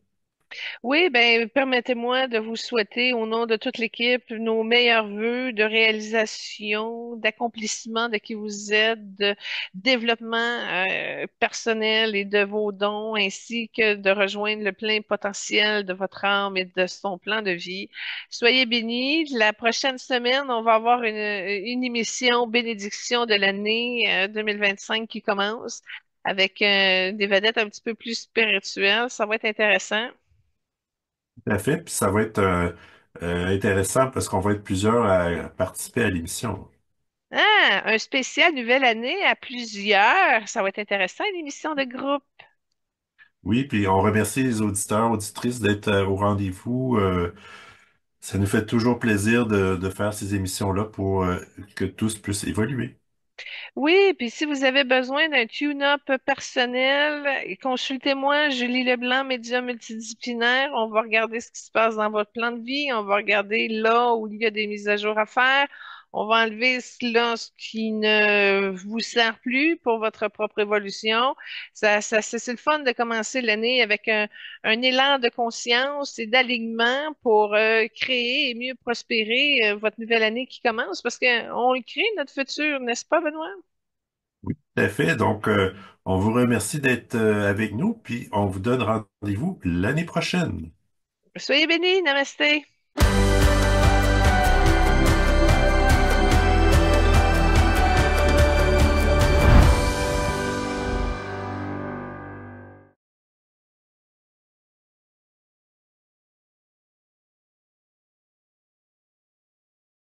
Oui, ben, permettez-moi de vous souhaiter, au nom de toute l'équipe, nos meilleurs vœux de réalisation, d'accomplissement de qui vous êtes, de développement personnel et de vos dons, ainsi que de rejoindre le plein potentiel de votre âme et de son plan de vie. Soyez bénis. La prochaine semaine, on va avoir une émission bénédiction de l'année 2025 qui commence avec des vedettes un petit peu plus spirituelles. Ça va être intéressant. Tout à fait, puis ça va être intéressant parce qu'on va être plusieurs à participer à l'émission. Ah, un spécial nouvelle année à plusieurs. Ça va être intéressant, une émission de groupe. Oui, puis on remercie les auditeurs, auditrices d'être au rendez-vous. Ça nous fait toujours plaisir de faire ces émissions-là pour que tous puissent évoluer. Oui, puis si vous avez besoin d'un tune-up personnel, consultez-moi, Julie Leblanc, médium multidisciplinaire. On va regarder ce qui se passe dans votre plan de vie. On va regarder là où il y a des mises à jour à faire. On va enlever cela, ce qui ne vous sert plus pour votre propre évolution. C'est le fun de commencer l'année avec un élan de conscience et d'alignement pour créer et mieux prospérer votre nouvelle année qui commence parce qu'on le crée, notre futur, n'est-ce pas, Benoît? Oui, tout à fait. Donc, on vous remercie d'être avec nous, puis on vous donne rendez-vous l'année prochaine. Soyez bénis, namasté.